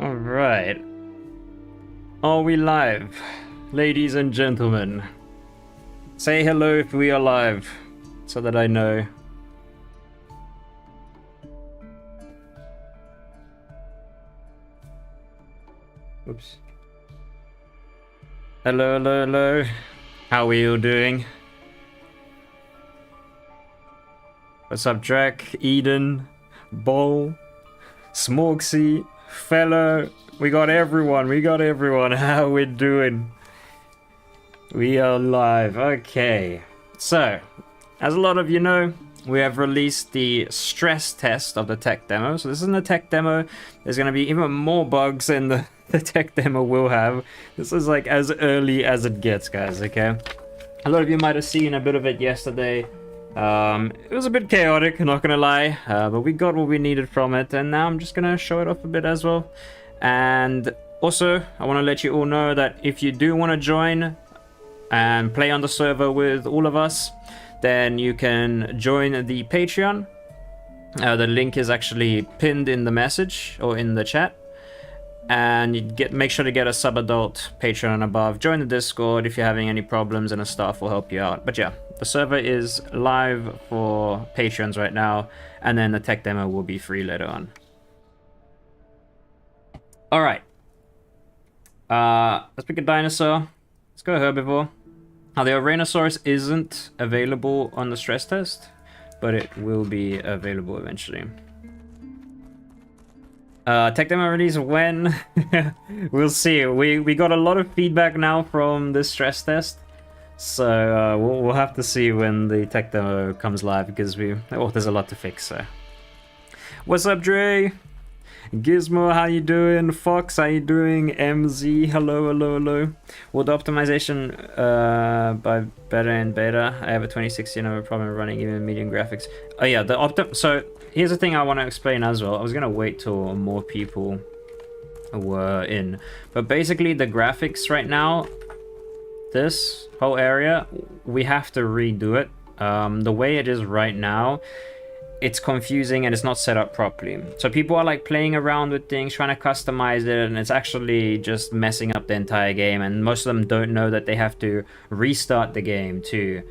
Alright. Are we live? Ladies and gentlemen. Say hello if we are live, so that I know. Oops. Hello, hello, hello. How are you doing? What's up, Drek, Eden, Bull, Smorksy, Fellow? We got everyone, How we doing? We are live, okay. So, as a lot of you know, we have released the stress test of the tech demo. So this isn't a tech demo. There's going to be even more bugs in the tech demo will have. This is like as early as it gets, guys, okay? A lot of you might have seen a bit of it yesterday. It was a bit chaotic, not gonna lie, but we got what we needed from it, and now I'm just gonna show it off a bit as well. And also, I want to let you all know that if you do want to join and play on the server with all of us, then you can join the Patreon. The link is actually pinned in the message or in the chat. And you make sure to get a sub-adult Patreon and above. Join the Discord if you're having any problems, and a staff will help you out. But yeah, the server is live for Patreons right now, and then the tech demo will be free later on. Alright. Let's pick a dinosaur. Let's go herbivore. Now, the Tyrannosaurus isn't available on the stress test, but it will be available eventually. Tech demo release when? We'll see. We got a lot of feedback now from this stress test, so we'll have to see when the tech demo comes live, because there's a lot to fix. So, what's up, Dre? Gizmo, how you doing? Fox, how you doing? MZ, hello, hello, hello. With optimization by beta and beta, I have a 2016. I have a problem running even medium graphics. Oh yeah, so here's the thing I want to explain as well. I was gonna wait till more people were in, but basically the graphics right now, this whole area, we have to redo it. The way it is right now, it's confusing and it's not set up properly. So people are like playing around with things, trying to customize it, and it's actually just messing up the entire game. And most of them don't know that they have to restart the game to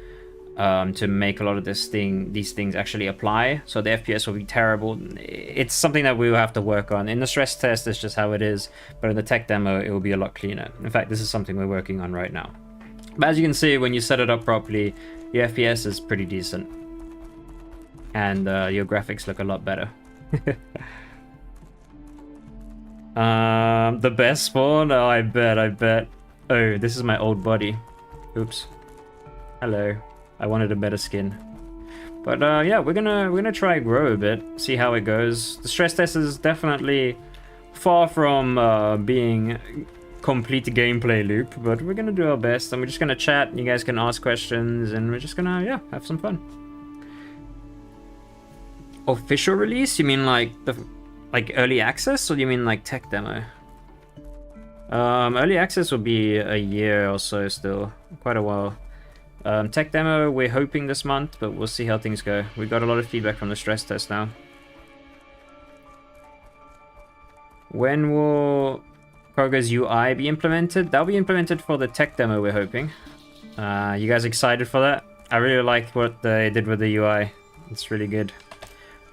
make a lot of these things actually apply. So the FPS will be terrible. It's something that we will have to work on. In the stress test, it's just how it is, but in the tech demo, it will be a lot cleaner. In fact, this is something we're working on right now. But as you can see, when you set it up properly, the FPS is pretty decent. And your graphics look a lot better. The best spawn? Oh, I bet. Oh, this is my old body. Oops. Hello. I wanted a better skin. But yeah, we're gonna try grow a bit, see how it goes. The stress test is definitely far from being complete gameplay loop, but we're gonna do our best, and we're just gonna chat, and you guys can ask questions, and we're just gonna, yeah, have some fun. Official release? You mean like early access, or do you mean like tech demo? Early access will be a year or so still, quite a while. Tech demo, we're hoping this month, but we'll see how things go. We got a lot of feedback from the stress test now. When will Kroger's UI be implemented? That'll be implemented for the tech demo, we're hoping. You guys excited for that? I really like what they did with the UI. It's really good.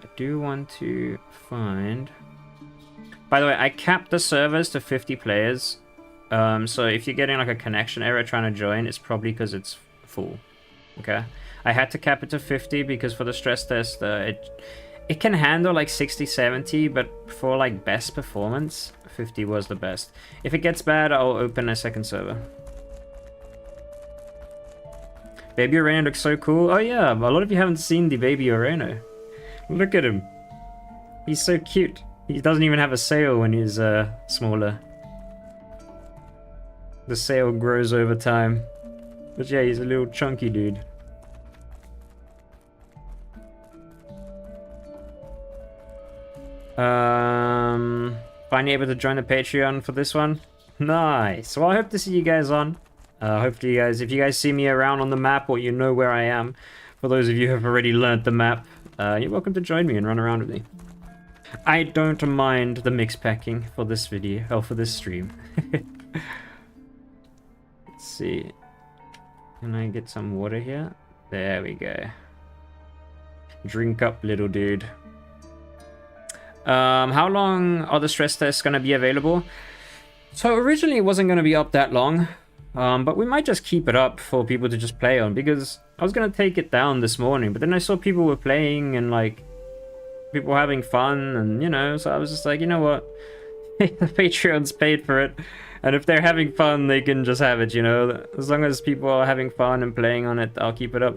I do want to find... By the way, I capped the servers to 50 players. So if you're getting like a connection error trying to join, it's probably because it's full. Okay, I had to cap it to 50 because for the stress test it can handle like 60-70, but for like best performance 50 was the best. If it gets bad, I'll open a second server. Baby Oreno looks so cool. Oh yeah, a lot of you haven't seen the baby Oreno. Look at him, he's so cute. He doesn't even have a sail when he's smaller. The sail grows over time. But yeah, he's a little chunky dude. Finally able to join the Patreon for this one. Nice. Well, I hope to see you guys on. Hopefully you guys, if you guys see me around on the map, or you know where I am. For those of you who have already learnt the map, you're welcome to join me and run around with me. I don't mind the mix packing for this video, or for this stream. Let's see. Can I get some water here? There we go. Drink up, little dude. How long are the stress tests going to be available? So originally it wasn't going to be up that long. But we might just keep it up for people to just play on, because I was going to take it down this morning, but then I saw people were playing and like people having fun, and you know, so I was just like, you know what? The Patreon's paid for it. And if they're having fun, they can just have it, you know? As long as people are having fun and playing on it, I'll keep it up.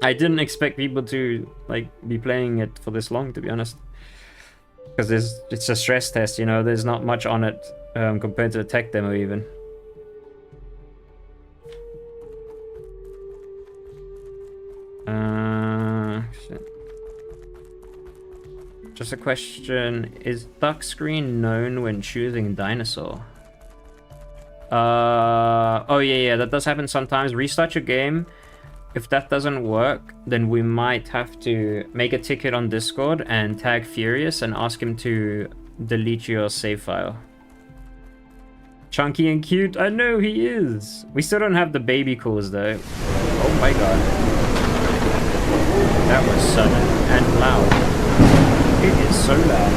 I didn't expect people to, like, be playing it for this long, to be honest. Because it's a stress test, you know? There's not much on it compared to a tech demo, even. Shit. Just a question, is duck screen known when choosing dinosaur? Oh yeah, that does happen sometimes. Restart your game. If that doesn't work, then we might have to make a ticket on Discord and tag Furious and ask him to delete your save file. Chunky and cute, I know he is. We still don't have the baby calls though. Oh my god. That was sudden and loud. It is so loud.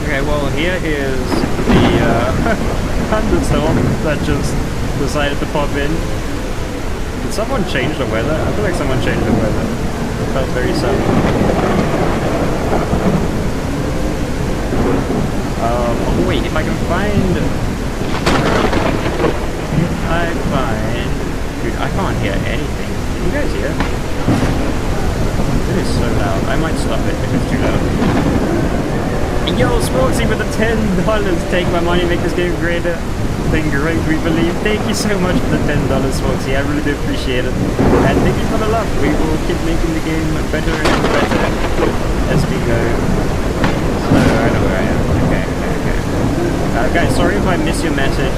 Okay, well here is the thunderstorm that just decided to pop in. Did someone change the weather? I feel like someone changed the weather. It felt very sudden. Oh wait, if I can find... Dude, I can't hear anything. Can you guys hear? It is so loud. I might stop it if it's too loud. Yo, Sportsy with the $10. Take my money, make this game greater. Then great, we believe. Thank you so much for the $10, Sportsy. I really do appreciate it. And thank you for the love. We will keep making the game better and better as we go. So, I know where I am. Okay. Guys, sorry if I miss your message.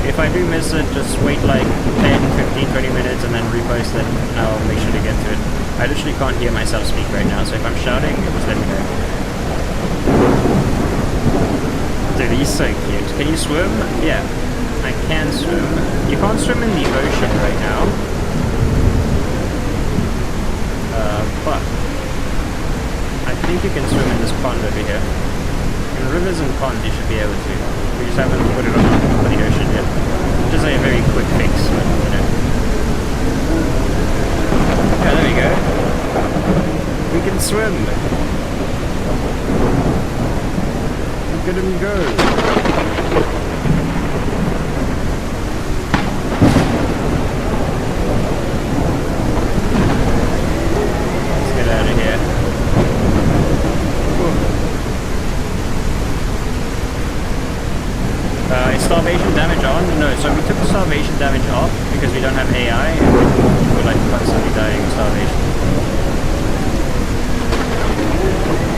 If I do miss it, just wait like 10, 15, 20 minutes and then repost it. I'll make sure to get to it. I literally can't hear myself speak right now, so if I'm shouting, just let me know. Dude, he's so cute. Can you swim? Yeah, I can swim. You can't swim in the ocean right now. But I think you can swim in this pond over here. In rivers and ponds, you should be able to. We just haven't put it on the ocean yet. Which is a very quick fix, but you know. Yeah, there we go. We can swim. Look at him go. Let's get out of here. Is starvation damage on? No, so we took the starvation damage off because we don't have AI and we're like constantly dying of starvation.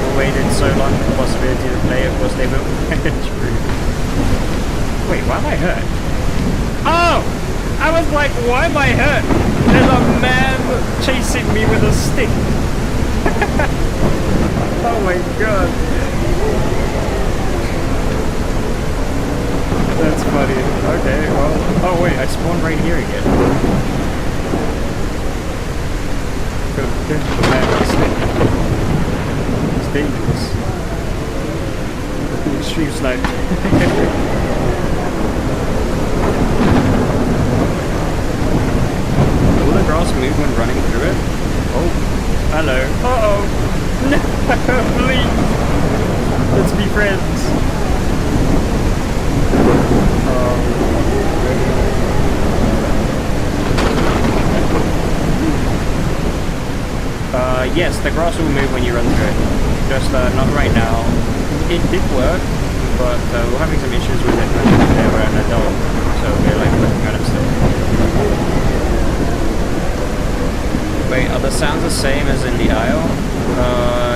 We waited so long for the possibility to play, of course they will. Wait, why am I hurt? Oh! I was like, why am I hurt? There's a man chasing me with a stick. Oh my god. That's funny. Okay, well... Oh wait, I spawned right here again. Could've killed the man with the stick. It's dangerous. Extreme snipe. Will the grass move when running through it? Oh. Hello. Uh-oh. No, please. Let's be friends. Yes, the grass will move when you run through it. Just not right now. It did work, but we're having some issues with it when they were an adult, so we're like working on it still. Wait, are the sounds the same as in the aisle?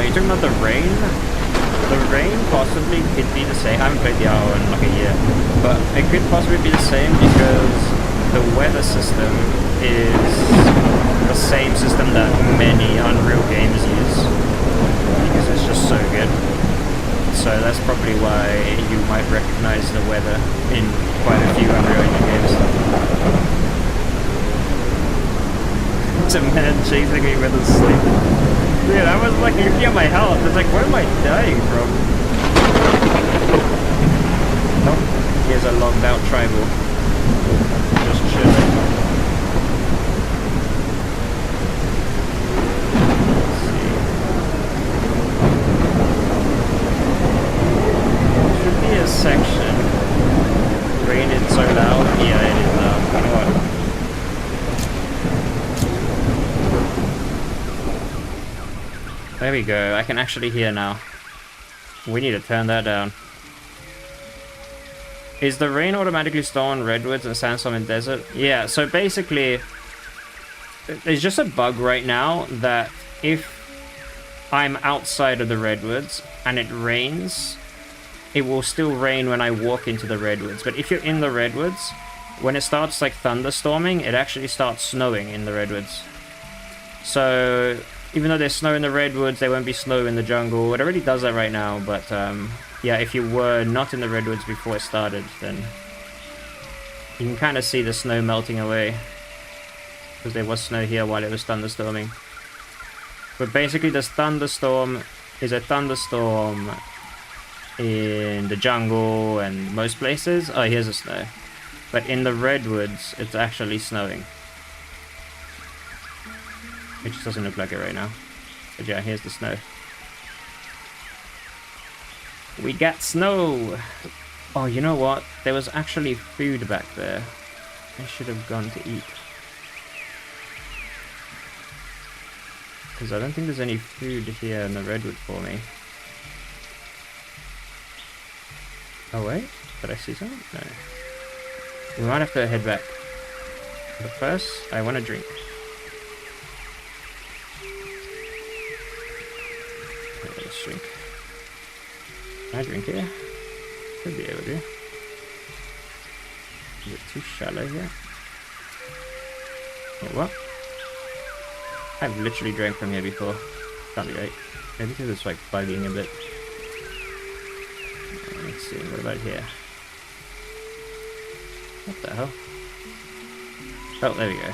You're talking about the rain? The rain possibly could be the same. I haven't played the aisle in like a year, but it could possibly be the same because the weather system is the same system that many Unreal games use. either in quite a few Unreal Engine games. It's a man chasing me with a stick. Dude, I was like looking at my health. It's like, where am I dying from? Oh, here's a logged out tribal. Just chilling. Section. Rain is so loud. Yeah, it is loud. You know what? There we go. I can actually hear now. We need to turn that down. Is the rain automatically stored on redwoods and sandstorm in desert? Yeah, so basically, there's just a bug right now that if I'm outside of the redwoods and it rains, it will still rain when I walk into the redwoods. But if you're in the redwoods, when it starts like thunderstorming, it actually starts snowing in the redwoods. So even though there's snow in the redwoods, there won't be snow in the jungle. It already does that right now, but yeah, if you were not in the redwoods before it started, then you can kind of see the snow melting away, because there was snow here while it was thunderstorming. But basically this thunderstorm is a thunderstorm in the jungle and most places. Oh, here's the snow. But in the redwoods, it's actually snowing. It just doesn't look like it right now. But yeah, here's the snow. We got snow! Oh, you know what? There was actually food back there. I should have gone to eat. Because I don't think there's any food here in the redwood for me. Oh wait, did I see something? No. We might have to head back. But first, I want a drink. Okay, let's drink. Can I drink here? Should be able to. Is it too shallow here? Wait, what? I've literally drank from here before. Can't be right. Maybe because it's like bugging a bit. Let's see, what about here? What the hell? Oh, there we go.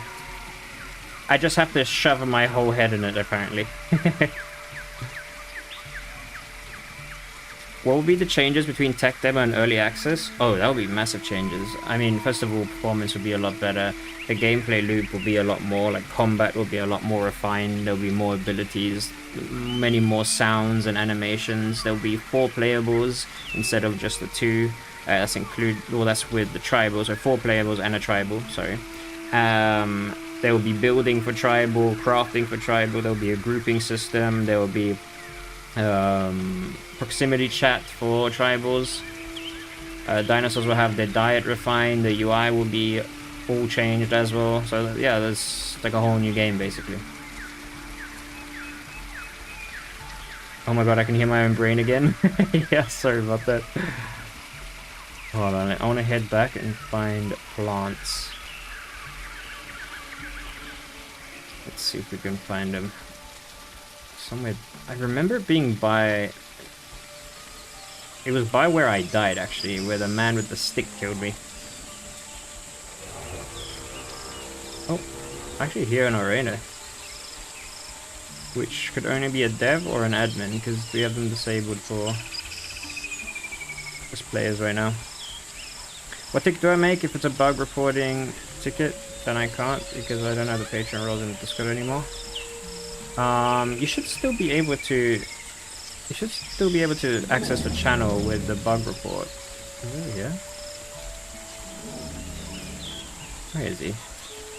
I just have to shove my whole head in it, apparently. What will be the changes between tech demo and early access? Oh, that will be massive changes. I mean, first of all, performance will be a lot better. The gameplay loop will be a lot more, like combat will be a lot more refined. There'll be more abilities, many more sounds and animations. There'll be 4 playables instead of just the 2. That's with the tribal, so 4 playables and a tribal, sorry. There will be building for tribal, crafting for tribal, there will be a grouping system, there will be proximity chat for tribals. Dinosaurs will have their diet refined, the UI will be all changed as well. So yeah, there's like a whole new game basically. Oh my god, I can hear my own brain again. Yeah, sorry about that. Hold on, I want to head back and find plants. Let's see if we can find them. Somewhere, I remember it being by... It was by where I died, actually, where the man with the stick killed me. Oh, I actually hear an arena. Which could only be a dev or an admin, because we have them disabled for just players right now. What ticket do I make if it's a bug reporting ticket? Then I can't, because I don't have the Patreon roles in the Discord anymore. You should still be able to... You should still be able to access the channel with the bug report. Oh, yeah. Where is he?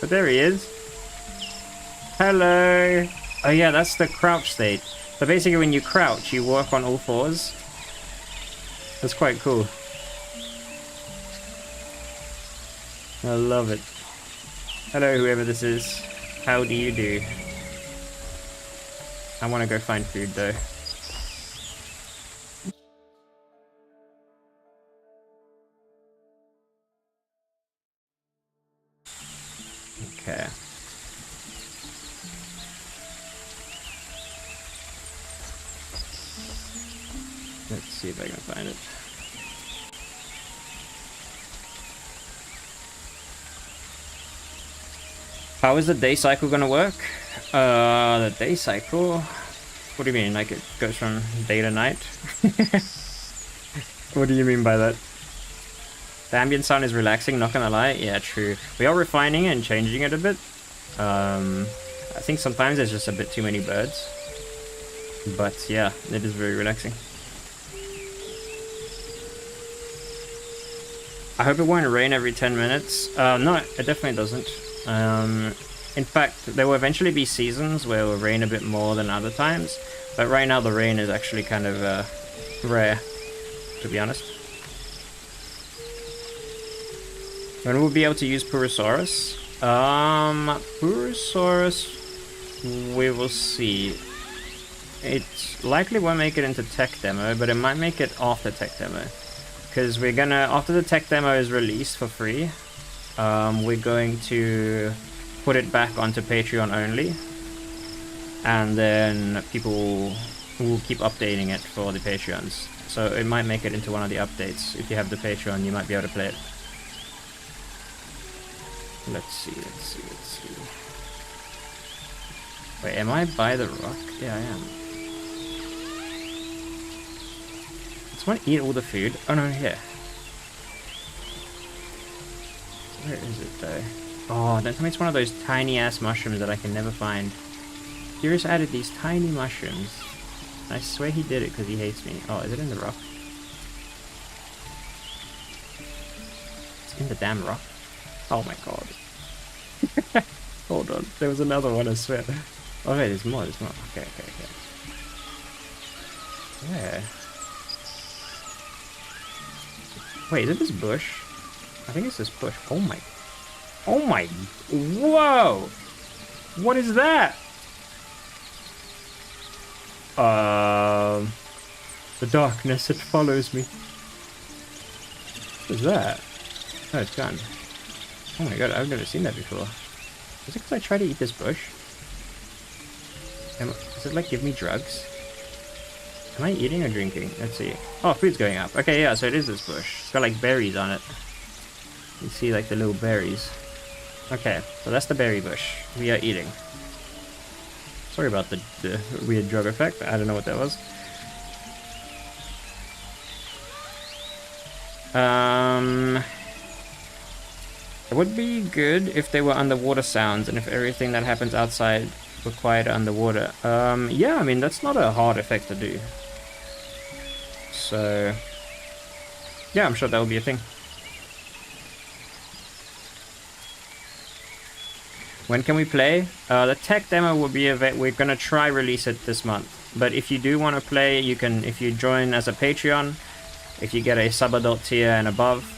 But there he is. Hello! Oh yeah, that's the crouch state. So basically when you crouch, you walk on all 4s. That's quite cool. I love it. Hello, whoever this is. How do you do? I want to go find food though. Okay. Let's see if I can find it. How is the day cycle gonna work? The day cycle? What do you mean? Like it goes from day to night? What do you mean by that? The ambient sound is relaxing, not gonna lie. Yeah, true. We are refining and changing it a bit. I think sometimes there's just a bit too many birds. But yeah, it is very relaxing. I hope it won't rain every 10 minutes. No, it definitely doesn't. In fact, there will eventually be seasons where it will rain a bit more than other times. But right now the rain is actually kind of rare, to be honest. When we'll be able to use Purussaurus? Purussaurus, we will see. It likely won't make it into tech demo, but it might make it after tech demo. Because we're gonna, after the tech demo is released for free, we're going to put it back onto Patreon only. And then people will keep updating it for the Patreons. So it might make it into one of the updates. If you have the Patreon, you might be able to play it. Let's see. Wait, am I by the rock? Yeah, I am. Does someone eat all the food? Oh no, here. Where is it though? Oh, don't tell me it's one of those tiny ass mushrooms that I can never find. Curious added these tiny mushrooms. I swear he did it because he hates me. Oh, is it in the rock? It's in the damn rock. Oh my god. Hold on, there was another one, I swear. Oh wait, there's more. Okay. Where? Wait, is it this bush? I think it's this bush. Oh my. Whoa! What is that? The darkness, it follows me. What is that? Oh, it's gone. Oh my god, I've never seen that before. Is it because I tried to eat this bush? Does it like give me drugs? Am I eating or drinking? Let's see. Oh, food's going up. Okay, yeah, so it is this bush. It's got like berries on it. You see like the little berries. Okay, so that's the berry bush we are eating. Sorry about the weird drug effect. I don't know what that was. It would be good if they were underwater sounds and if everything that happens outside were quiet underwater. Yeah, I mean, that's not a hard effect to do. So, yeah, I'm sure that will be a thing. When can we play? The tech demo will be we're gonna try release it this month. But if you do want to play, you can, if you join as a Patreon, if you get a sub-adult tier and above,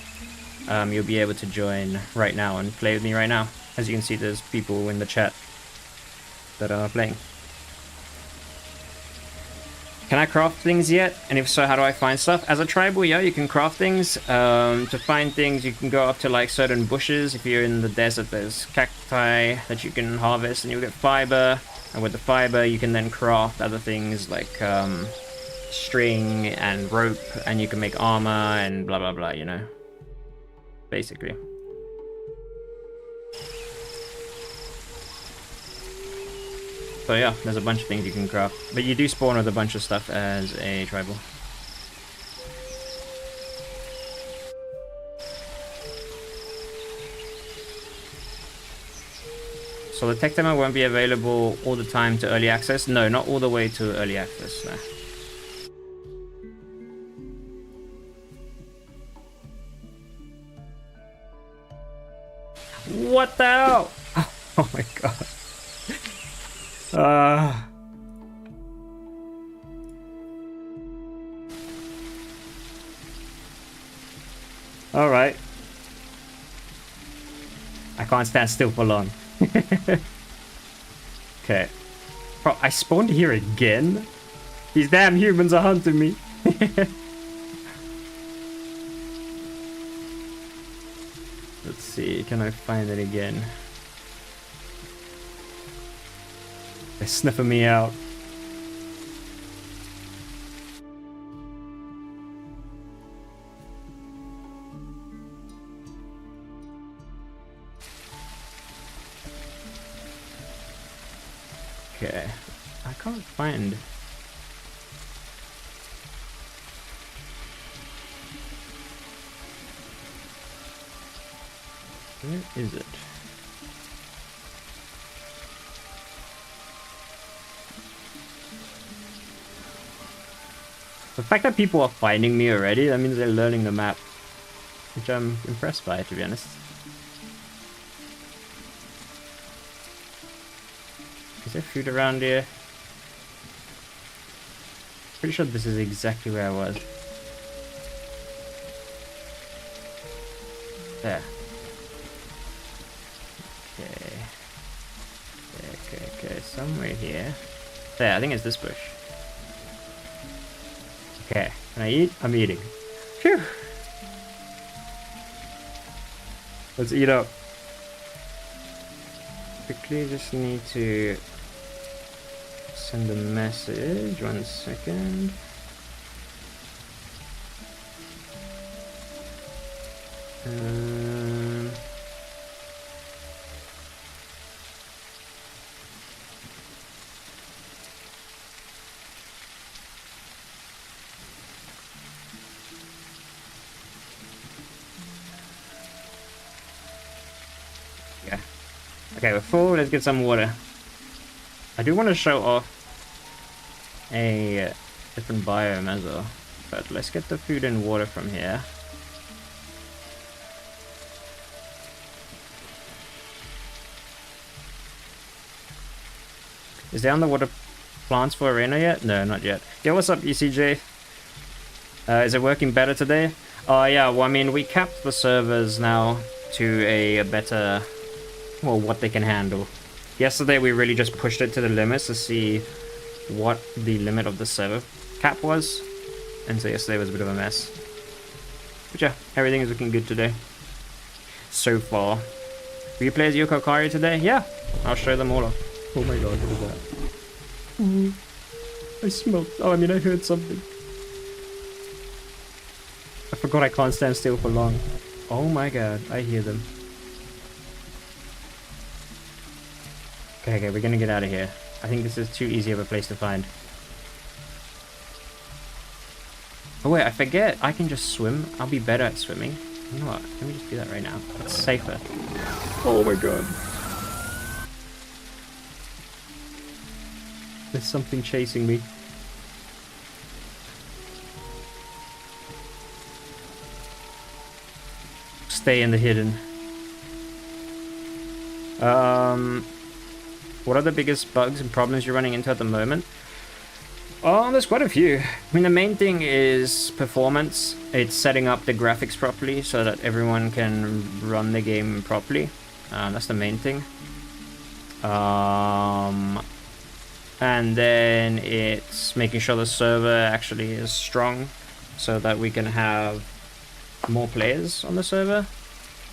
you'll be able to join right now and play with me right now. As you can see, there's people in the chat that are playing. Can I craft things yet? And if so, how do I find stuff? As a tribal, yeah, you can craft things. To find things, you can go up to like certain bushes. If you're in the desert, there's cacti that you can harvest and you'll get fiber. And with the fiber, you can then craft other things like string and rope, and you can make armor and blah blah blah, you know. Basically. So yeah, there's a bunch of things you can craft. But you do spawn with a bunch of stuff as a tribal. So the tech demo won't be available all the time to early access? No, not all the way to early access, no. What the hell? Oh my god. Alright. I can't stand still for long. Okay. Bro, I spawned here again? These damn humans are hunting me. Let's see, can I find it again? They're sniffing me out. I can't find. Where is it? The fact that people are finding me already, that means they're learning the map. Which I'm impressed by, to be honest. Is there food around here? Pretty sure this is exactly where I was. There. Okay, somewhere here. There, I think it's this bush. Okay, can I eat? I'm eating. Phew! Let's eat up. Quickly, just need to send a message. 1 second. Yeah. Okay, we're full. Let's get some water. I do want to show off a different biome as well, but let's get the food and water from here. Is there underwater plants for arena yet? No, not yet. Yo, what's up, ECJ? Is it working better today? Yeah, well, I mean, we capped the servers now to a better, well, what they can handle. Yesterday, we really just pushed it to the limits to see what the limit of the server cap was. And so yesterday was a bit of a mess. But yeah, everything is looking good today. So far. Will you play as Eocarcharia today? Yeah, I'll show them all off. Oh my god, what is that? Ooh. I smelled. Oh, I mean, I heard something. I forgot I can't stand still for long. Oh my god, I hear them. Okay, we're gonna get out of here. I think this is too easy of a place to find. Oh wait, I forget. I can just swim. I'll be better at swimming. You know what? Let me just do that right now. It's safer. Oh my god. There's something chasing me. Stay in the hidden. What are the biggest bugs and problems you're running into at the moment? Oh, there's quite a few. I mean, the main thing is performance. It's setting up the graphics properly so that everyone can run the game properly. That's the main thing. And then it's making sure the server actually is strong so that we can have more players on the server.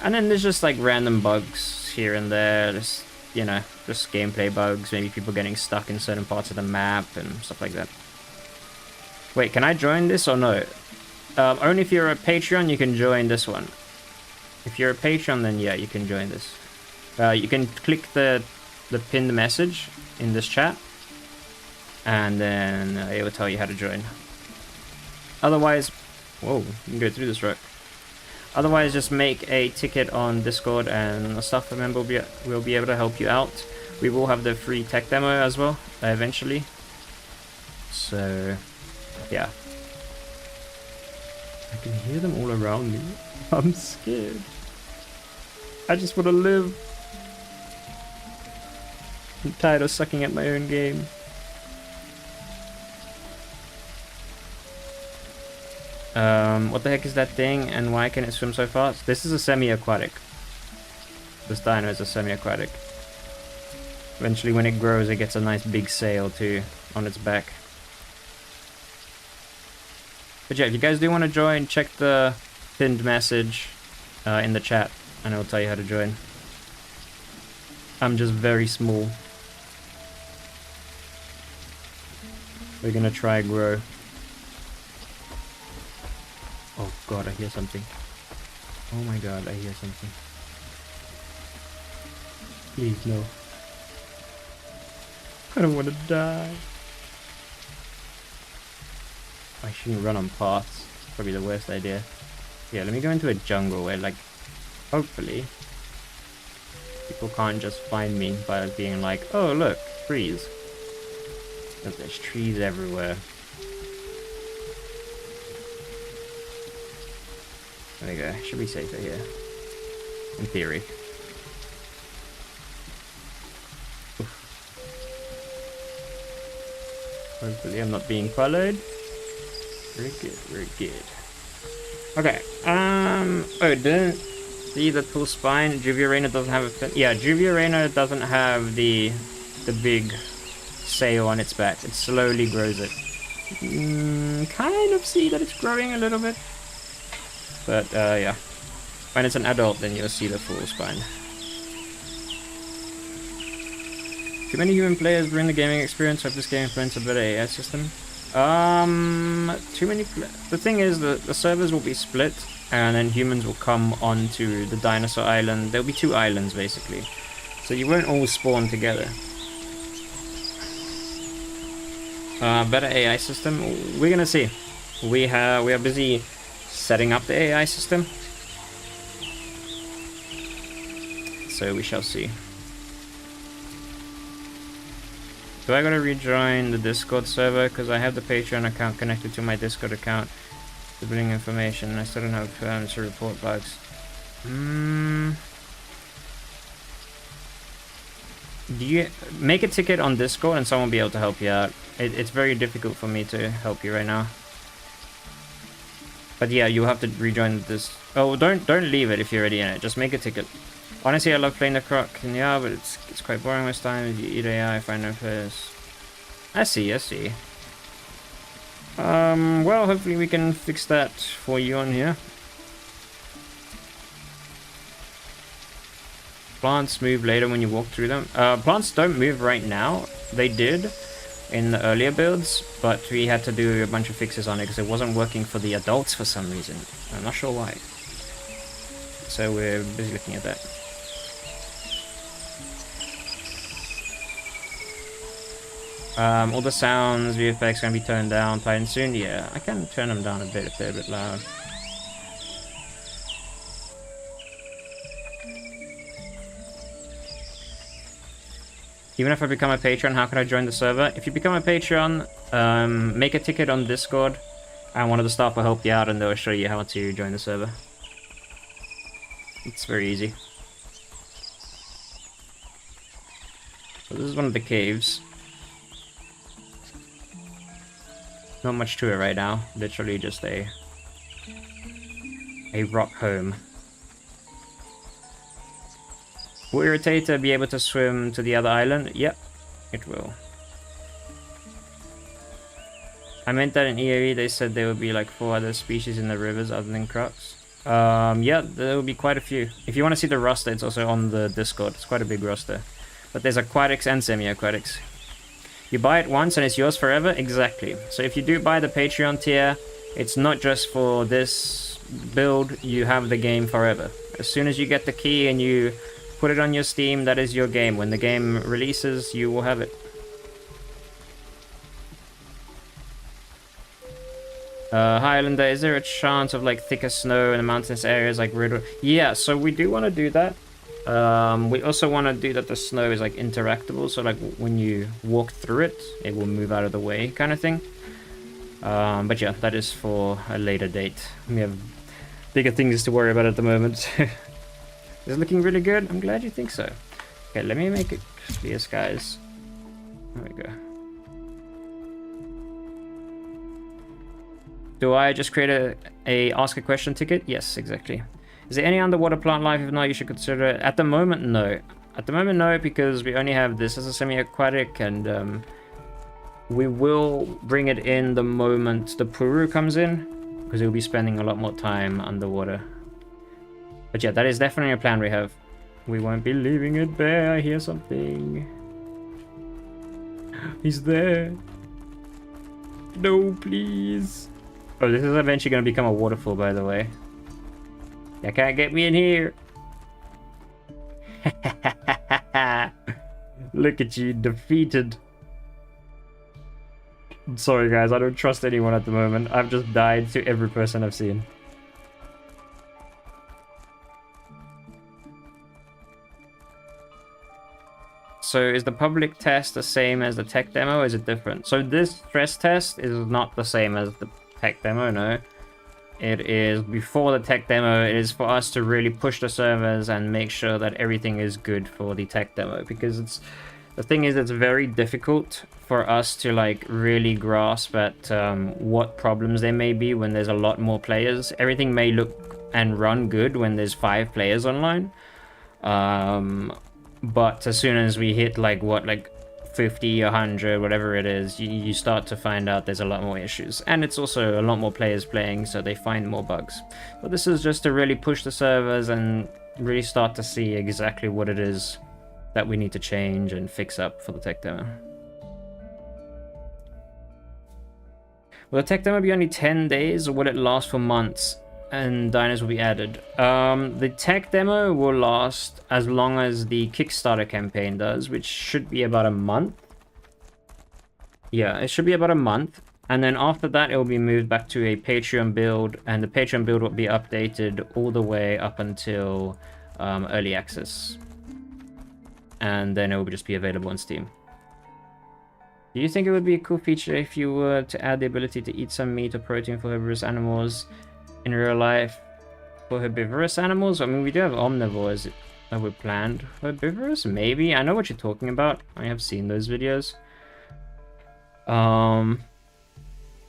And then there's just like random bugs here and there, just, you know, just gameplay bugs, maybe people getting stuck in certain parts of the map and stuff like that. Wait, can I join this or no? Only if you're a Patreon, you can join this one. If you're a Patreon, then yeah, you can join this. You can click the pinned message in this chat, and then it will tell you how to join. Otherwise, whoa, you can go through this rock. Otherwise, just make a ticket on Discord and a staff member will be able to help you out. We will have the free tech demo as well, eventually. So, yeah. I can hear them all around me. I'm scared. I just want to live. I'm tired of sucking at my own game. What the heck is that thing and why can it swim so fast? This is a semi-aquatic. This dino is a semi-aquatic. Eventually when it grows it gets a nice big sail too on its back. But yeah, if you guys do want to join, check the pinned message in the chat and it will tell you how to join. I'm just very small. We're gonna try grow. Oh god, I hear something. Oh my god, I hear something. Please, no. I don't want to die. I shouldn't run on paths. Probably the worst idea. Yeah, let me go into a jungle where, like, hopefully people can't just find me by being like, oh look, trees. Look, there's trees everywhere. There we go. Should be safer here. In theory. Oof. Hopefully I'm not being followed. Very good, very good. Okay, oh, didn't see the full spine. Juviorena doesn't have a fin. Yeah, Juviorena doesn't have the big sail on its back. It slowly grows it. Kind of see that it's growing a little bit. But, yeah. When it's an adult, then you'll see the full spine. Too many human players ruin the gaming experience. Hope this game implements a better AI system. Too many. The thing is that the servers will be split, and then humans will come onto the dinosaur island. There'll be 2 islands basically, so you won't all spawn together. Better AI system. We're gonna see. We are busy setting up the AI system, so we shall see. Do I gotta rejoin the Discord server? Because I have the Patreon account connected to my Discord account. The building information. I still don't have plans to report bugs. Do you make a ticket on Discord and someone will be able to help you out? It's very difficult for me to help you right now. But yeah, you'll have to rejoin this. Oh, don't leave it if you're already in it. Just make a ticket. Honestly, I love playing the croc, and yeah, but it's quite boring most times. You eat AI, find no players. I see. Well, hopefully we can fix that for you on here. Plants move later when you walk through them. Plants don't move right now. They did in the earlier builds, but we had to do a bunch of fixes on it because it wasn't working for the adults for some reason. I'm not sure why. So we're busy looking at that. All the sounds, VFX gonna be turned down, playing soon. Yeah, I can turn them down a bit if they're a bit loud. Even if I become a patron, how can I join the server? If you become a patron, make a ticket on Discord, and one of the staff will help you out, and they'll show you how to join the server. It's very easy. So this is one of the caves. Not much to it right now. Literally just a rock home. Will Irritator be able to swim to the other island? Yep, it will. I meant that in EAE they said there would be like 4 other species in the rivers other than crocs. Yeah, there will be quite a few. If you want to see the roster, it's also on the Discord. It's quite a big roster. But there's aquatics and semi-aquatics. You buy it once and it's yours forever? Exactly. So if you do buy the Patreon tier, it's not just for this build, you have the game forever. As soon as you get the key and you put it on your Steam, that is your game. When the game releases, you will have it. Highlander, is there a chance of like thicker snow in the mountainous areas like Riddle? Yeah, so we do want to do that. We also want to do that the snow is like interactable, so like when you walk through it, it will move out of the way kind of thing. But yeah, that is for a later date. We have bigger things to worry about at the moment. Is it looking really good? I'm glad you think so. Okay, let me make it clear skies. There we go. Do I just create a ask a question ticket? Yes, exactly. Is there any underwater plant life? If not, you should consider it. At the moment, no. At the moment, no, because we only have this as a semi-aquatic, and we will bring it in the moment the Puru comes in, because we'll be spending a lot more time underwater. But yeah, that is definitely a plan we have. We won't be leaving it bare. I hear something. He's there. No, please. Oh, this is eventually going to become a waterfall, by the way. You can't get me in here. Look at you, defeated. Sorry guys, I don't trust anyone at the moment. I've just died to every person I've seen. So is the public test the same as the tech demo, or is it different? So this stress test is not the same as the tech demo, no. It is before the tech demo. It is for us to really push the servers and make sure that everything is good for the tech demo, because the thing is, it's very difficult for us to like really grasp at what problems there may be when there's a lot more players. Everything may look and run good when there's 5 players online, but as soon as we hit like 50, 100, whatever it is, you start to find out there's a lot more issues. And it's also a lot more players playing, so they find more bugs. But this is just to really push the servers and really start to see exactly what it is that we need to change and fix up for the tech demo. Will the tech demo be only 10 days, or will it last for months and dinos will be added? The tech demo will last as long as the Kickstarter campaign does, which should be about a month. Yeah, it should be about a month. And then after that, it will be moved back to a Patreon build, and the Patreon build will be updated all the way up until early access. And then it will just be available on Steam. Do you think it would be a cool feature if you were to add the ability to eat some meat or protein for herbivorous animals in real life? For herbivorous animals? I mean, we do have omnivores that were planned. Herbivorous? Maybe. I know what you're talking about. I have seen those videos. I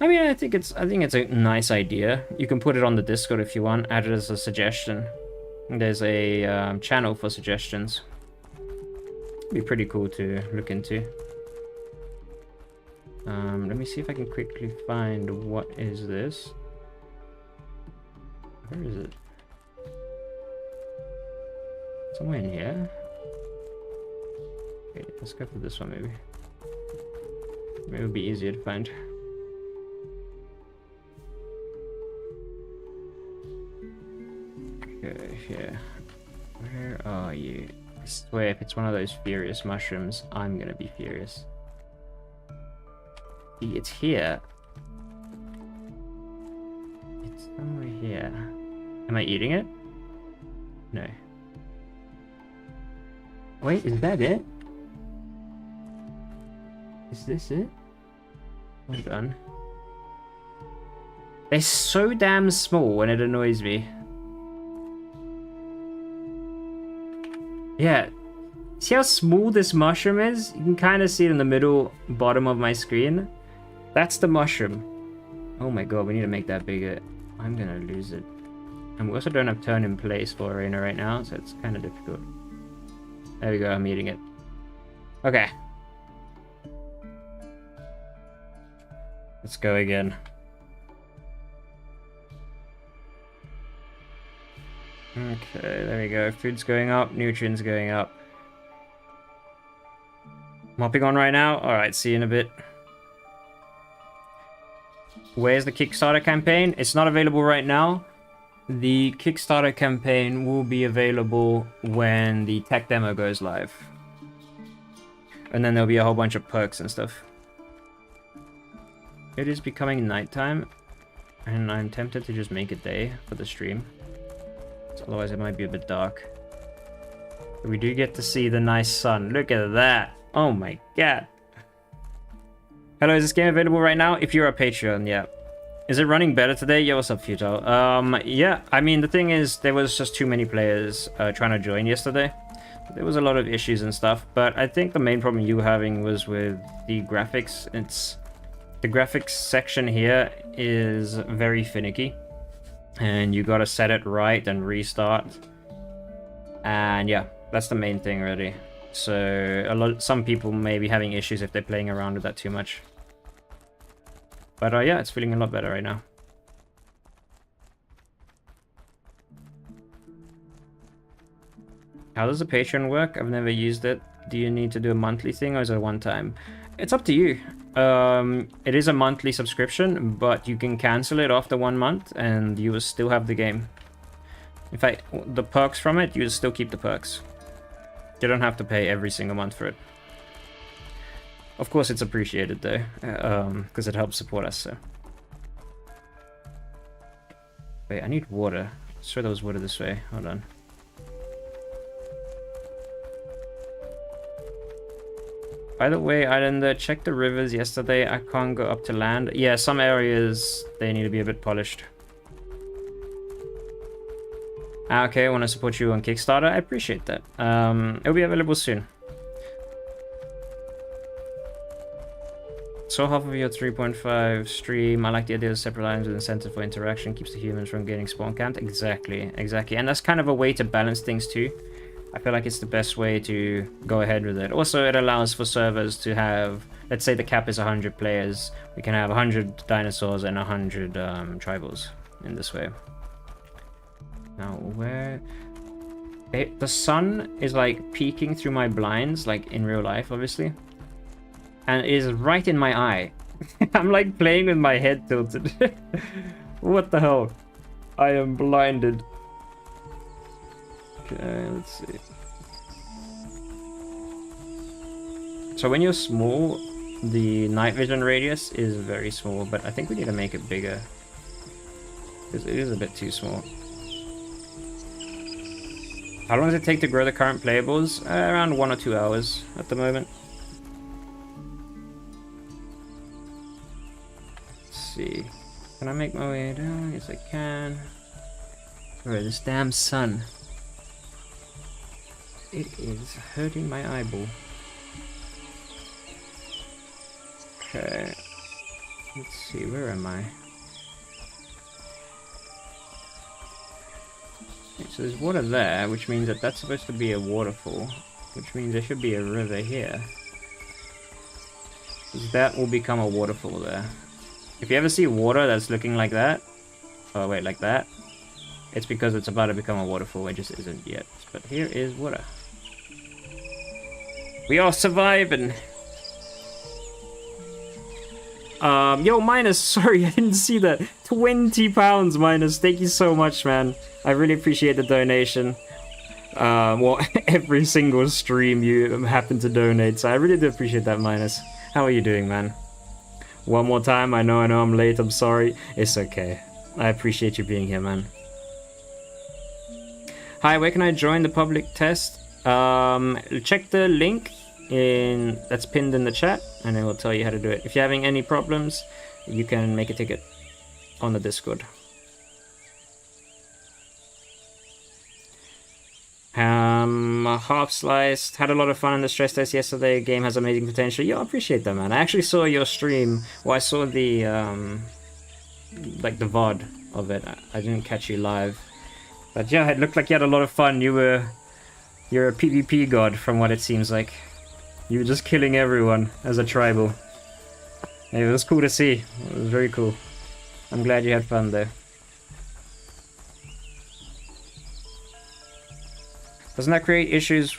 mean, I think it's a nice idea. You can put it on the Discord if you want. Add it as a suggestion. There's a channel for suggestions. It'd be pretty cool to look into. Let me see if I can quickly find what is this. Where is it? Somewhere in here. Okay, let's go for this one maybe. Maybe it'll be easier to find. Okay, here. Where are you? I swear if it's one of those furious mushrooms, I'm gonna be furious. See, it's here. It's somewhere here. Am I eating it? No. Wait, is that it? Is this it? Hold on. They're so damn small and it annoys me. Yeah. See how small this mushroom is? You can kind of see it in the middle bottom of my screen. That's the mushroom. Oh my god, we need to make that bigger. I'm gonna lose it. And we also don't have turn in place for arena right now, so it's kind of difficult. There we go, I'm eating it. Okay. Let's go again. Okay, there we go. Food's going up, nutrients going up. Mopping on right now? Alright, see you in a bit. Where's the Kickstarter campaign? It's not available right now. The Kickstarter campaign will be available when the tech demo goes live. And then there'll be a whole bunch of perks and stuff. It is becoming nighttime, and I'm tempted to just make it day for the stream. Otherwise it might be a bit dark. But we do get to see the nice sun. Look at that. Oh my god. Hello, is this game available right now? If you're a Patreon, yeah. Is it running better today? Yeah, what's up, Futile? Yeah, I mean, the thing is, there was just too many players trying to join yesterday. There was a lot of issues and stuff, but I think the main problem you were having was with the graphics. The graphics section here is very finicky, and you gotta set it right and restart. And yeah, that's the main thing, really. So some people may be having issues if they're playing around with that too much. But yeah, it's feeling a lot better right now. How does the Patreon work? I've never used it. Do you need to do a monthly thing, or is it a one-time? It's up to you. It is a monthly subscription, but you can cancel it after 1 month and you will still have the game. In fact, the perks from it, you will still keep the perks. You don't have to pay every single month for it. Of course, it's appreciated though, because it helps support us. So, wait, I need water. I'm sure there was water this way. Hold on. By the way, Islander, check the rivers yesterday. I can't go up to land. Yeah, some areas, they need to be a bit polished. Okay, I want to support you on Kickstarter. I appreciate that. It'll be available soon. So half of your 3.5 stream. I like the idea of separate lines with incentive for interaction. Keeps the humans from getting spawn camped. Exactly, exactly. And that's kind of a way to balance things too. I feel like it's the best way to go ahead with it. Also, it allows for servers to have, let's say the cap is 100 players. We can have 100 dinosaurs and 100 tribals in this way. Now, where... the sun is like peeking through my blinds, like in real life, obviously. And it is right in my eye. I'm like playing with my head tilted. What the hell? I am blinded. Okay, let's see. So when you're small, the night vision radius is very small, but I think we need to make it bigger. Because it is a bit too small. How long does it take to grow the current playables? Around 1 or 2 hours at the moment. Let's see. Can I make my way down? Yes, I can. Where this damn sun? It is hurting my eyeball. Okay. Let's see, where am I? Okay, so there's water there, which means that that's supposed to be a waterfall. Which means there should be a river here. That will become a waterfall there. If you ever see water that's looking like that, oh wait, like that, it's because it's about to become a waterfall. It just isn't yet. But here is water. We are surviving. Yo, Minus, sorry, I didn't see that. 20 pounds, Minus. Thank you so much, man. I really appreciate the donation. Well, every single stream you happen to donate, so I really do appreciate that, Minus. How are you doing, man? One more time, I know I'm late, I'm sorry. It's okay. I appreciate you being here, man. Hi, where can I join the public test? Check the link that's pinned in the chat, and it will tell you how to do it. If you're having any problems, you can make a ticket on the Discord. Half sliced. Had a lot of fun in the stress test yesterday. Game has amazing potential. Yeah, I appreciate that, man. I actually saw your stream. Well, I saw the like the VOD of it. I didn't catch you live, but yeah, it looked like you had a lot of fun. You're a PvP god, from what it seems like. You were just killing everyone as a tribal. It was cool to see. It was very cool. I'm glad you had fun there. Doesn't that create issues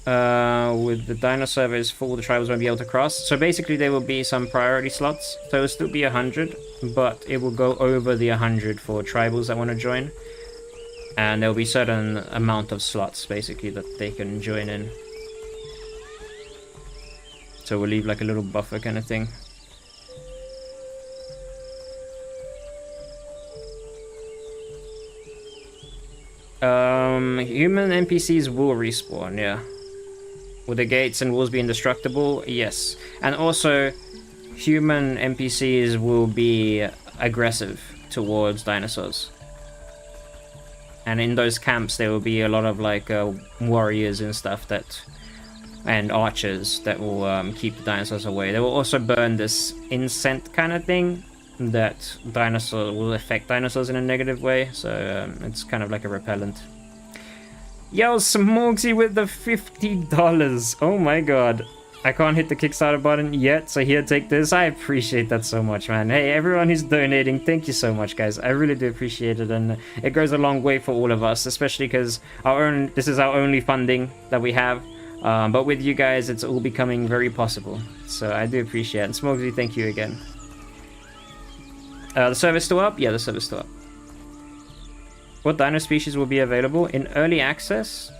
with the dino servers full, the tribals won't be able to cross? So basically there will be some priority slots. So it'll still be 100, but it will go over the 100 for tribals that want to join. And there will be certain amount of slots basically that they can join in. So we'll leave like a little buffer kind of thing. Human NPCs will respawn, yeah. Will the gates and walls be indestructible? Yes. And also, human NPCs will be aggressive towards dinosaurs. And in those camps, there will be a lot of like warriors and stuff and archers that will keep the dinosaurs away. They will also burn this incense kind of thing that will affect dinosaurs in a negative way. So it's kind of like a repellent. Yo, Smogsy with the $50. Oh my god. I can't hit the Kickstarter button yet, so here, take this. I appreciate that so much, man. Hey, everyone who's donating, thank you so much, guys. I really do appreciate it, and it goes a long way for all of us, especially because this is our only funding that we have. But with you guys, it's all becoming very possible. So I do appreciate it. And Smogsy, thank you again. The server's still up? Yeah, the server's still up. What dino species will be available? In early access,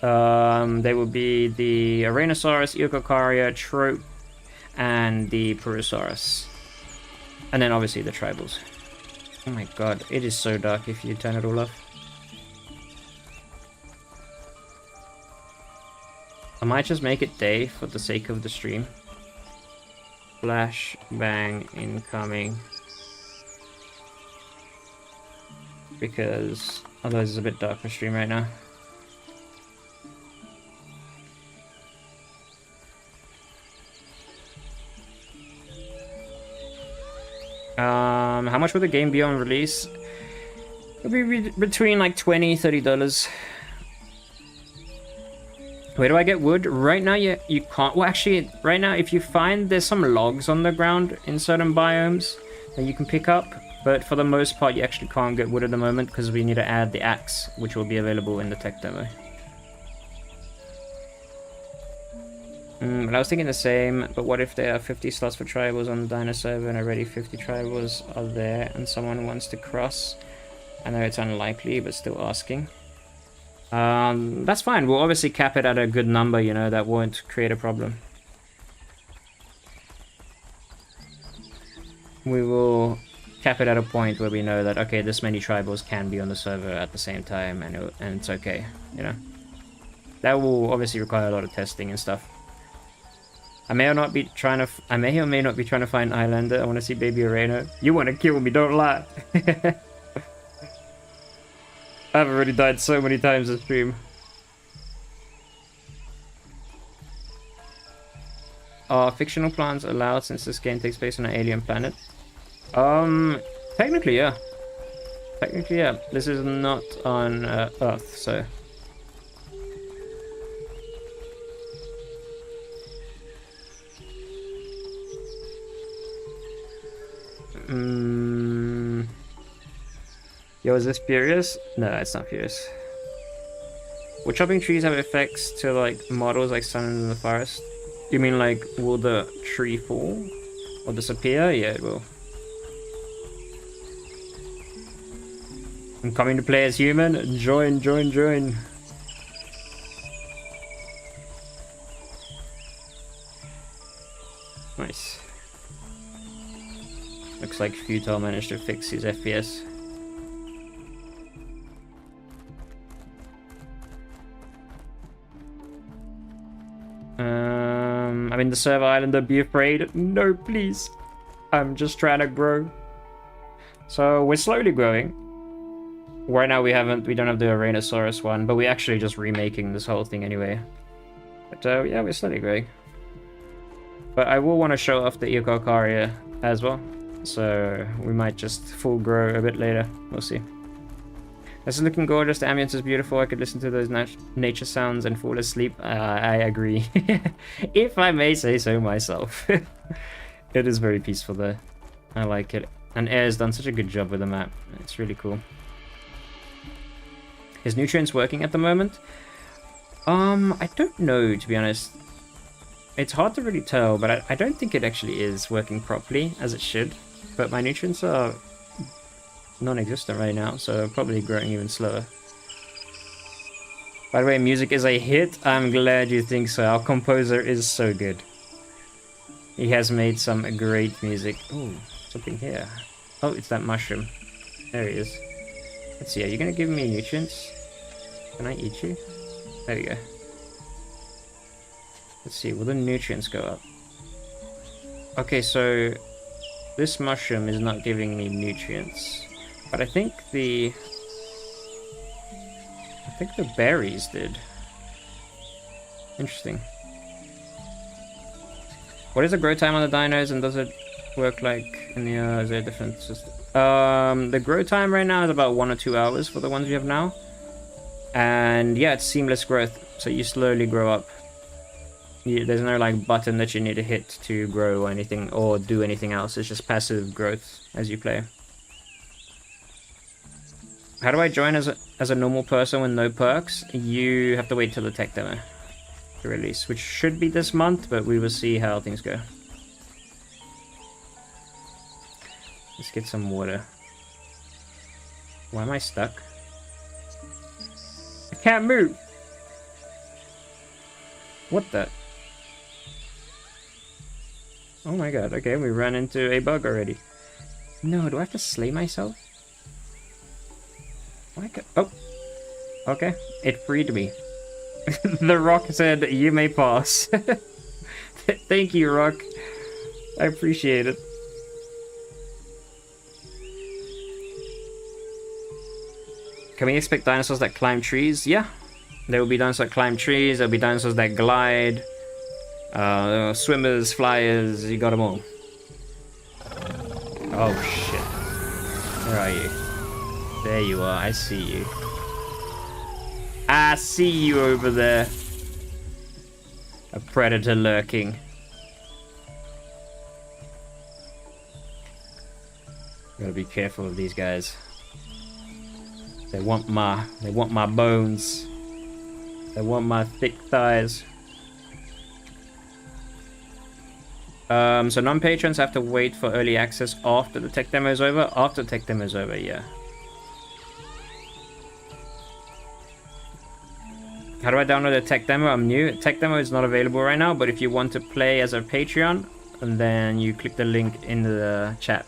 they will be the Dinosaurs, Eocarcharia, and the Purussaurus. And then obviously the tribals. Oh my god, it is so dark if you turn it all off. I might just make it day for the sake of the stream. Flash, bang, incoming. Because otherwise it's a bit dark for stream right now. How much would the game be on release? It'll be between like $20–$30. Where do I get wood? Right now you can't. Well, actually, right now if you find there's some logs on the ground in certain biomes that you can pick up, but for the most part you actually can't get wood at the moment because we need to add the axe, which will be available in the tech demo. But I was thinking the same, but what if there are 50 slots for tribals on the Dinosaur and already 50 tribals are there and someone wants to cross? I know it's unlikely, but still asking. That's fine. We'll obviously cap it at a good number, you know, that won't create a problem. We will cap it at a point where we know that, okay, this many tribals can be on the server at the same time, and it's okay, you know. That will obviously require a lot of testing and stuff. I may or may not be trying to find Islander. I want to see Baby Arena. You want to kill me, don't lie. I've already died so many times this stream. Are fictional plants allowed since this game takes place on an alien planet? Technically, yeah. Technically, yeah. This is not on Earth, so... Yo, is this Furious? No, it's not Furious. Will chopping trees have effects to like models like sun in the forest? You mean like, will the tree fall or disappear? Yeah, it will. I'm coming to play as human. Join, join, join. Nice. Looks like Futile managed to fix his FPS. I'm in the server island, don't be afraid. No, please. I'm just trying to grow. So we're slowly growing. Right now we don't have the Onychodus one, but we're actually just remaking this whole thing anyway. But yeah, we're slowly growing. But I will want to show off the Eocarcharia as well. So we might just full grow a bit later. We'll see. This is looking gorgeous. The ambience is beautiful. I could listen to those nature sounds and fall asleep. I agree. If I may say so myself. It is very peaceful there. I like it. And Air's done such a good job with the map. It's really cool. Is nutrients working at the moment? I don't know, to be honest. It's hard to really tell, but I don't think it actually is working properly as it should. But my nutrients are non-existent right now, so probably growing even slower. By the way, music is a hit. I'm glad you think so. Our composer is so good. He has made some great music. Oh, something here. Oh, it's that mushroom. There he is. Let's see, are you gonna give me nutrients? Can I eat you? There you go. Let's see, will the nutrients go up? Okay, so this mushroom is not giving me nutrients. But I think the berries did. Interesting. What is the grow time on the dinos, and does it work like in the is there a different system? The grow time right now is about 1 or 2 hours for the ones we have now. And yeah, it's seamless growth, so you slowly grow up. There's no like button that you need to hit to grow or anything or do anything else. It's just passive growth as you play. How do I join as a normal person with no perks? You have to wait till the tech demo to release, which should be this month, but we will see how things go. Let's get some water. Why am I stuck? I can't move! What the? Oh my god, okay, we ran into a bug already. No, do I have to slay myself? Oh, okay, it freed me. The rock said, you may pass. Thank you, rock. I appreciate it. Can we expect dinosaurs that climb trees? Yeah. There will be dinosaurs that climb trees, there'll be dinosaurs that glide. Swimmers, flyers, you got them all. Oh shit. Where are you? There you are, I see you. I see you over there. A predator lurking. Gotta be careful of these guys. They want my bones. They want my thick thighs. So non-patrons have to wait for early access after the tech demo is over. After the tech demo is over, yeah. How do I download a tech demo? I'm new. Tech demo is not available right now, but if you want to play as a Patreon, and then you click the link in the chat.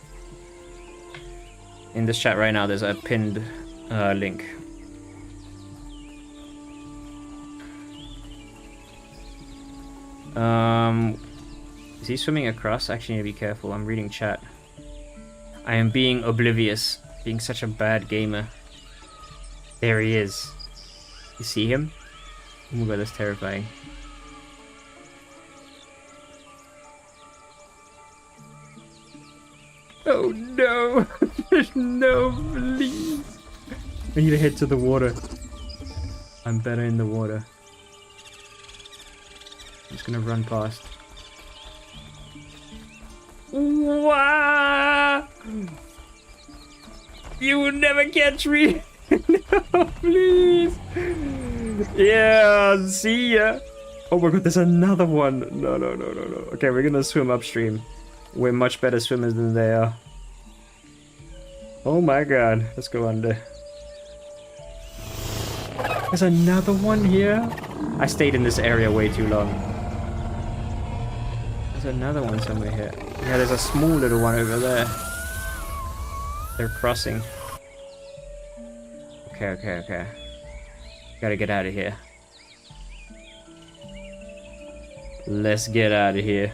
In this chat right now, there's a pinned link. Is he swimming across? Actually, need to be careful. I'm reading chat. I am being oblivious. Being such a bad gamer. There he is. You see him? Oh my god, that's terrifying. Oh no! No, please! I need to head to the water. I'm better in the water. I'm just gonna run past. Wah! You will never catch me! No, please! Yeah, see ya! Oh my god, there's another one! No. Okay, we're gonna swim upstream. We're much better swimmers than they are. Oh my god, let's go under. There's another one here? I stayed in this area way too long. There's another one somewhere here. Yeah, there's a small little one over there. They're crossing. Okay. Gotta get out of here. Let's get out of here.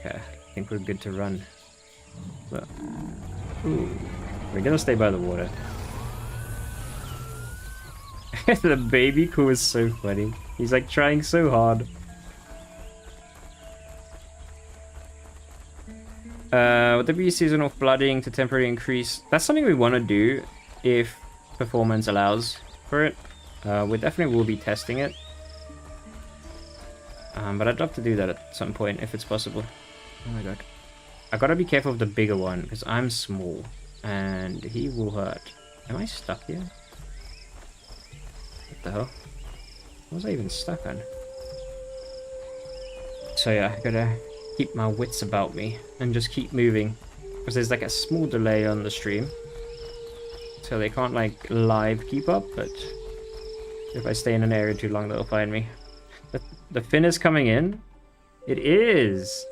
Okay, I think we're good to run. But, ooh, we're gonna stay by the water. The baby Ku is so funny. He's like trying so hard. Would there be seasonal flooding to temporarily increase? That's something we want to do if performance allows for it. We definitely will be testing it. But I'd love to do that at some point if it's possible. Oh my god. I gotta be careful of the bigger one because I'm small and he will hurt. Am I stuck here? What the hell? What was I even stuck on? So yeah, I gotta keep my wits about me and just keep moving because there's like a small delay on the stream. So they can't like live keep up, but if I stay in an area too long, they'll find me. The fin is coming in. It is.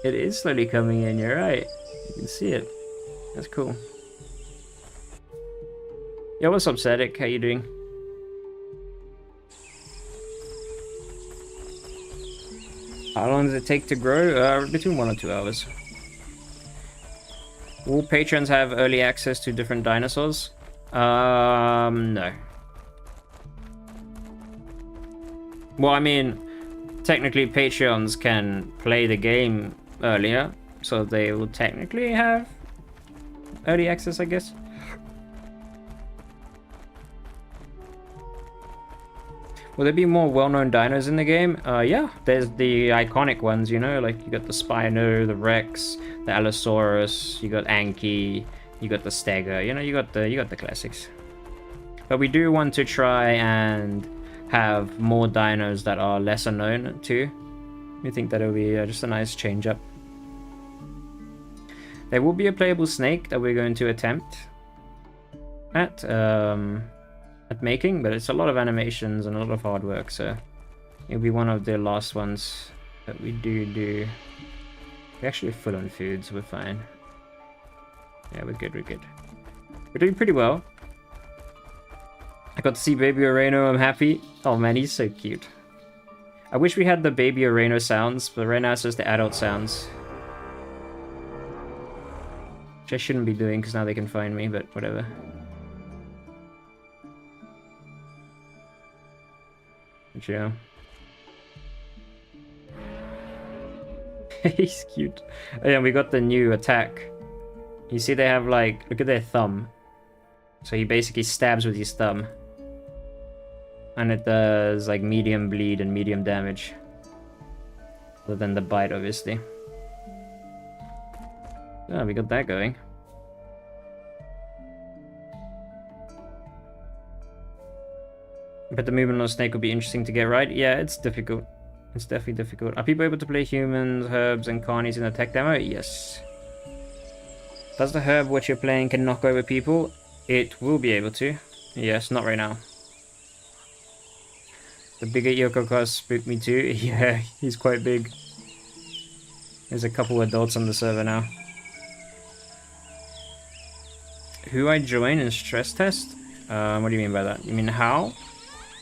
It is slowly coming in, you're right. You can see it. That's cool. Yo, what's up, Sadik? How you doing? How long does it take to grow? Between 1 or 2 hours. Will patrons have early access to different dinosaurs? No. Well, I mean, technically Patreons can play the game earlier, so they will technically have early access, I guess. Will there be more well-known dinos in the game? Yeah, there's the iconic ones, you know, like you got the Spino, the Rex, the Allosaurus, you got Anki, you got the Stega, you know, you got the classics. But we do want to try and have more dinos that are lesser known too. We think that'll be just a nice change up. There will be a playable snake that we're going to attempt at making, but it's a lot of animations and a lot of hard work, so it'll be one of the last ones But we do. We're actually full on food, so we're fine. Yeah, we're good, we're good. We're doing pretty well. I got to see Baby Oreno, I'm happy. Oh man, he's so cute. I wish we had the Baby Oreno sounds, but right now it's just the adult sounds. Which I shouldn't be doing, because now they can find me, but whatever. But yeah. He's cute. Oh yeah, we got the new attack. You see they have like, look at their thumb. So he basically stabs with his thumb. And it does like medium bleed and medium damage. Other than the bite, obviously. Oh, we got that going. But the movement on Snake would be interesting to get right. Yeah, it's difficult. It's definitely difficult. Are people able to play humans, herbs, and carnies in the tech demo? Yes. Does the herb which you're playing can knock over people? It will be able to. Yes, not right now. The bigger Eocarcharia spooked me too. Yeah, he's quite big. There's a couple adults on the server now. Who I join in stress test? What do you mean by that? You mean how?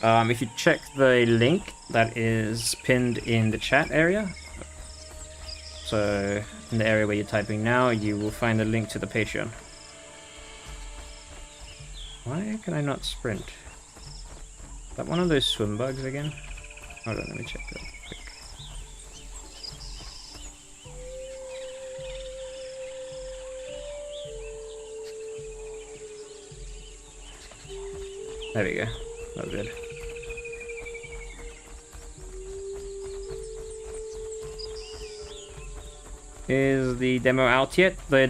If you check the link that is pinned in the chat area, so in the area where you're typing now, you will find a link to the Patreon. Why can I not sprint? Is that one of those swim bugs again? Hold on, let me check that quick. There we go. That was good. Is the demo out yet? The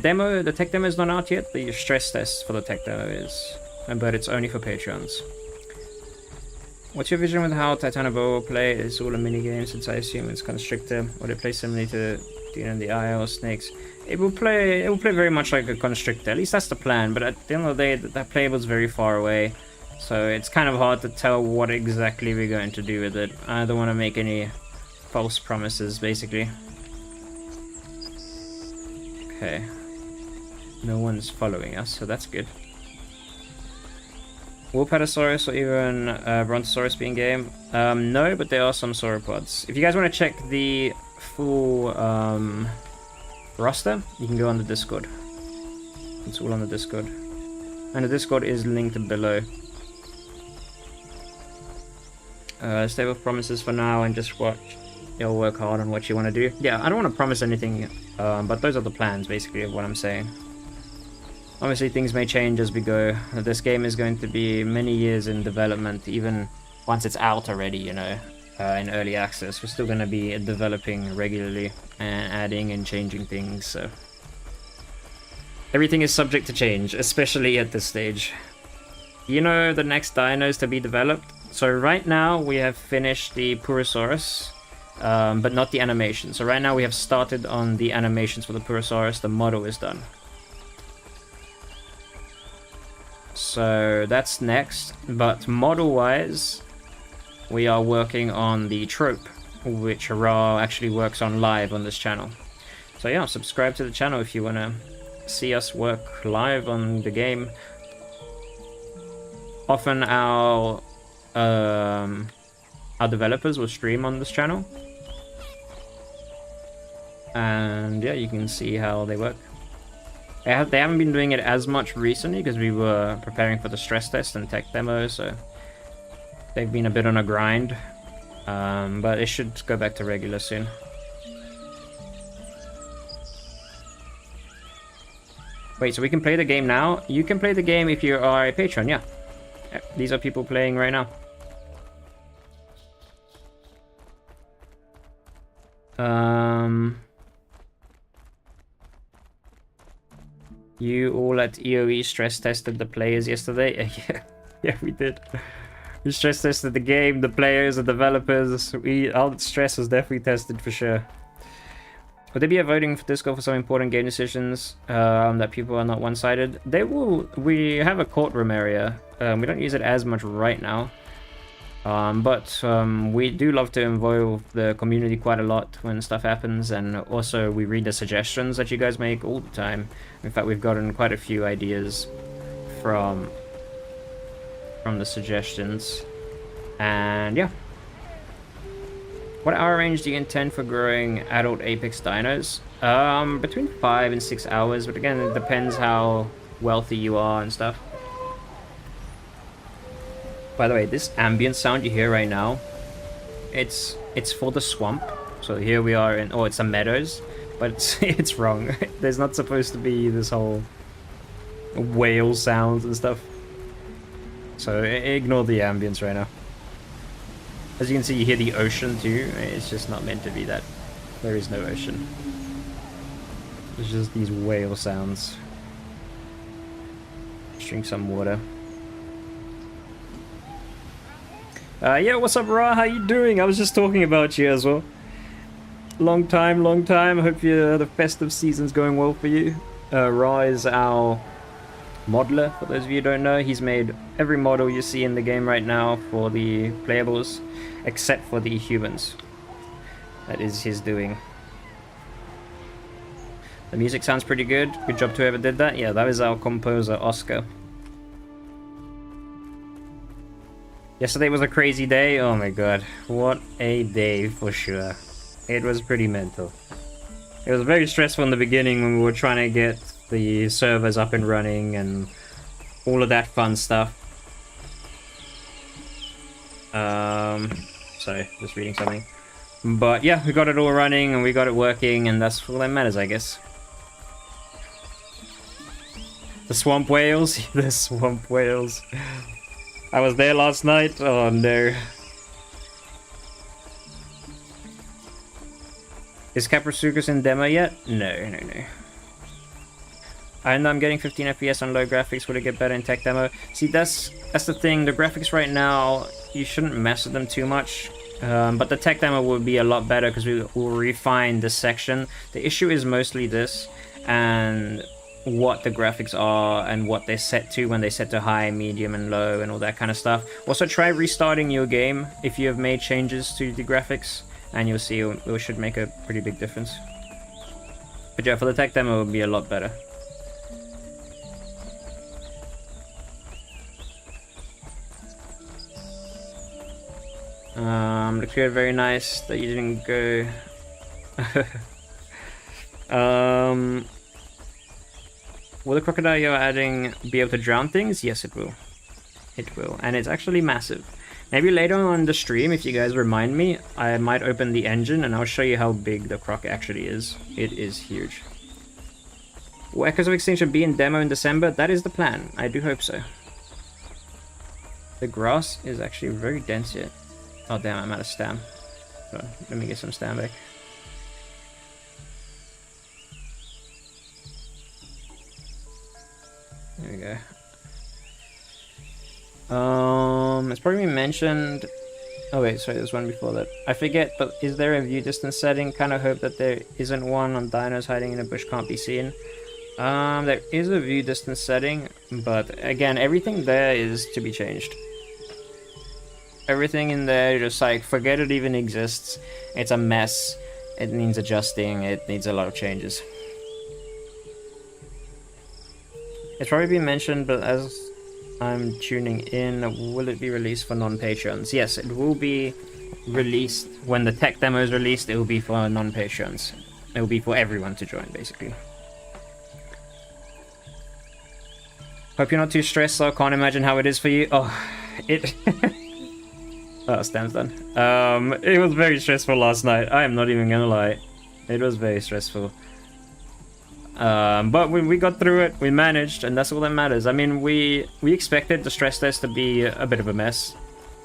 tech demo is not out yet. The stress test for the tech demo is, but it's only for Patreons. What's your vision with how Titanoboa will play? It's all a mini game, since I assume it's Constrictor. Would it play similarly to Dino and the Eye or Snakes? It will play very much like a Constrictor. At least that's the plan. But at the end of the day, that playable is very far away, so it's kind of hard to tell what exactly we're going to do with it. I don't want to make any false promises, basically. Okay. No one's following us, so that's good. Will Purussaurus or even Brontosaurus be in game? No, but there are some sauropods. If you guys want to check the full roster, you can go on the Discord. It's all on the Discord. And the Discord is linked below. Stay with promises for now and just watch. You'll work hard on what you want to do. Yeah, I don't want to promise anything, but those are the plans, basically, of what I'm saying. Obviously, things may change as we go. This game is going to be many years in development, even once it's out already, you know, in early access. We're still going to be developing regularly and adding and changing things, so... Everything is subject to change, especially at this stage. You know the next dinos to be developed? So right now, we have finished the Purussaurus, but not the animation. So right now we have started on the animations for the Purussaurus. The model is done. So that's next. But model-wise, we are working on the trope, which Ra actually works on live on this channel. So yeah, subscribe to the channel if you want to see us work live on the game. Often our developers will stream on this channel. And yeah, you can see how they work. They haven't been doing it as much recently because we were preparing for the stress test and tech demo, so they've been a bit on a grind. But it should go back to regular soon. Wait, so we can play the game now? You can play the game if you are a patron, yeah. These are people playing right now. You all at EOE stress tested the players yesterday? Yeah, we did. We stress tested the game, the players, the developers. Our stress was definitely tested for sure. Would there be a voting for Discord for some important game decisions that people are not one-sided? They will. We have a courtroom area. We don't use it as much right now. But we do love to involve the community quite a lot when stuff happens, and also we read the suggestions that you guys make all the time. In fact, we've gotten quite a few ideas from the suggestions. And yeah. What hour range do you intend for growing adult apex dinos? Between 5 and 6 hours, but again, it depends how wealthy you are and stuff. By the way, this ambient sound you hear right now, it's for the swamp. So here we are in, oh, it's some meadows, but it's wrong. There's not supposed to be this whole whale sounds and stuff. So ignore the ambience right now. As you can see, you hear the ocean too. It's just not meant to be that. There is no ocean. It's just these whale sounds. Just drink some water. Yeah, what's up, Ra? How you doing? I was just talking about you as well. Long time, long time. Hope the festive season's going well for you. Ra is our modeler, for those of you who don't know. He's made every model you see in the game right now for the playables, except for the humans. That is his doing. The music sounds pretty good. Good job to whoever did that. Yeah, that was our composer, Oscar. Yesterday was a crazy day. Oh my god. What a day for sure. It was pretty mental. It was very stressful in the beginning when we were trying to get the servers up and running and all of that fun stuff. Sorry, just reading something. But yeah, we got it all running and we got it working, and that's all that matters, I guess. The swamp whales? The swamp whales. I was there last night. Oh no. Is Caprasuchus in demo yet? No. And I'm getting 15 FPS on low graphics. Will it get better in tech demo? See, that's the thing. The graphics right now, you shouldn't mess with them too much. But the tech demo will be a lot better because we will refine this section. The issue is mostly this and what the graphics are and what they're set to when they set to high, medium, and low and all that kind of stuff. Also, try restarting your game if you have made changes to the graphics, and you'll see it should make a pretty big difference. But yeah, for the tech demo, it will be a lot better. Looks good, very nice that you didn't go. Will the crocodile you're adding be able to drown things? Yes, it will. It will, and it's actually massive. Maybe later on the stream, if you guys remind me, I might open the engine and I'll show you how big the croc actually is. It is huge. Will Echoes of Extinction be in demo in December? That is the plan. I do hope so. The grass is actually very dense yet. Oh damn, I'm out of stam. Hold on, let me get some stam back. There we go. It's probably been mentioned. Oh wait, sorry, there's one before that. I forget, but is there a view distance setting? Kind of hope that there isn't one on dinos hiding in a bush can't be seen. There is a view distance setting, but again, everything there is to be changed. Everything in there, just like, forget it even exists. It's a mess. It needs adjusting. It needs a lot of changes. It's probably been mentioned, but as I'm tuning in, will it be released for non-patrons? Yes, it will be released. When the tech demo is released, it will be for non-patrons. It will be for everyone to join, basically. Hope you're not too stressed, so I can't imagine how it is for you. Oh, it... Oh, Stam's done. It was very stressful last night. I am not even gonna lie. It was very stressful. But we got through it, we managed, and that's all that matters. I mean, we expected the stress test to be a bit of a mess.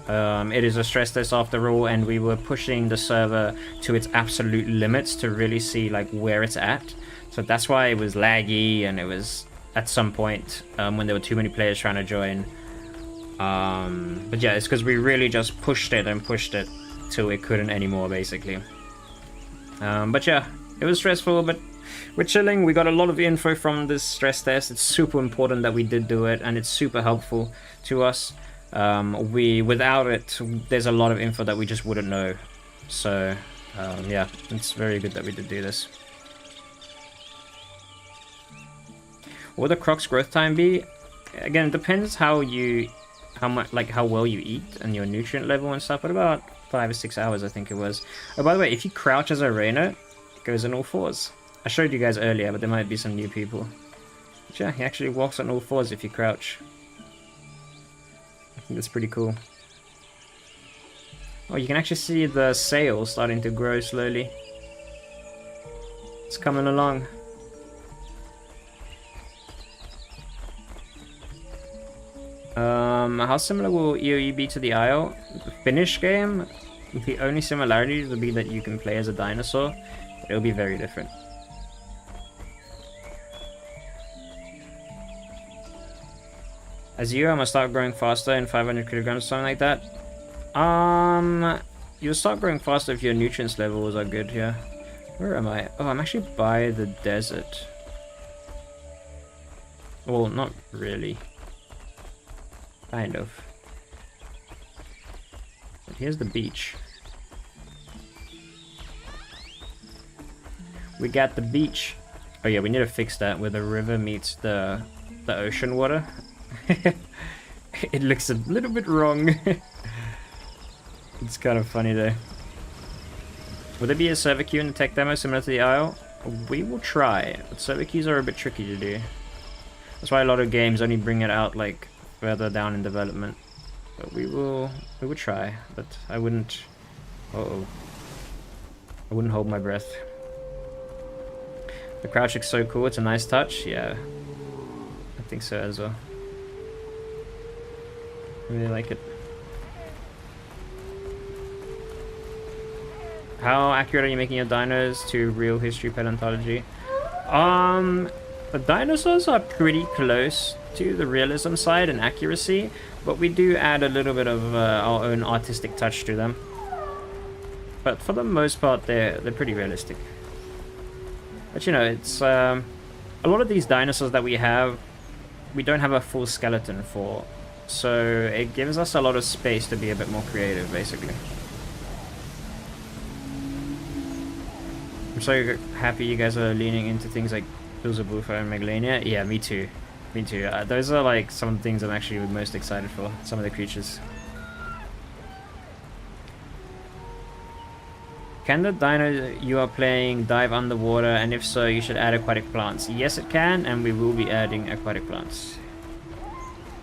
It is a stress test after all, and we were pushing the server to its absolute limits to really see like where it's at. So that's why it was laggy, and it was at some point when there were too many players trying to join. But yeah, it's because we really just pushed it till it couldn't anymore, basically. But yeah, it was stressful, but we're chilling. We got a lot of info from this stress test. It's super important that we did do it, and it's super helpful to us. Without it, there's a lot of info that we just wouldn't know. So yeah, it's very good that we did do this. What would the croc's growth time be? Again, it depends how well you eat and your nutrient level and stuff, but about 5 or 6 hours I think it was. Oh, by the way, if you crouch as a rhino, it goes on all fours. I showed you guys earlier, but there might be some new people. But yeah, he actually walks on all fours if you crouch. I think that's pretty cool. Oh, you can actually see the sail starting to grow slowly. It's coming along. How similar will EOE be to the Isle? The Finnish game, the only similarity would be that you can play as a dinosaur, but it'll be very different. As you, I'm gonna start growing faster in 500 kilograms or something like that. You'll start growing faster if your nutrients levels are good here. Where am I? Oh, I'm actually by the desert. Well, not really. Kind of. But here's the beach. We got the beach. Oh yeah, we need to fix that where the river meets the ocean water. It looks a little bit wrong. It's kind of funny though. Would there be a server queue in the tech demo similar to the Isle? We will try, but server queues are a bit tricky to do. That's why a lot of games only bring it out like further down in development. But we will try, but I wouldn't I wouldn't hold my breath. The crouch looks so cool, it's a nice touch, yeah. I think so as well. I really like it. How accurate are you making your dinos to real history paleontology? The dinosaurs are pretty close to the realism side and accuracy, but we do add a little bit of our own artistic touch to them. But for the most part, they're pretty realistic. But you know, it's a lot of these dinosaurs that we have, we don't have a full skeleton for, so it gives us a lot of space to be a bit more creative, basically. I'm so happy you guys are leaning into things like Purussaurus and Megalania. Yeah, me too. Me too. Those are like some of the things I'm actually most excited for. Some of the creatures. Can the dino you are playing dive underwater? And if so, you should add aquatic plants. Yes, it can, and we will be adding aquatic plants.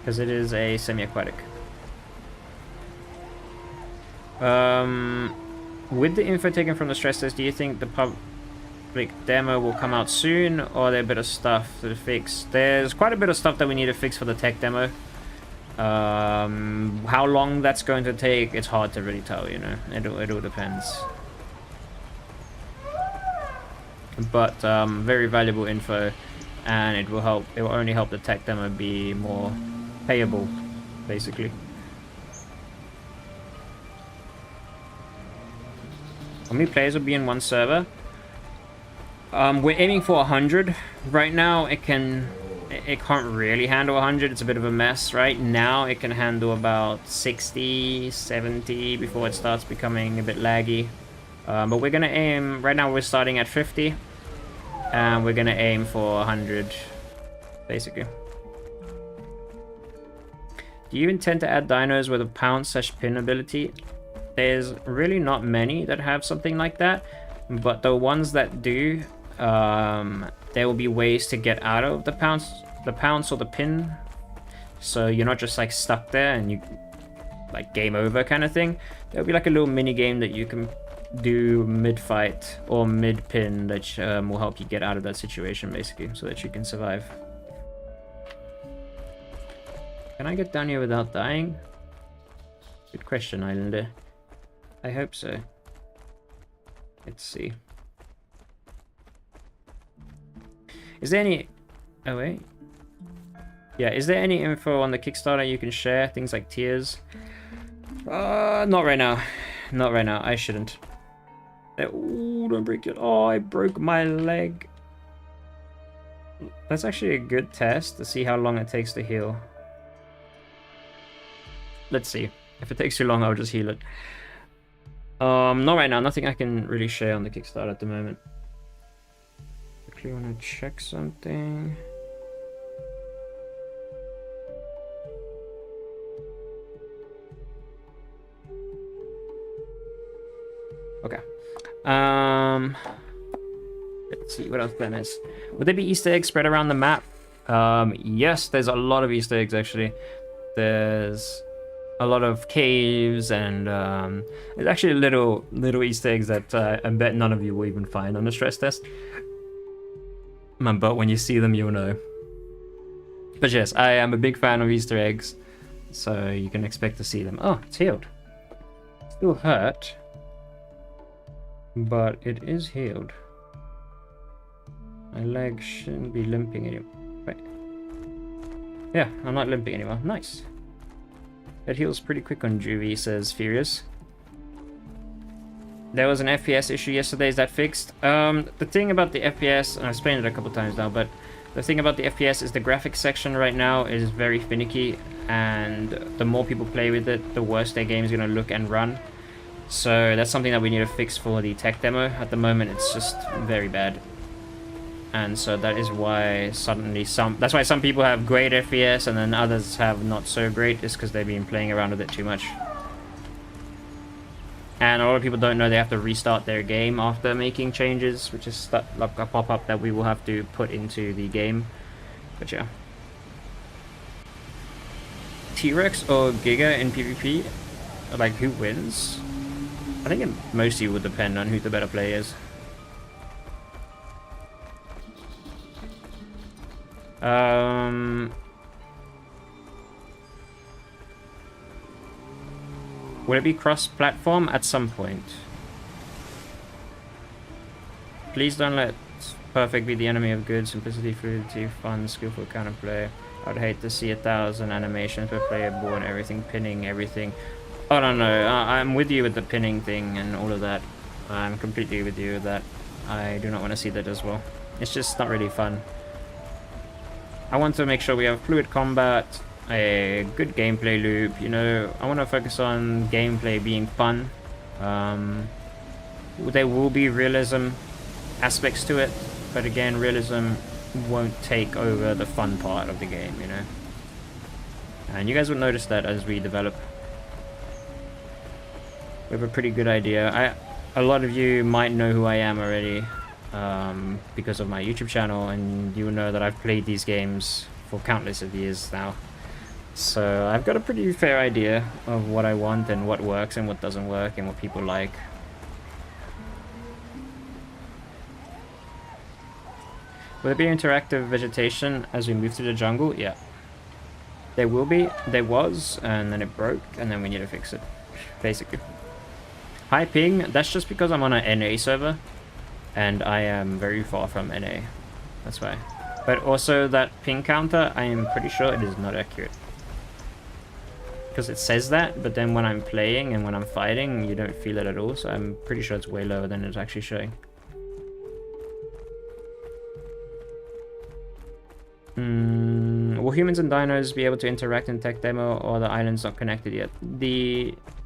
Because it is a semi-aquatic. With the info taken from the stress test, do you think the public demo will come out soon, or are there a bit of stuff to fix? There's quite a bit of stuff that we need to fix for the tech demo. How long that's going to take, it's hard to really tell, you know. It all depends. But very valuable info, and it will help. It will only help the tech demo be more payable, basically. How many players will be in one server? We're aiming for 100. Right now, it can't really handle 100. It's a bit of a mess. Right now, it can handle about 60, 70 before it starts becoming a bit laggy. But we're gonna aim. Right now, we're starting at 50, and we're gonna aim for 100, basically. Do you intend to add dinos with a pounce/pin ability? There's really not many that have something like that, but the ones that do, there will be ways to get out of the pounce or the pin, so you're not just like stuck there and you like game over kind of thing. There'll be like a little mini game that you can do mid-fight or mid-pin that will help you get out of that situation, basically, so that you can survive. Can I get down here without dying? Good question, Islander. I hope so. Let's see. Is there any... Oh, wait. Yeah, is there any info on the Kickstarter you can share? Things like tiers? Not right now. Not right now. I shouldn't. Oh, don't break it. Oh, I broke my leg. That's actually a good test to see how long it takes to heal. let's see. If it takes too long, I'll just heal it. Not right now. Nothing I can really share on the Kickstarter at the moment. Quickly want to check something. Okay. Let's see what else plan is. Would there be Easter eggs spread around the map? Yes, there's a lot of Easter eggs actually. There's a lot of caves and there's actually little Easter eggs that I bet none of you will even find on the stress test. But when you see them, you'll know. But yes, I am a big fan of Easter eggs, so you can expect to see them. Oh, it's healed. Still hurt, but it is healed. My leg shouldn't be limping anymore. Wait. Yeah, I'm not limping anymore. Nice. It heals pretty quick on Juvie, says Furious. There was an FPS issue yesterday. Is that fixed? The thing about the FPS, and I've explained it a couple times now, but the thing about the FPS is the graphics section right now is very finicky, and the more people play with it, the worse their game is going to look and run. So that's something that we need to fix for the tech demo. At the moment, it's just very bad. And so that is why suddenly that's why some people have great FPS and then others have not so great, is because they've been playing around with it too much. And a lot of people don't know they have to restart their game after making changes, which is like a pop-up that we will have to put into the game. But yeah. T-Rex or Giga in PvP? Like, who wins? I think it mostly would depend on who the better player is. Will it be cross-platform at some point? Please don't let perfect be the enemy of good. Simplicity, fluidity, fun, skillful counterplay. I'd hate to see 1,000 animations per player, born everything, pinning everything. Oh no, I'm with you with the pinning thing and all of that. I'm completely with you with that. I do not want to see that as well. It's just not really fun. I want to make sure we have fluid combat, a good gameplay loop, you know. I want to focus on gameplay being fun. There will be realism aspects to it, but again, realism won't take over the fun part of the game, you know. And you guys will notice that as we develop. We have a pretty good idea. A lot of you might know who I am already. Because of my YouTube channel, and you know that I've played these games for countless of years now. So I've got a pretty fair idea of what I want and what works and what doesn't work and what people like. Will there be interactive vegetation as we move through the jungle? Yeah. There will be. There was, and then it broke, and then we need to fix it, basically. High ping, that's just because I'm on an NA server. And I am very far from NA. That's why. But also that ping counter, I am pretty sure it is not accurate. Because it says that, but then when I'm playing and when I'm fighting, you don't feel it at all. So I'm pretty sure it's way lower than it's actually showing. Will humans and dinos be able to interact in tech demo, or the island's not connected yet?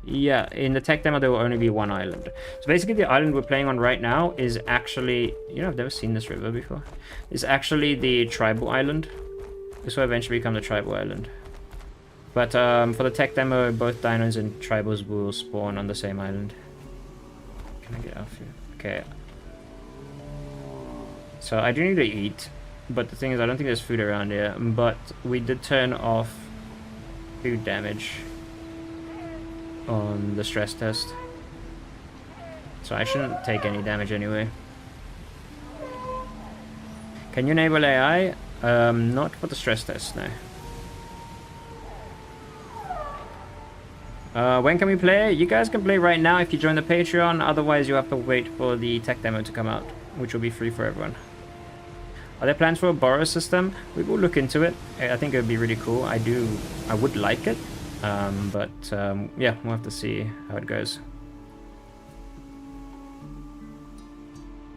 Yeah, in the tech demo there will only be one island. So basically the island we're playing on right now is actually, you know, I've never seen this river before. It's actually the tribal island. This will eventually become the tribal island. But for the tech demo, both dinos and tribals will spawn on the same island. Can I get off here? Okay. So I do need to eat. But the thing is, I don't think there's food around here. But we did turn off food damage on the stress test. So I shouldn't take any damage anyway. Can you enable AI? Not for the stress test, no. When can we play? You guys can play right now if you join the Patreon. Otherwise, you have to wait for the tech demo to come out, which will be free for everyone. Are there plans for a borrow system? We will look into it. I think it would be really cool. I would like it. Yeah, we'll have to see how it goes.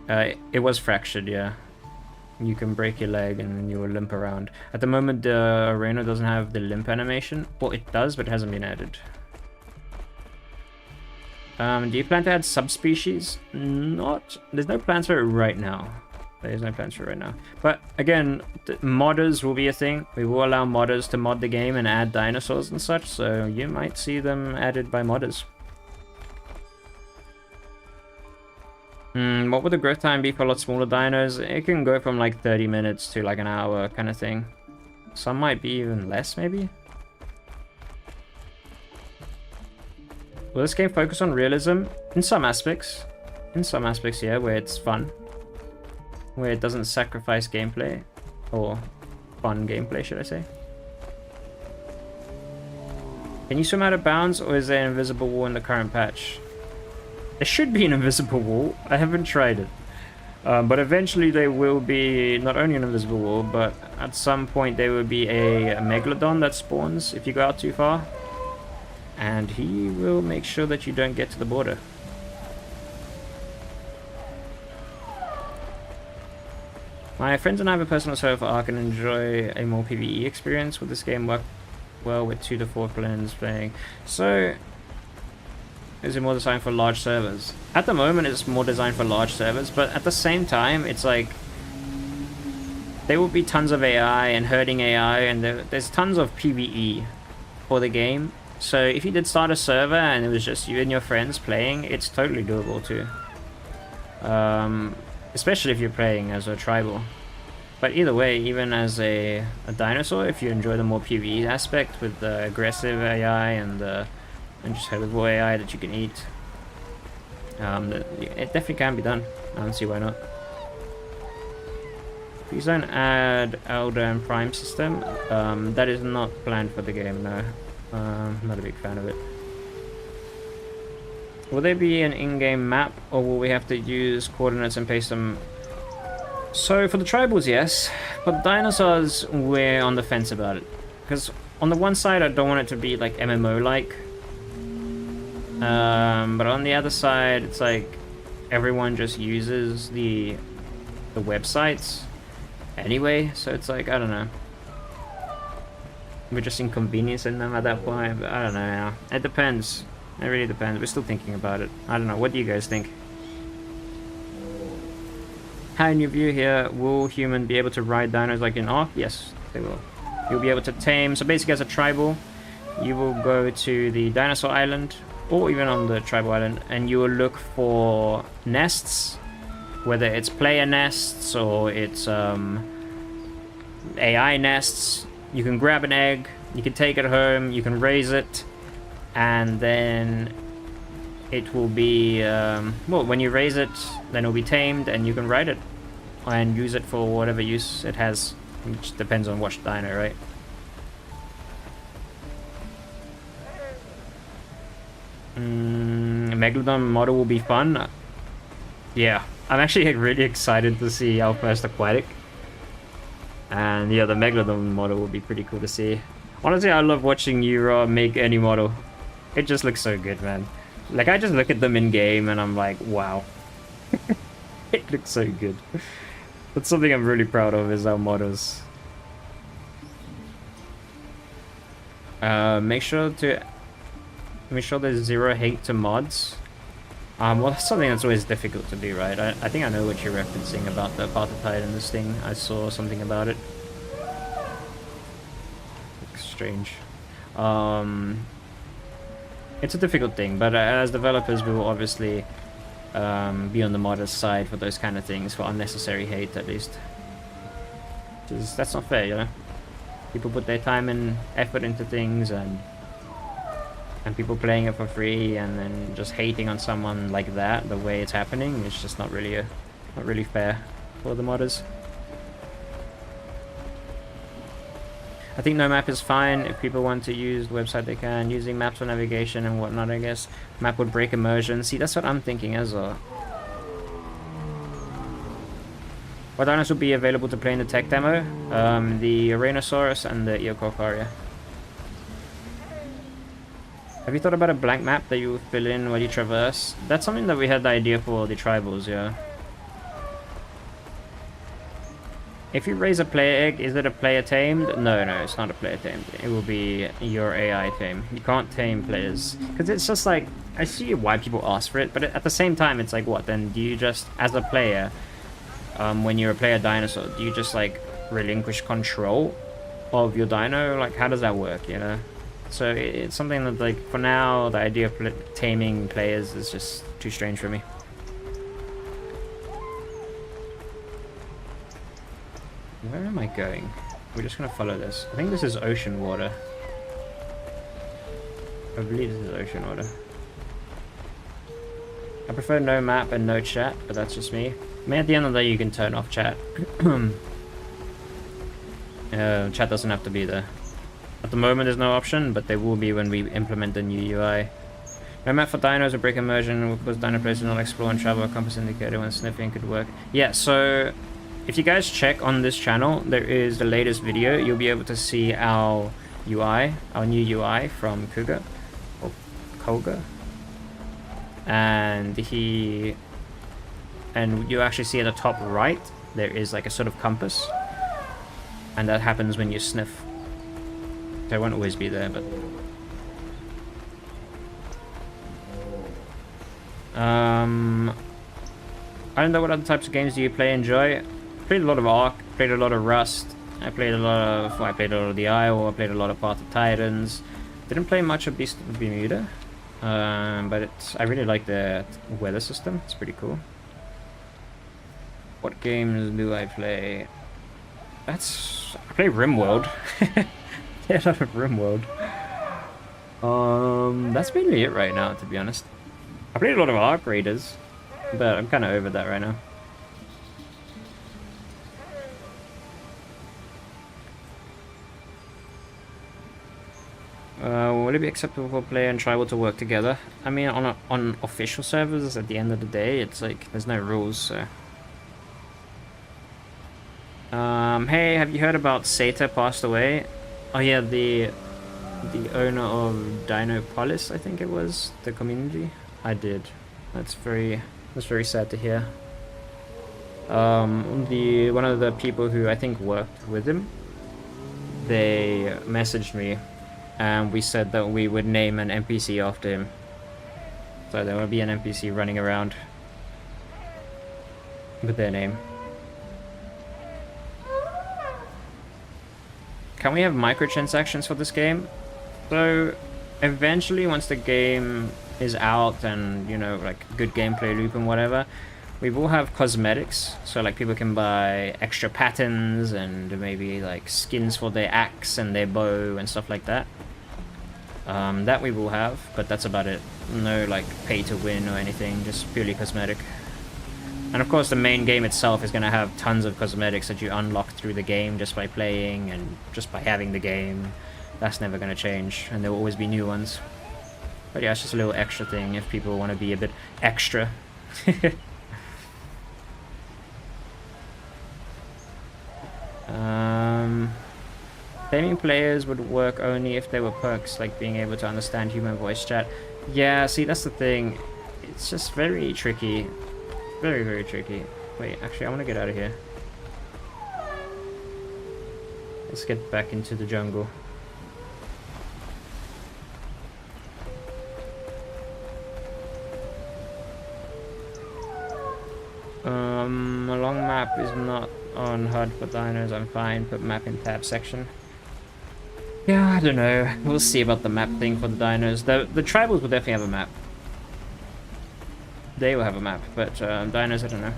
It was fractured, yeah. you can break your leg and then you will limp around. At the moment, the arena doesn't have the limp animation. Well, it does, but it hasn't been added. Do you plan to add subspecies? Not. There's no plans for it right now. There's no plans for it right now. But again, modders will be a thing. We will allow modders to mod the game and add dinosaurs and such, so you might see them added by modders. What would the growth time be for a lot smaller dinos? It can go from like 30 minutes to like an hour kind of thing. Some might be even less, maybe? Will this game focus on realism? In some aspects. In some aspects, yeah, where it's fun. Where it doesn't sacrifice gameplay. Or fun gameplay, should I say. Can you swim out of bounds, or is there an invisible wall in the current patch? There should be an invisible wall. I haven't tried it. But eventually there will be not only an invisible wall, but at some point there will be a megalodon that spawns if you go out too far. And he will make sure that you don't get to the border. My friends and I have a personal server for Ark and enjoy a more PvE experience. Will this game work well with 2 to 4 players playing? So, is it more designed for large servers? At the moment it's more designed for large servers, but at the same time it's like there will be tons of AI and herding AI, and there's tons of PvE for the game. So if you did start a server and it was just you and your friends playing, it's totally doable too. Especially if you're playing as a tribal. But either way, even as a dinosaur, if you enjoy the more PvE aspect with the aggressive AI and just herbivore AI that you can eat, it definitely can be done. I don't see why not. Please don't add Elder and Prime system. That is not planned for the game, no. I'm not a big fan of it. Will there be an in-game map, or will we have to use coordinates and paste them? So for the tribals, yes. For the dinosaurs, we're on the fence about it. Because on the one side, I don't want it to be like MMO-like. But on the other side, it's like everyone just uses the websites anyway. So it's like, I don't know. We're just inconveniencing them at that point, but I don't know now. It depends. It really depends. We're still thinking about it. I don't know. What do you guys think? How in your view here, will humans be able to ride dinos like in Ark? Yes, they will. You'll be able to tame. So basically as a tribal, you will go to the dinosaur island, or even on the tribal island, and you will look for nests, whether it's player nests or it's AI nests. You can grab an egg, you can take it home, you can raise it, and then it will be, well, when you raise it, then it will be tamed, and you can ride it and use it for whatever use it has, which depends on what dino, right? Megalodon model will be fun. Yeah, I'm actually really excited to see our first aquatic. And yeah, the Megalodon model will be pretty cool to see. Honestly, I love watching you make any model. It just looks so good, man. Like, I just look at them in game and I'm like, wow. It looks so good. That's something I'm really proud of, is our models. Make sure there's 0 hate to mods. Well, that's something that's always difficult to do, right? I think I know what you're referencing about the apartheid and this thing. I saw something about it. Looks strange. It's a difficult thing, but as developers, we will obviously be on the modder's side for those kind of things, for unnecessary hate, at least. Because that's not fair, you know? People put their time and effort into things, and people playing it for free, and then just hating on someone like that, the way it's happening, it's just not really fair for the modders. I think no map is fine. If people want to use the website, they can. Using maps for navigation and whatnot, I guess. Map would break immersion. See, that's what I'm thinking as well. What dinos will be available to play in the tech demo? The Dinosaurs and the Eocarcharia. Have you thought about a blank map that you fill in while you traverse? That's something that we had the idea for the tribals, yeah. If you raise a player egg, is it a player tamed? No, no, it's not a player tamed. It will be your AI tame. You can't tame players. Because it's just like, I see why people ask for it, but at the same time, it's like, what, then do you just, as a player, when you're a player dinosaur, do you just like relinquish control of your dino? Like, how does that work, you know? So it's something that, like, for now, the idea of taming players is just too strange for me. Where am I going? We're just gonna follow this. I think this is ocean water. I believe this is ocean water. I prefer no map and no chat, but that's just me. I mean, at the end of the day, you can turn off chat. Chat doesn't have to be there. At the moment, there's no option, but there will be when we implement the new UI. No map for dinos or break immersion, because dino players do not explore and travel. A compass indicator when sniffing could work. Yeah, so if you guys check on this channel, there is the latest video. You'll be able to see our UI, our new UI from Kuga, or Koga. And you actually see at the top right, there is like a sort of compass. And that happens when you sniff. They won't always be there, but... I don't know, what other types of games do you play and enjoy? Played a lot of Ark, played a lot of Rust, I played a lot of The Isle, I played a lot of Path of Titans. Didn't play much of Beast of Bermuda, but I really like the weather system, it's pretty cool. What games do I play? I play RimWorld. Yeah, a lot of RimWorld. That's mainly it right now, to be honest. I played a lot of Ark Raiders, but I'm kind of over that right now. Would it be acceptable for player and tribal to work together? I mean, on official servers, at the end of the day, it's like there's no rules. So, hey, have you heard about Seta passed away? Oh yeah, the owner of Dinopolis, I think it was, the community. I did. That's very sad to hear. One of the people who I think worked with him, they messaged me, and we said that we would name an NPC after him. So there will be an NPC running around with their name. Can we have microtransactions for this game? So eventually, once the game is out and, you know, like good gameplay loop and whatever, we will have cosmetics. So like people can buy extra patterns and maybe like skins for their axe and their bow and stuff like that. That we will have, but that's about it. No like pay to win or anything, just purely cosmetic. And of course the main game itself is going to have tons of cosmetics that you unlock through the game just by playing and just by having the game. That's never going to change, and there will always be new ones. But yeah, it's just a little extra thing if people want to be a bit extra. Taming players would work only if there were perks like being able to understand human voice chat. Yeah, see, that's the thing. It's just very tricky. Very, very tricky. Wait, actually, I want to get out of here. Let's get back into the jungle. A long map is not on HUD for dinos. I'm fine. Put map in tab section. Yeah, I don't know. We'll see about the map thing for the dinos. The tribals will definitely have a map. They will have a map, but dinos, I don't know.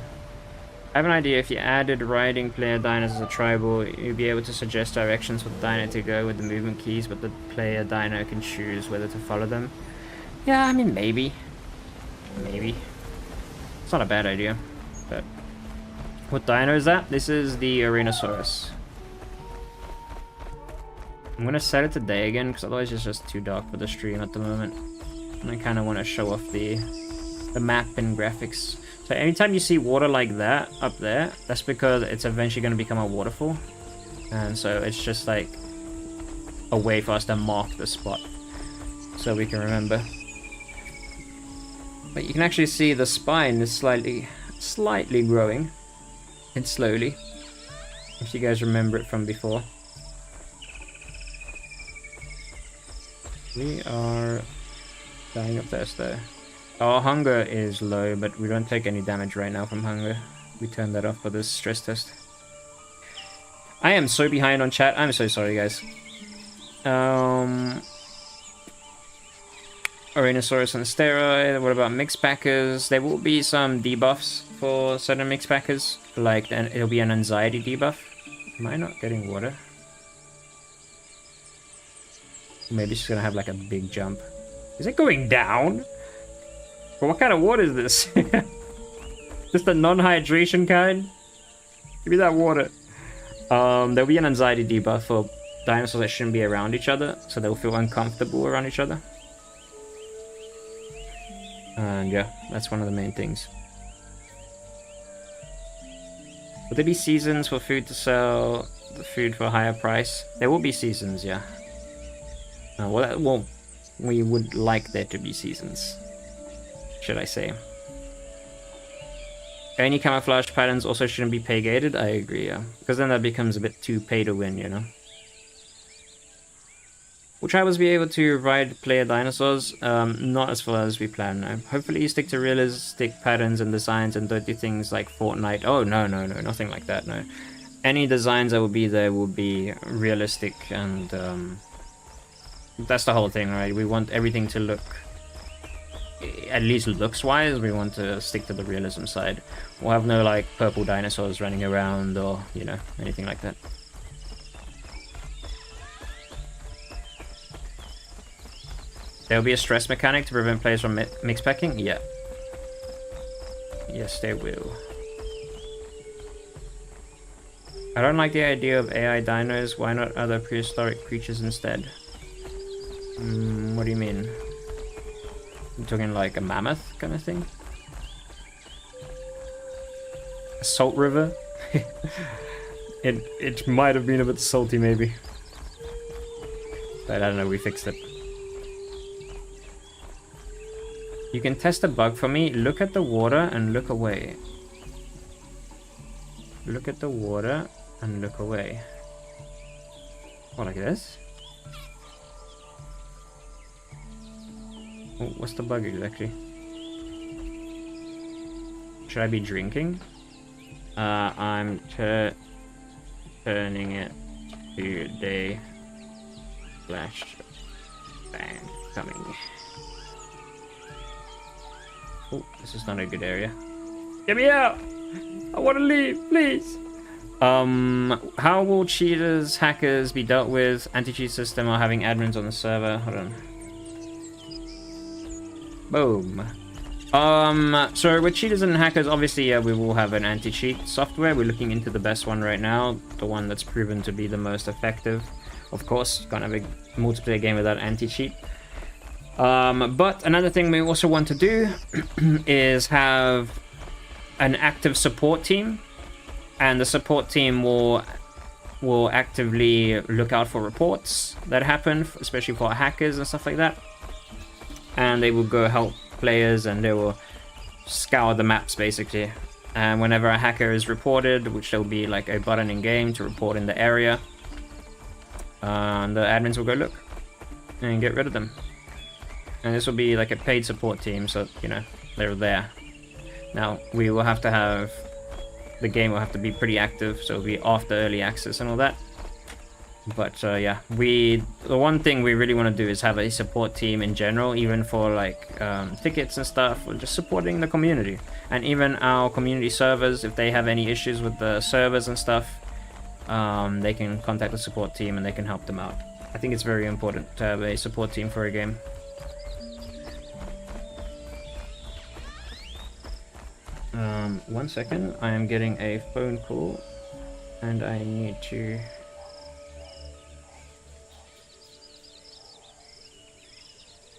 I have an idea. If you added riding player dinos as a tribal, you'd be able to suggest directions for the dino to go with the movement keys, but the player dino can choose whether to follow them. Yeah, I mean, maybe. Maybe. It's not a bad idea, but... What dino is that? This is the Dinosaurs. I'm gonna set it to day again, because otherwise it's just too dark for the stream at the moment. And I kind of want to show off the map and graphics. So anytime you see water like that up there, that's because it's eventually going to become a waterfall. And so it's just like a way for us to mark the spot so we can remember. But you can actually see the spine is slightly growing. And slowly. if you guys remember it from before. We are dying of thirst though. Our hunger is low, but we don't take any damage right now from hunger. We turned that off for this stress test. I am so behind on chat. I'm so sorry, guys. Dinosaurs on steroid. What about mix packers? There will be some debuffs for certain mix packers. Like, it'll be an anxiety debuff. Am I not getting water? Maybe she's gonna have like a big jump. Is it going down? Well, what kind of water is this? Just a non-hydration kind? Give me that water. There'll be an anxiety debuff for dinosaurs that shouldn't be around each other, so they'll feel uncomfortable around each other. And yeah, that's one of the main things. Will there be seasons for food to sell the food for a higher price? There will be seasons, yeah. Well, we would like there to be seasons, should I say. Any camouflage patterns also shouldn't be pay gated. I agree, yeah. Because then that becomes a bit too pay to win, you know. Will tribals be able to ride player dinosaurs? Not as far as we plan, no. Hopefully you stick to realistic patterns and designs and don't do things like Fortnite. Oh, no, nothing like that, no. Any designs that will be there will be realistic and that's the whole thing, right? We want everything to look, at least looks-wise, we want to stick to the realism side. We'll have no, like, purple dinosaurs running around or, you know, anything like that. There'll be a stress mechanic to prevent players from mix packing? Yeah. Yes, there will. I don't like the idea of AI dinos. Why not other prehistoric creatures instead? What do you mean? I'm talking like a mammoth kind of thing? A salt river? It might have been a bit salty maybe. But I don't know, we fixed it. You can test a bug for me. Look at the water and look away. Look at the water and look away. Oh, like this? Oh, what's the bug exactly? Should I be drinking? I'm turning it to day flash bang coming. Oh, this is not a good area. Get me out! I want to leave, please! How will cheaters, hackers be dealt with? Anti-cheat system or having admins on the server? Hold on. Boom. So with cheaters and hackers, obviously, yeah, we will have an anti-cheat software. We're looking into the best one right now. The one that's proven to be the most effective. Of course, can't have a multiplayer game without anti-cheat. But another thing we also want to do is have an active support team, and the support team will actively look out for reports that happen, especially for hackers and stuff like that. And they will go help players and they will scour the maps basically. And whenever a hacker is reported, which there will be like a button in game to report in the area, the admins will go look and get rid of them. And this will be like a paid support team, so, you know, they're there. Now, we will have to have... the game will have to be pretty active, so it'll be after early access and all that. But, yeah, the one thing we really want to do is have a support team in general, even for, like, tickets and stuff, or just supporting the community. And even our community servers, if they have any issues with the servers and stuff, they can contact the support team and they can help them out. I think it's very important to have a support team for a game. One second, I am getting a phone call and I need to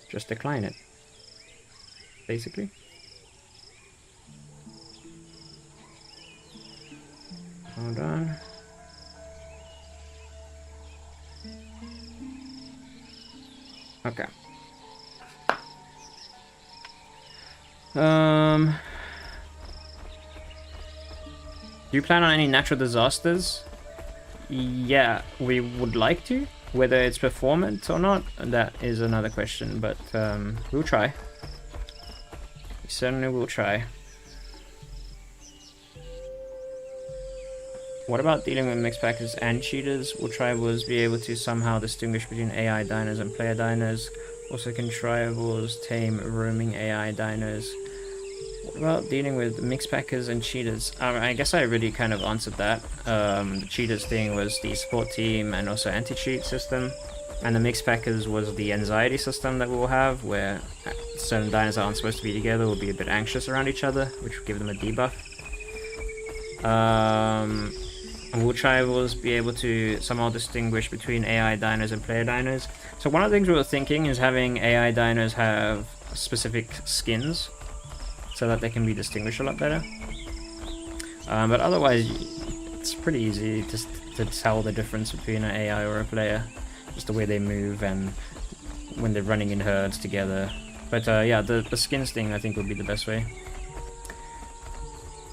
just decline it, basically. Hold on. Okay. Do you plan on any natural disasters? Yeah, we would like to. Whether it's performant or not, that is another question, but we'll try. We certainly will try. What about dealing with mixed packers and cheaters? Will tribals be able to somehow distinguish between AI dinos and player dinos? Also, can tribals tame roaming AI dinos? What about dealing with mixed packers and cheaters? I guess I already kind of answered that. The cheaters thing was the support team and also anti-cheat system. And the mixed packers was the anxiety system that we'll have, where certain dinos that aren't supposed to be together will be a bit anxious around each other, which will give them a debuff. And will tribals be able to somehow distinguish between AI dinos and player dinos? So one of the things we were thinking is having AI dinos have specific skins, so that they can be distinguished a lot better. But otherwise, it's pretty easy to tell the difference between an AI or a player. Just the way they move and when they're running in herds together. But yeah, the skins thing I think would be the best way.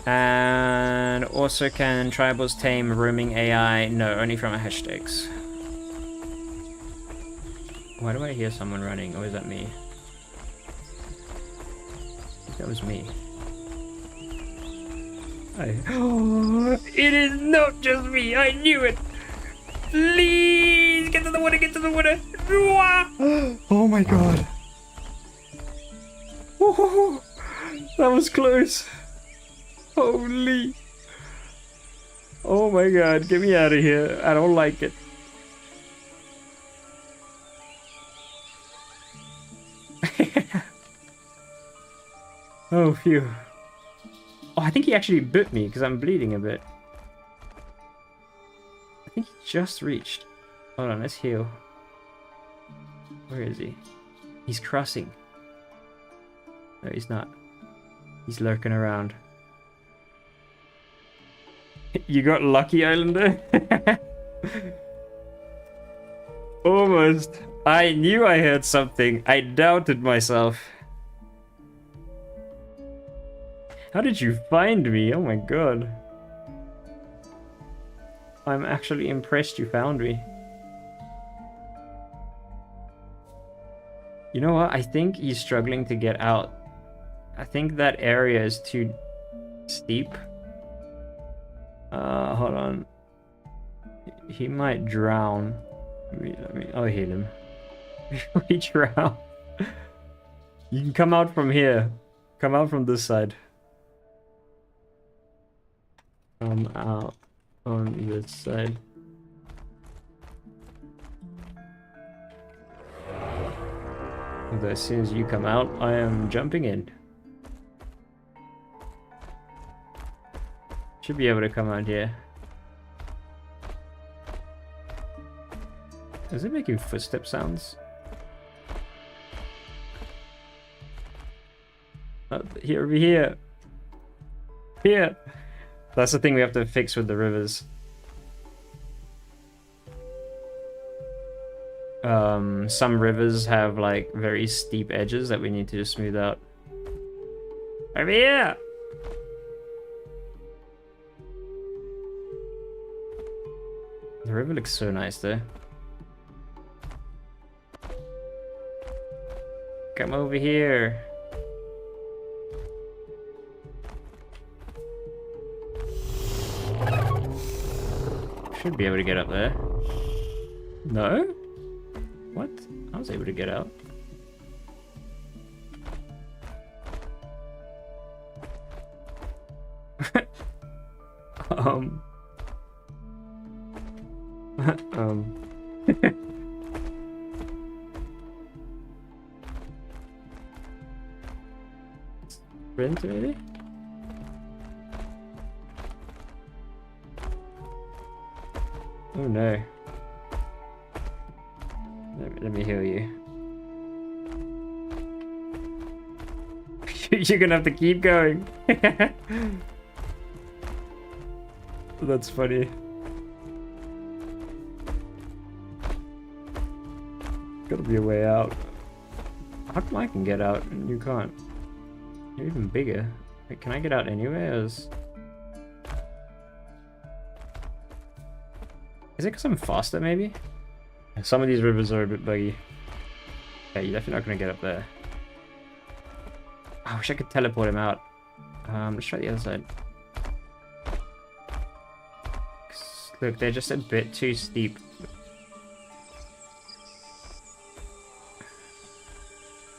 And also, can tribals tame roaming AI? No, only from a hashtags. Why do I hear someone running? Or is that me? That was me. It is not just me. I knew it. Please get to the water. Get to the water. Oh my god. Oh, that was close. Holy. Oh my god. Get me out of here. I don't like it. Oh, phew. Oh, I think he actually bit me because I'm bleeding a bit. I think he just reached. Hold on, let's heal. Where is he? He's crossing. No, he's not. He's lurking around. You got lucky, Islander? Almost. I knew I heard something. I doubted myself. How did you find me? Oh my god. I'm actually impressed you found me. You know what? I think he's struggling to get out. I think that area is too steep. Hold on. He might drown. I'll heal him. We drown. You can come out from here. Come out from this side. Come out on this side. And as soon as you come out, I am jumping in. Should be able to come out here. Is it making footstep sounds? Here, over here. Here. That's the thing we have to fix with the rivers. Some rivers have like very steep edges that we need to just smooth out. Over here! The river looks so nice though. Come over here. Should be able to get up there. No? What? I was able to get out. Sprint maybe? Oh no. Let me heal you. You're gonna have to keep going. That's funny. Gotta be a way out. How come I can get out and you can't? You're even bigger. Wait, can I get out anywhere? Is it because I'm faster, maybe? Some of these rivers are a bit buggy. Yeah, you're definitely not going to get up there. I wish I could teleport him out. Let's try the other side. Look, they're just a bit too steep.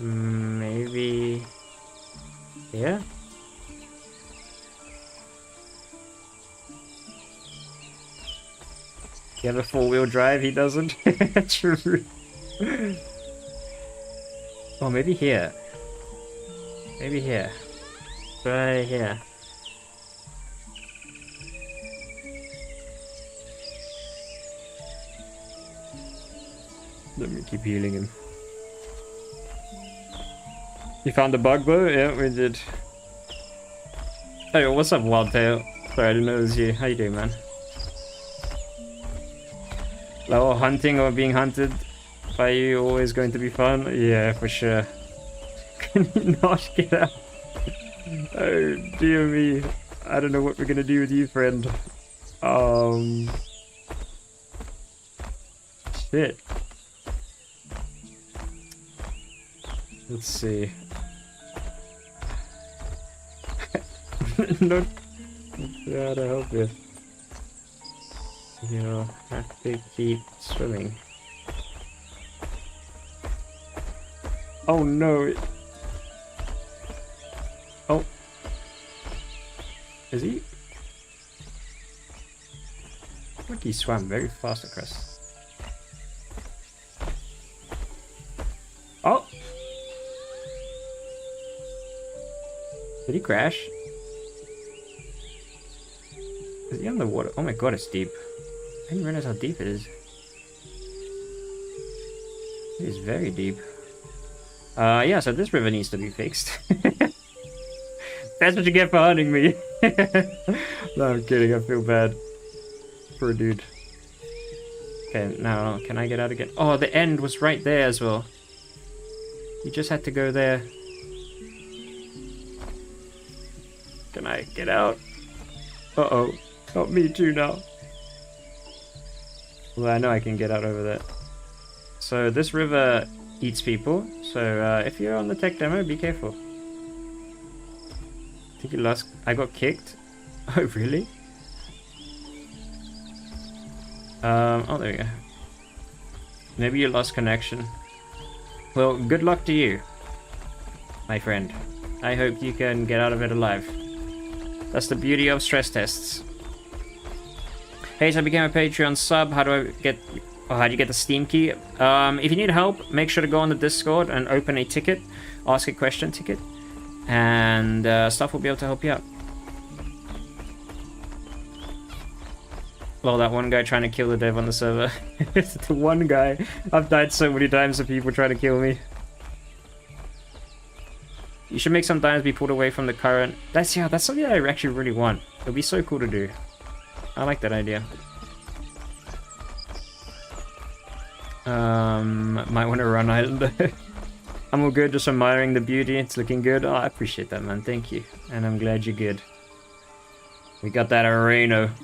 Maybe... yeah? You have a four-wheel drive, he doesn't? True. Oh, maybe here. Maybe here. Right here. Let me keep healing him. You found the bug though? Yeah, we did. Hey, what's up, Wildtail? Sorry, I didn't know it was you. How you doing, man? Level hunting or being hunted by you always going to be fun? Yeah, for sure. Can you not get out? Oh, dear me. I don't know what we're gonna do with you, friend. Shit. Let's see. Not how to help you. You'll have to keep swimming. Oh no! Oh. Is he? Look, he swam very fast across. Oh! Did he crash? Is he underwater? Oh my god, it's deep. I didn't realize how deep it is. It is very deep. Yeah, so this river needs to be fixed. That's what you get for hunting me. No, I'm kidding, I feel bad. Poor dude. Okay, now, can I get out again? Oh, the end was right there as well. You just had to go there. Can I get out? Uh-oh. Not me too now. Well, I know I can get out over there. So this river eats people. So if you're on the tech demo, be careful. I think you lost. I got kicked. Oh, really? Oh, there we go. Maybe you lost connection. Well, good luck to you, my friend. I hope you can get out of it alive. That's the beauty of stress tests. Hey, so I became a Patreon sub. How do I get... Oh, how do you get the Steam key? If you need help, make sure to go on the Discord and open a ticket. Ask a question ticket. And stuff will be able to help you out. Well, that one guy trying to kill the dev on the server. It's the one guy. I've died so many times of people trying to kill me. You should make some dinos be pulled away from the current. That's something that I actually really want. It'll be so cool to do. I like that idea. Might want to run Islander. I'm all good, just admiring the beauty. It's looking good. Oh, I appreciate that, man. Thank you. And I'm glad you're good. We got that arena.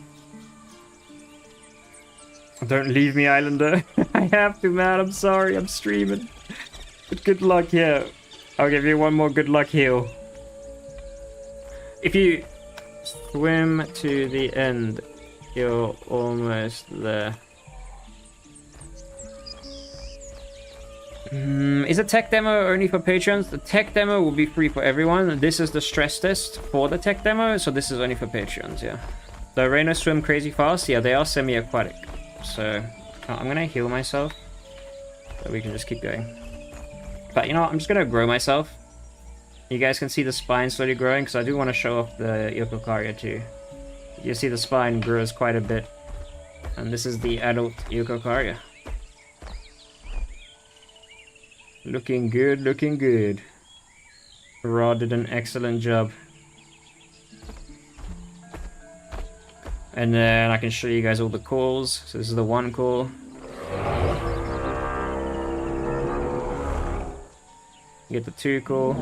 Don't leave me, Islander. I have to, man. I'm sorry. I'm streaming. But good luck here. I'll give you one more good luck heal. If you swim to the end, you're almost there. Is a tech demo only for patrons? The tech demo will be free for everyone. This is the stress test for the tech demo, so this is only for patrons, yeah. The rhinos swim crazy fast. Yeah, they are semi-aquatic. So, I'm gonna heal myself. So we can just keep going. But you know what, I'm just gonna grow myself. You guys can see the spine slowly growing, because I do want to show off the Eocarcharia too. You see the spine grows quite a bit. And this is the adult Eocarcharia. Looking good, looking good. Rod did an excellent job. And then I can show you guys all the calls. So this is the one call. You get the 2 call.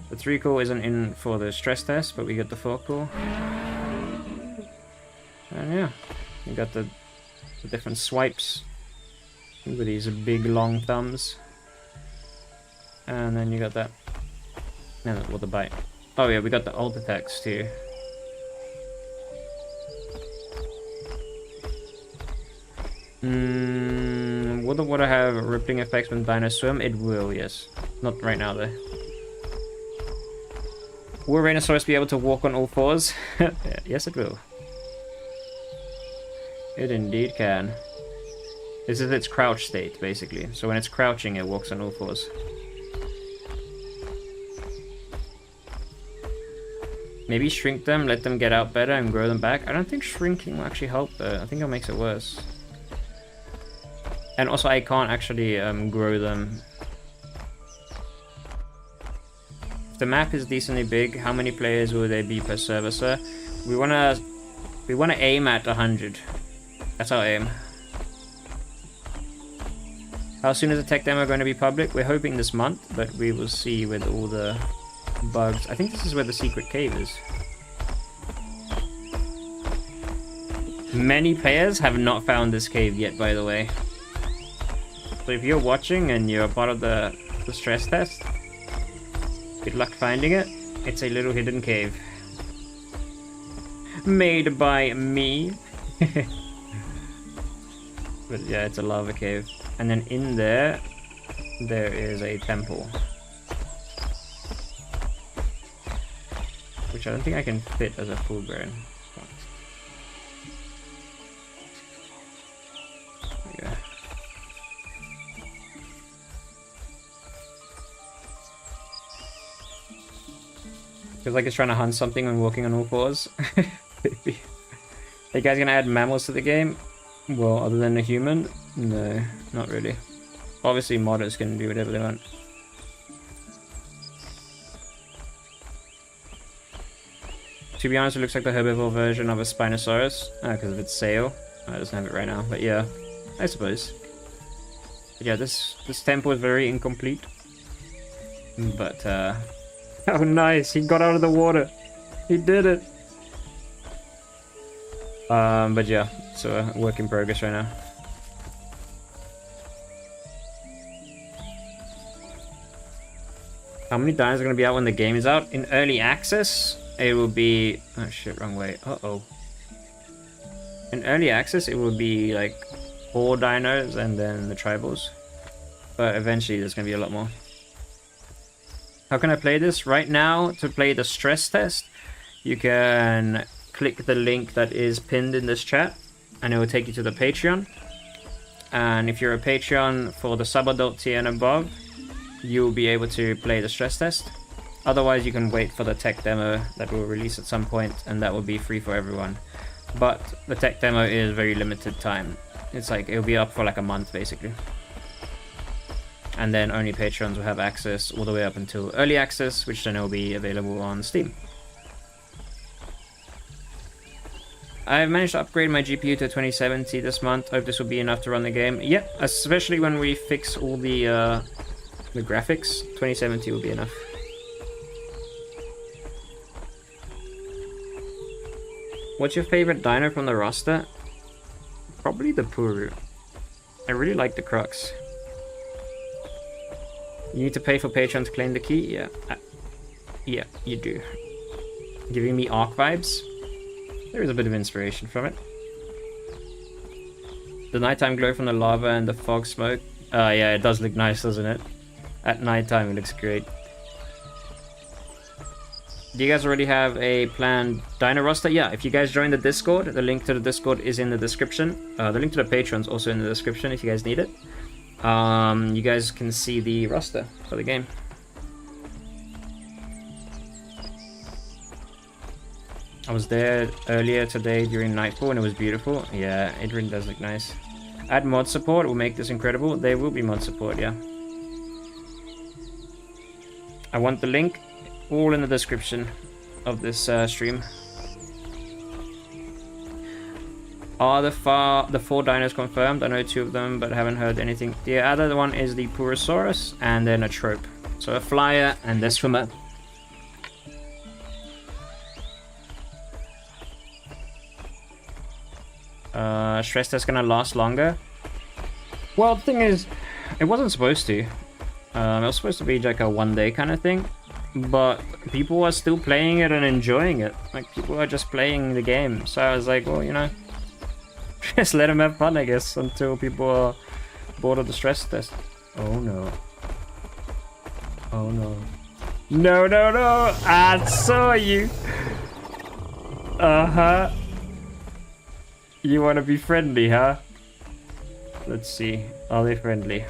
The 3 call isn't in for the stress test, but we get the 4 call. And yeah, you got the with different swipes with these big long thumbs. And then you got that. And with the bite. Oh yeah, we got the alt attacks too. Will the water have rippling effects when dinos swim? It will, yes. Not right now though. Will Dinosaurs be able to walk on all fours? Yes, it will. It indeed can. This is its crouch state, basically. So when it's crouching, it walks on all fours. Maybe shrink them, let them get out better, and grow them back. I don't think shrinking will actually help, though. I think it makes it worse. And also, I can't actually grow them. If the map is decently big, how many players will there be per server, sir? We wanna aim at 100. That's our aim. How soon is the tech demo going to be public? We're hoping this month, but we will see with all the bugs. I think this is where the secret cave is. Many players have not found this cave yet, by the way. So if you're watching and you're part of the stress test, good luck finding it. It's a little hidden cave. Made by me. But yeah, it's a lava cave. And then in there is a temple. Which I don't think I can fit as a full grown. There we go. Feels like it's trying to hunt something when walking on all fours. Are you guys gonna add mammals to the game? Well, other than a human? No, not really. Obviously modders can do whatever they want. To be honest, it looks like the herbivore version of a Spinosaurus. Because of its sail. It doesn't have it right now, but yeah, I suppose. But yeah, this temple is very incomplete. But, oh nice, he got out of the water. He did it. But yeah, so a work in progress right now. How many dinos are going to be out when the game is out? In early access, it will be... Oh shit, wrong way. Uh-oh. In early access, it will be like 4 dinos and then the tribals. But eventually, there's going to be a lot more. How can I play this? Right now, to play the stress test, you can click the link that is pinned in this chat, and it will take you to the Patreon. And if you're a Patreon for the sub-adult tier and above, you'll be able to play the stress test. Otherwise, you can wait for the tech demo that will release at some point, and that will be free for everyone. But the tech demo is very limited time. It's like, it'll be up for like a month, basically. And then only Patrons will have access all the way up until early access, which then will be available on Steam. I've managed to upgrade my GPU to 2070 this month. Hope this will be enough to run the game. Yeah, especially when we fix all the graphics. 2070 will be enough. What's your favorite dino from the roster? Probably the Puru. I really like the Crux. You need to pay for Patreon to claim the key? Yeah. Yeah, you do. Giving me Ark vibes? There is a bit of inspiration from it. The nighttime glow from the lava and the fog smoke. Yeah, it does look nice, doesn't it? At nighttime, it looks great. Do you guys already have a planned dino roster? Yeah, if you guys join the Discord, the link to the Discord is in the description. The link to the Patreon is also in the description if you guys need it. You guys can see the roster for the game. I was there earlier today during Nightfall and it was beautiful. Yeah, it really does look nice. Add mod support will make this incredible. There will be mod support, yeah. I want the link all in the description of this stream. Are the 4 dinos confirmed? I know 2 of them, but haven't heard anything. The other one is the Purussaurus and then a trope. So a flyer and a swimmer. stress test gonna last longer? Well, the thing is, it wasn't supposed to. It was supposed to be like a one-day kind of thing, but people are still playing it and enjoying it. Like, people are just playing the game. So I was like, well, you know, just let them have fun, I guess, until people are bored of the stress test. Oh no. Oh no. No, no, no! I saw you! Uh-huh. You wanna be friendly, huh? Let's see. Are they friendly?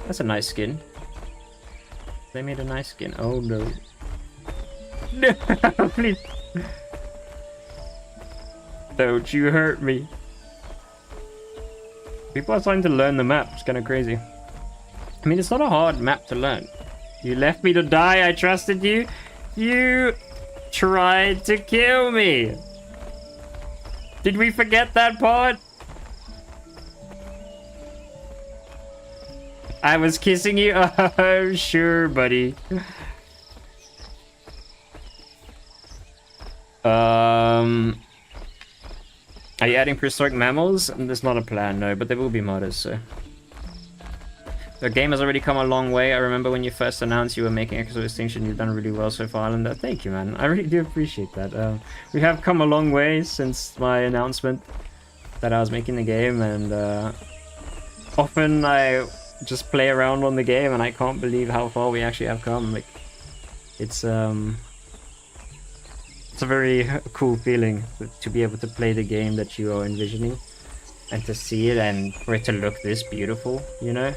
That's a nice skin. They made a nice skin. Oh no. No, please. Don't you hurt me. People are starting to learn the map. It's kind of crazy. I mean, it's not a hard map to learn. You left me to die. I trusted you. You tried to kill me. Did we forget that part? I was kissing you? Oh, sure, buddy. Are you adding prehistoric mammals? There's not a plan, no, but there will be modders, so. The game has already come a long way. I remember when you first announced you were making Echoes of Extinction, you've done really well so far, and thank you, man. I really do appreciate that. We have come a long way since my announcement that I was making the game, and often I just play around on the game, and I can't believe how far we actually have come. Like, it's a very cool feeling to be able to play the game that you are envisioning, and to see it, and for it to look this beautiful, you know?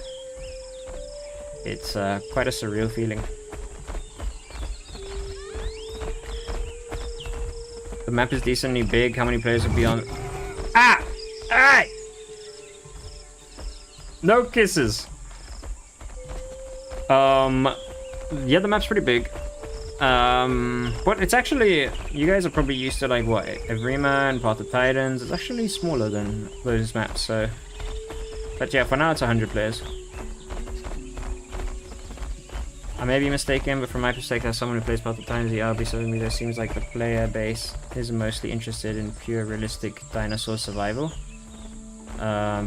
It's quite a surreal feeling. The map is decently big. How many players will be on? Ah! Alright! No kisses! Yeah, the map's pretty big. But it's actually, you guys are probably used to like what, Evrima and Path of Titans. It's actually smaller than those maps, so. But yeah, for now it's 100 players. I may be mistaken, but from my perspective, as someone who plays Path of Titans, the RB suddenly there seems like the player base is mostly interested in pure realistic dinosaur survival.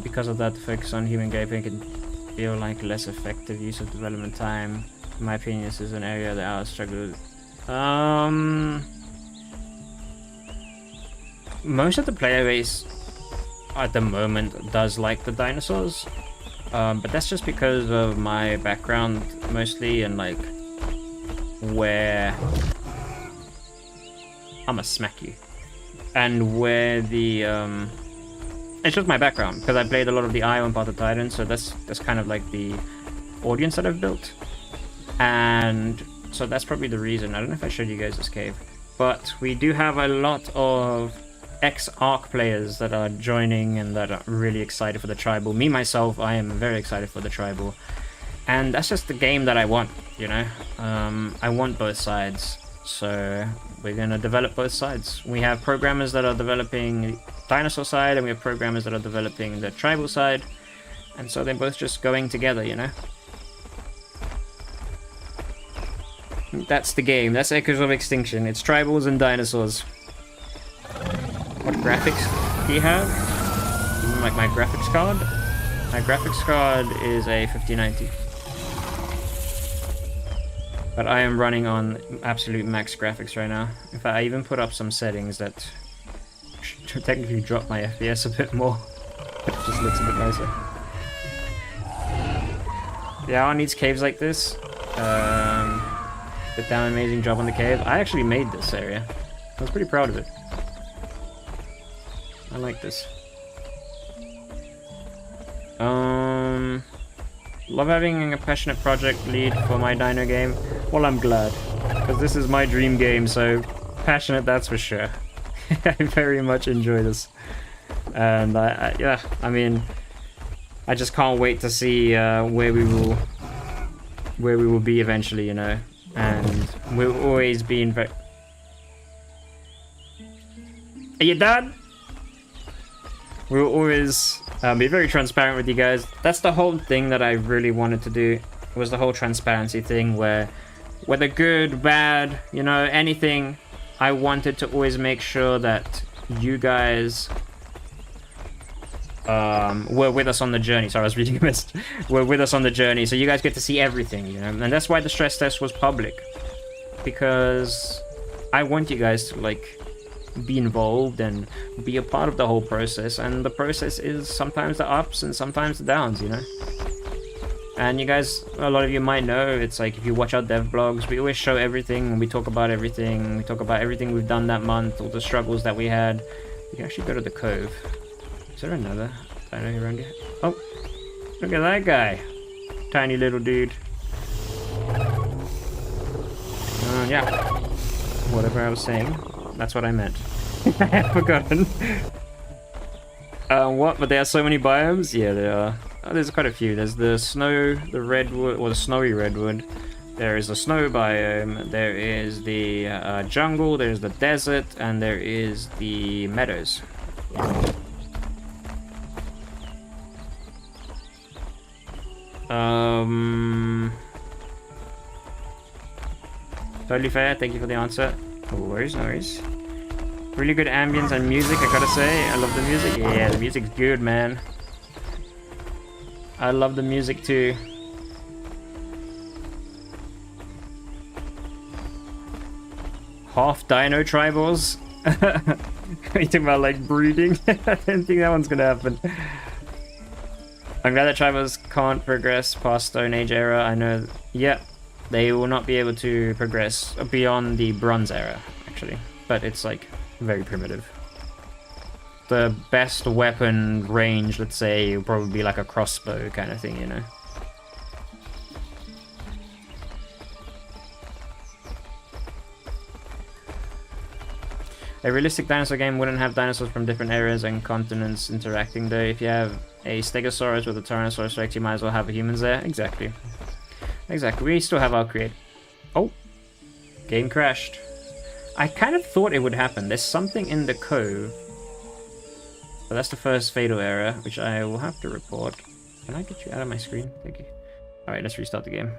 Because of that, the focus on human gameplay can feel like less effective use of development time. In my opinion, this is an area that I would struggle with. Most of the player base at the moment does like the dinosaurs, but that's just because of my background mostly, and like where I'ma smack you, and where the it's just my background because I played a lot of the IO and Path of Titan, so that's kind of like the audience that I've built. And so that's probably the reason. I don't know if I showed you guys this cave, but we do have a lot of ex-Ark players that are joining and that are really excited for the tribal. Me, myself, I am very excited for the tribal. And that's just the game that I want, you know? I want both sides. So we're going to develop both sides. We have programmers that are developing the dinosaur side, and we have programmers that are developing the tribal side. And so they're both just going together, you know? That's the game. That's Echoes of Extinction. It's tribals and dinosaurs. What graphics do you have? Even like my graphics card? My graphics card is a 5090. But I am running on absolute max graphics right now. In fact, I even put up some settings that should technically drop my FPS a bit more. It just looks a bit nicer. Yeah, one needs caves like this. Did an amazing job on the cave. I actually made this area. I was pretty proud of it. I like this. Love having a passionate project lead for my dino game. Well, I'm glad, because this is my dream game, so passionate, that's for sure. I very much enjoy this. And yeah, I mean, I just can't wait to see where we will be eventually, you know. And we've always been very... Are you done? We'll always be very transparent with you guys. That's the whole thing that I really wanted to do, was the whole transparency thing, where whether good, bad, you know, anything, I wanted to always make sure that you guys were with us on the journey. Sorry, I was reading a message. Were with us on the journey, so you guys get to see everything, you know? And that's why the stress test was public. Because I want you guys to, like, be involved and be a part of the whole process. And the process is sometimes the ups and sometimes the downs, you know? And you guys, a lot of you might know, it's like if you watch our dev blogs, we always show everything, we talk about everything, we've done that month, all the struggles that we had. You can actually go to the cove. Is there another dino around here? Oh, look at that guy. Tiny little dude. Yeah. Whatever I was saying, that's what I meant. I had forgotten. What? But there are so many biomes? Yeah, there are. Oh, there's quite a few. There's the snow, the redwood, or the snowy redwood. There is the snow biome. There is the jungle. There's the desert, and there is the meadows. Totally fair. Thank you for the answer. No worries, no worries. Really good ambience and music, I gotta say. I love the music. Yeah, the music's good, man. I love the music too. Half dino tribals? Are you talking about like breeding? I don't think that one's gonna happen. I'm glad that tribals can't progress past Stone Age era. I know, yeah, they will not be able to progress beyond the Bronze era, actually. But it's like very primitive. The best weapon range, let's say, will probably be like a crossbow kind of thing, you know? A realistic dinosaur game wouldn't have dinosaurs from different areas and continents interacting, though. If you have a Stegosaurus with a Tyrannosaurus Rex, you might as well have humans there. Exactly. Exactly. We still have our create. Oh! Game crashed. I kind of thought it would happen. There's something in the cove. But that's the first fatal error, which I will have to report. Can I get you out of my screen? Thank you. Alright, let's restart the game.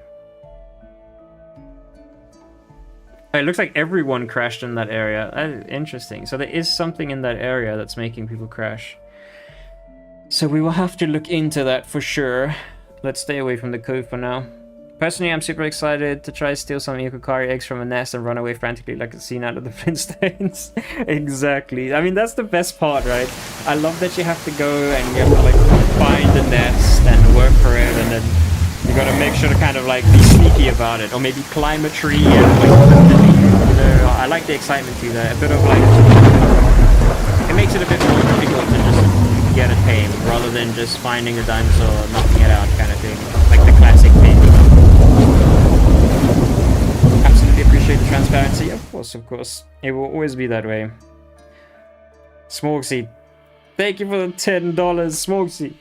Oh, it looks like everyone crashed in that area. That is interesting. So there is something in that area that's making people crash. So we will have to look into that for sure. Let's stay away from the cove for now. Personally, I'm super excited to try to steal some Eocarcharia eggs from a nest and run away frantically like a scene out of the Flintstones. Exactly. I mean, that's the best part, right? I love that you have to go and you have to, like, find the nest and work for it, and then you gotta make sure to kind of, like, be sneaky about it. Or maybe climb a tree and, like, you know, I like the excitement to that. A bit of, like, it makes it a bit more difficult to just get a tame, rather than just finding a dinosaur, knocking it out kind of thing. Like the classic thing. Absolutely appreciate the transparency. Of course. It will always be that way. Smorksy, thank you for the $10, Smorksy.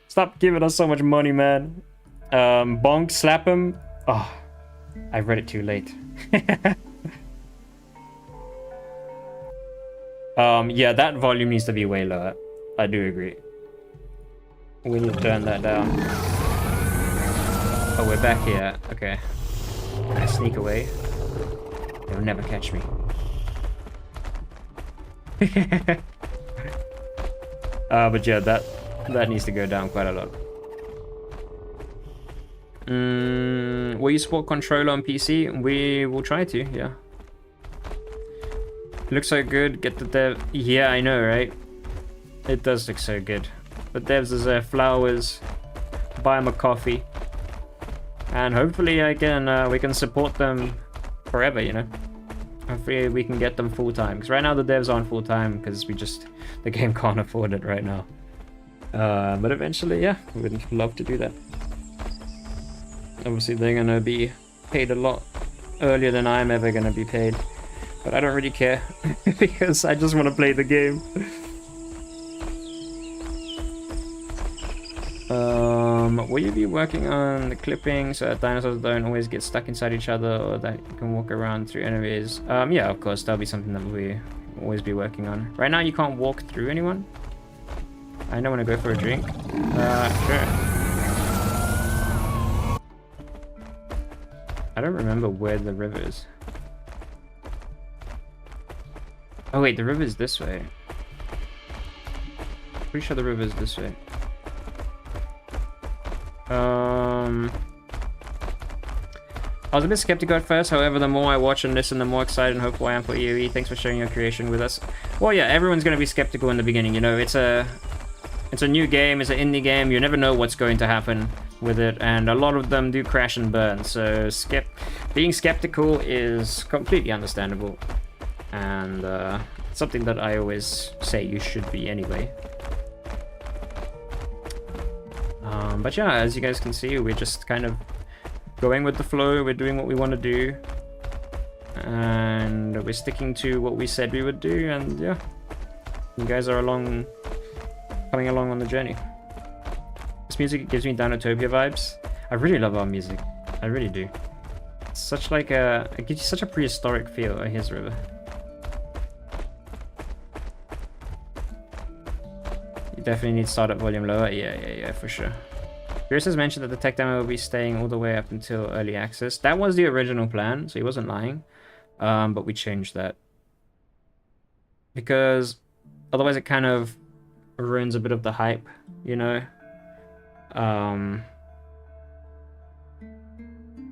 Stop giving us so much money, man. Bonk, slap him. Oh, I read it too late. Yeah, that volume needs to be way lower. I do agree. We need to turn that down. Oh, we're back here. Okay. Can I sneak away? They'll never catch me. But yeah, that needs to go down quite a lot. Will you support controller on PC? We will try to, yeah. Looks so good. Get the dev. Yeah, I know, right? It does look so good. The devs is flowers. Buy them a coffee. And hopefully we can support them forever, you know? Hopefully we can get them full-time. Because right now the devs aren't full-time because the game can't afford it right now. But eventually, yeah, we'd love to do that. Obviously they're going to be paid a lot earlier than I'm ever going to be paid. But I don't really care because I just want to play the game. Will you be working on the clipping so that dinosaurs don't always get stuck inside each other, or that you can walk around through enemies? Yeah, of course, that'll be something that we always be working on. Right now you can't walk through anyone. I don't want to go for a drink. Sure. I don't remember where the river is. Oh wait, the river's this way. Pretty sure the river's this way. I was a bit skeptical at first, however, the more I watch and listen, the more excited and hopeful I am for EOE. Thanks for sharing your creation with us. Well, yeah, everyone's going to be skeptical in the beginning, you know, it's a new game, it's an indie game, you never know what's going to happen with it, and a lot of them do crash and burn, so being skeptical is completely understandable, and something that I always say you should be anyway. But yeah, as you guys can see, we're just kind of going with the flow, we're doing what we want to do, and we're sticking to what we said we would do, and yeah, you guys are coming along on the journey. This music gives me Dinotopia vibes. I really love our music, I really do. It's such like it gives you such a prehistoric feel. Oh, here's the river. You definitely need startup volume lower. Yeah, for sure. Purus has mentioned that the tech demo will be staying all the way up until early access. That was the original plan, so he wasn't lying. But we changed that. Because otherwise it kind of ruins a bit of the hype, you know?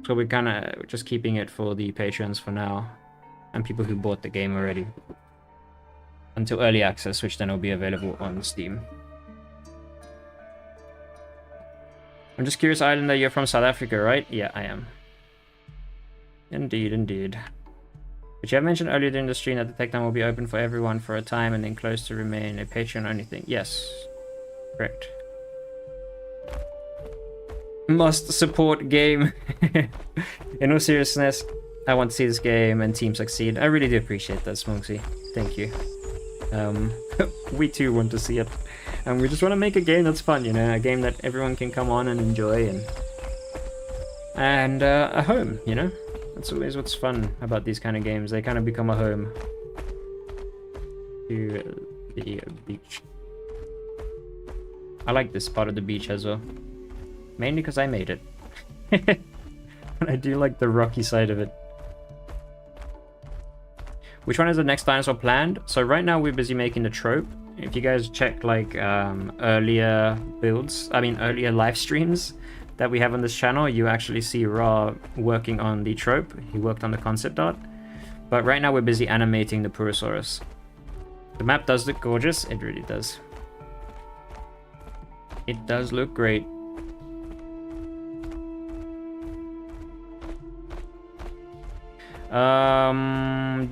So we're kind of just keeping it for the patrons for now. And people who bought the game already. Until early access, which then will be available on Steam. I'm just curious, Islander, you're from South Africa, right? Yeah, I am. Indeed, indeed. But you have mentioned earlier during the stream that the tech demo will be open for everyone for a time and then closed to remain a Patreon-only thing. Yes, correct. Must support game. In all seriousness, I want to see this game and team succeed. I really do appreciate that, Smokesy. Thank you. We too want to see it. And we just want to make a game that's fun, you know, a game that everyone can come on and enjoy, and a home, you know. That's always what's fun about these kind of games. They kind of become a home to the beach. I like this part of the beach as well, mainly because I made it. And I do like the rocky side of it. Which one is the next dinosaur planned? So right now we're busy making the trope. If you guys check like earlier live streams that we have on this channel, you actually see Ra working on the trope. He worked on the concept art. But right now we're busy animating the Purussaurus. The map does look gorgeous. It really does. It does look great.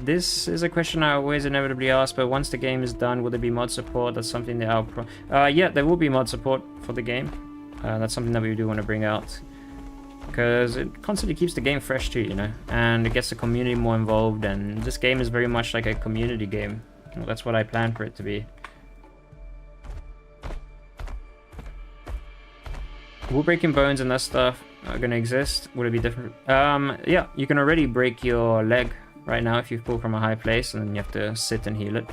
This is a question I always inevitably ask, but once the game is done, will there be mod support? That's something that I'll yeah, there will be mod support for the game. That's something that we do want to bring out, because it constantly keeps the game fresh too, you know, and it gets the community more involved, and this game is very much like a community game. Well, that's what I planned for it to be. Will breaking bones and that stuff are gonna exist? Would it be different? Yeah, you can already break your leg right now if you fall from a high place, and then you have to sit and heal it.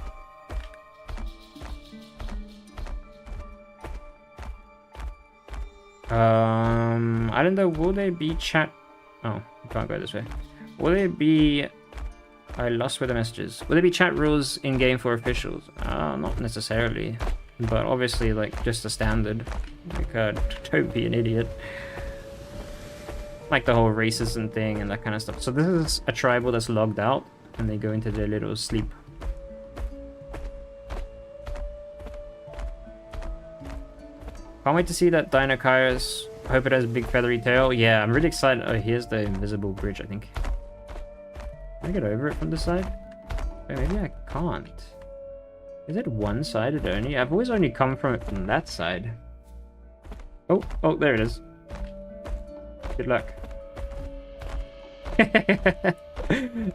I don't know, will they be chat... Oh, you can't go this way. Will they be... I lost where the messages. Will there be chat rules in-game for officials? Not necessarily. But obviously, like, just a standard. Like, don't be an idiot. Like the whole racism thing and that kind of stuff. So this is a tribal that's logged out, and they go into their little sleep. Can't wait to see that Eocarcharia. Hope it has a big feathery tail. Yeah, I'm really excited. Oh, here's the invisible bridge, I think. Can I get over it from this side? Wait, maybe I can't. Is it one-sided only? I've always only come from it from that side. Oh, there it is. Good luck.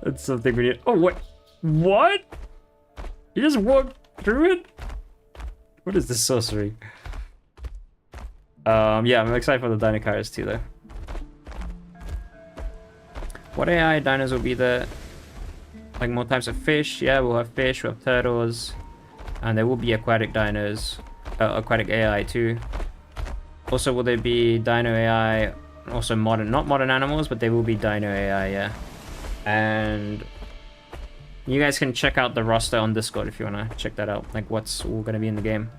That's something we need. Oh, what? What? You just walked through it? What is this sorcery? Yeah, I'm excited for the Dinosaurs too, though. What AI dinos will be there? Like more types of fish? Yeah, we'll have fish, we'll have turtles, and there will be aquatic dinos, aquatic AI too. Also, will there be dino AI? Also modern, not modern animals, but they will be dino AI, yeah. And You guys can check out the roster on Discord if you want to check that out, like what's all going to be in the game.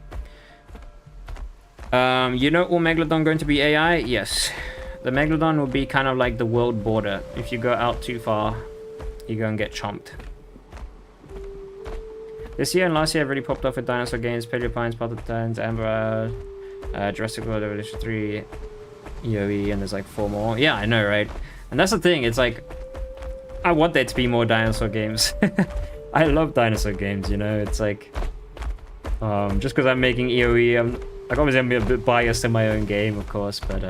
You know all Megalodon going to be AI? Yes. The Megalodon will be kind of like the world border. If you go out too far, you're going to get chomped. This year and last year I've really popped off with dinosaur games, Paleopines, Titans, Amber, Jurassic World Evolution 3, Yoe, and there's like 4 more. Yeah, I know, right? And that's the thing, it's like, I want there to be more dinosaur games. I love dinosaur games, you know? It's like, just because I'm making EOE, like obviously I'm a bit biased in my own game, of course, but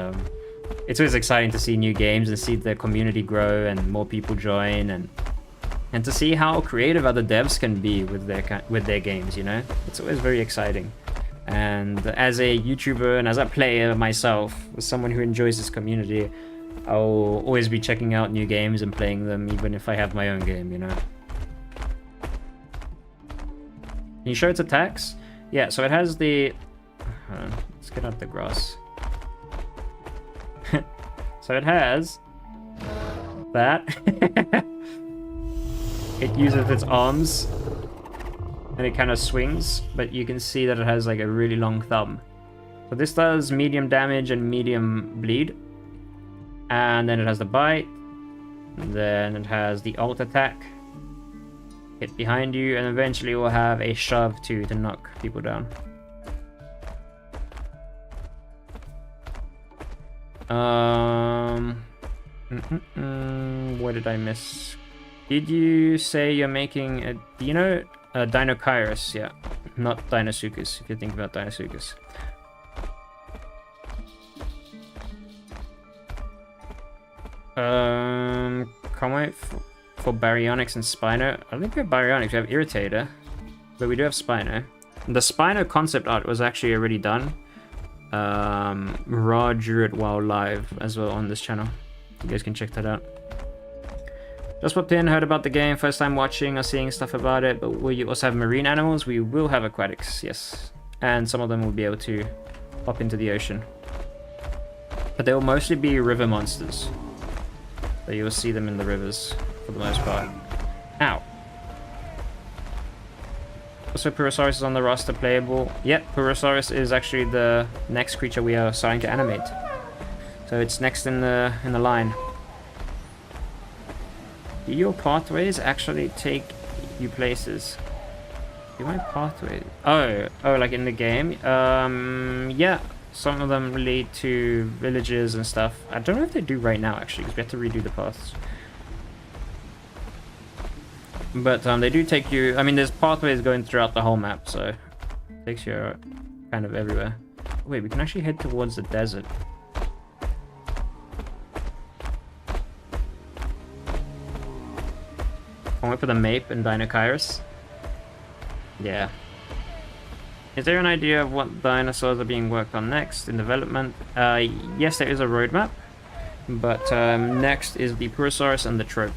it's always exciting to see new games and see the community grow and more people join, and to see how creative other devs can be with their games, you know? It's always very exciting. And as a YouTuber and as a player myself, as someone who enjoys this community, I'll always be checking out new games and playing them, even if I have my own game, you know? Can you show its attacks? Yeah, so it has the... let's get out the grass. So it has... that. It uses its arms. And it kind of swings, but you can see that it has like a really long thumb. So this does medium damage and medium bleed. And then it has the bite. Then it has the ult attack. Hit behind you, and eventually we'll have a shove to knock people down. What did I miss? Did you say you're making a dino? Dinocairus, yeah. Not Dinosuchus, if you think about Dinosuchus. Can't wait for Baryonyx and Spino. I don't think we have Baryonyx, we have Irritator. But we do have Spino. The Spino concept art was actually already done. Raw drew it while live as well on this channel. You guys can check that out. Just popped in, heard about the game, first time watching or seeing stuff about it, but will you also have marine animals? We will have aquatics, yes. And some of them will be able to hop into the ocean. But they will mostly be river monsters. So you will see them in the rivers for the most part. Ow. Also, Purussaurus is on the roster playable. Yep, Purussaurus is actually the next creature we are starting to animate. So it's next in the line. Do your pathways actually take you places? Do my pathways? Oh, like in the game? Yeah, some of them lead to villages and stuff. I don't know if they do right now actually, because we have to redo the paths. But they do take you. I mean, there's pathways going throughout the whole map, so it takes you kind of everywhere. Wait, we can actually head towards the desert. I'll wait for the Mape and Dinocairus. Yeah. Is there an idea of what dinosaurs are being worked on next in development? Yes, there is a roadmap, but next is the Purussaurus and the Trope.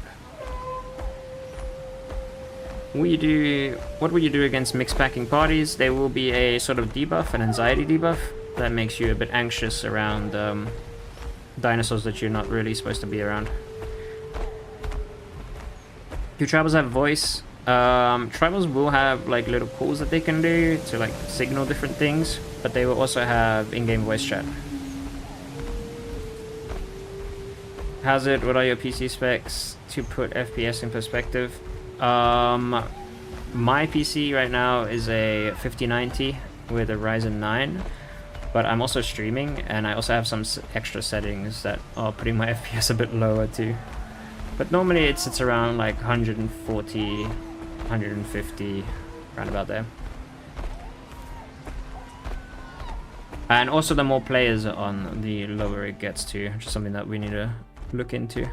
What will you do against mixed packing parties? There will be a sort of debuff, an anxiety debuff, that makes you a bit anxious around dinosaurs that you're not really supposed to be around. Do tribals have voice? Tribals will have like little calls that they can do to like signal different things, but they will also have in-game voice chat. Hazard, what are your PC specs to put FPS in perspective? My PC right now is a 5090 with a Ryzen 9, but I'm also streaming and I also have some extra settings that are putting my FPS a bit lower too. But normally it sits around like 140, 150, around about there. And also the more players are on, the lower it gets to, which is something that we need to look into.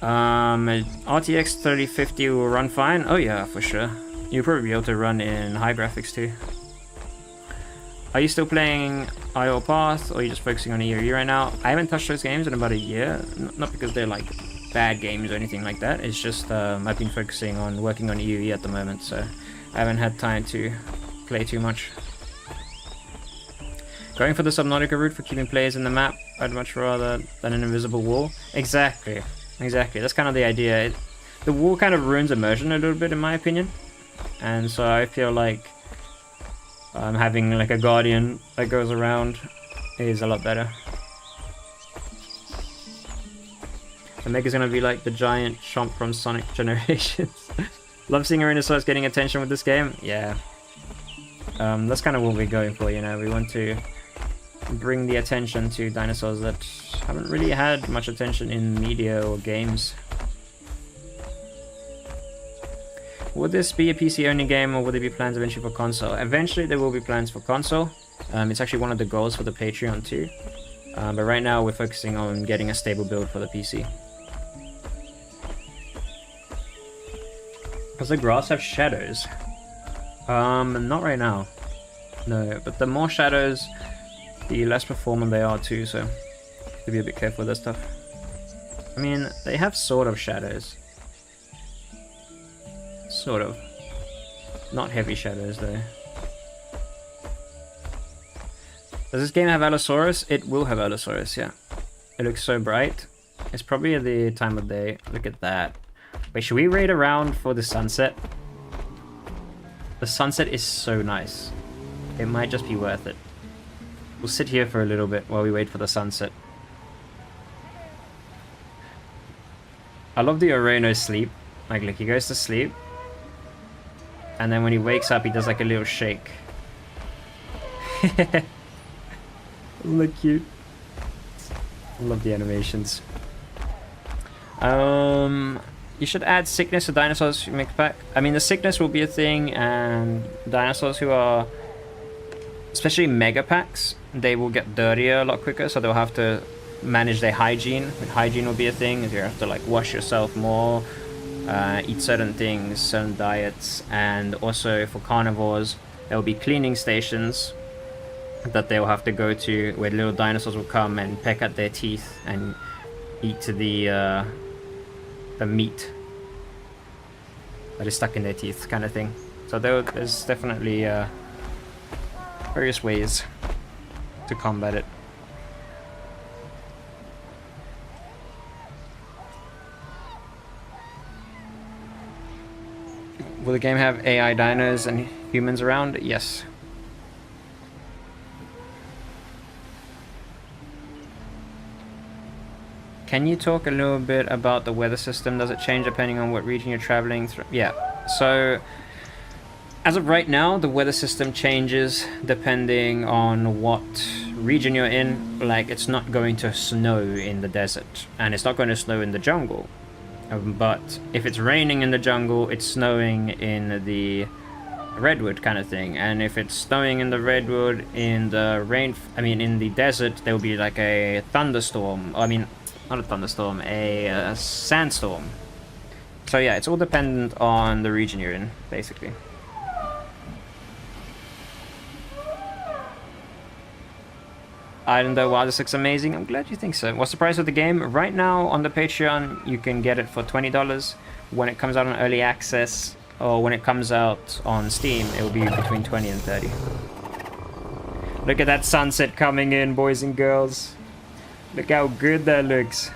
RTX 3050 will run fine. Oh yeah, for sure. You'll probably be able to run in high graphics too. Are you still playing IO Path, or are you just focusing on EOE right now? I haven't touched those games in about a year. Not because they're like bad games or anything like that. It's just I've been focusing on working on EOE at the moment, so I haven't had time to play too much. Going for the Subnautica route for keeping players in the map, I'd much rather than an invisible wall. Exactly. Exactly, that's kind of the idea. The wall kind of ruins immersion a little bit, in my opinion. And so I feel like having like a guardian that goes around is a lot better. The Mega's gonna be like the giant chomp from Sonic Generations. Love seeing Dinosaurs getting attention with this game. Yeah. That's kind of what we're going for, you know. We want to bring the attention to dinosaurs that haven't really had much attention in media or games. Would this be a PC only game, or would there be plans eventually for console? Eventually there will be plans for console. It's actually one of the goals for the Patreon too. But right now we're focusing on getting a stable build for the PC. Does the grass have shadows? Not right now. No, but the more shadows, the less performant they are too, so to be a bit careful with that stuff. I mean, they have sort of shadows. Sort of. Not heavy shadows though. Does this game have Allosaurus? It will have Allosaurus, yeah. It looks so bright. It's probably the time of day. Look at that. Wait, should we raid around for the sunset? The sunset is so nice. It might just be worth it. We'll sit here for a little bit while we wait for the sunset. I love the Oreno's sleep. Like, look, he goes to sleep. And then when he wakes up, he does like a little shake. Look cute. I love the animations. You should add sickness to dinosaurs mix pack. I mean, the sickness will be a thing, and dinosaurs who are, especially mega packs, they will get dirtier a lot quicker, so they'll have to manage their hygiene. And hygiene will be a thing, you have to like wash yourself more, eat certain things, certain diets, and also for carnivores, there will be cleaning stations that they'll have to go to, where little dinosaurs will come and peck at their teeth and eat the meat that is stuck in their teeth, kind of thing. So there's definitely various ways to combat it. Will the game have AI dinos and humans around? Yes. Can you talk a little bit about the weather system? Does it change depending on what region you're traveling through? Yeah, so as of right now, the weather system changes depending on what region you're in. Like, it's not going to snow in the desert, and it's not going to snow in the jungle. But if it's raining in the jungle, it's snowing in the redwood kind of thing. And if it's snowing in the redwood, in the desert, there will be like a thunderstorm. I mean, not a thunderstorm, a sandstorm. So yeah, it's all dependent on the region you're in, basically. I don't know why this looks amazing. I'm glad you think so. What's the price of the game? Right now on the Patreon, you can get it for $20. When it comes out on early access, or when it comes out on Steam, it will be between 20 and 30. Look at that sunset coming in, boys and girls. Look how good that looks.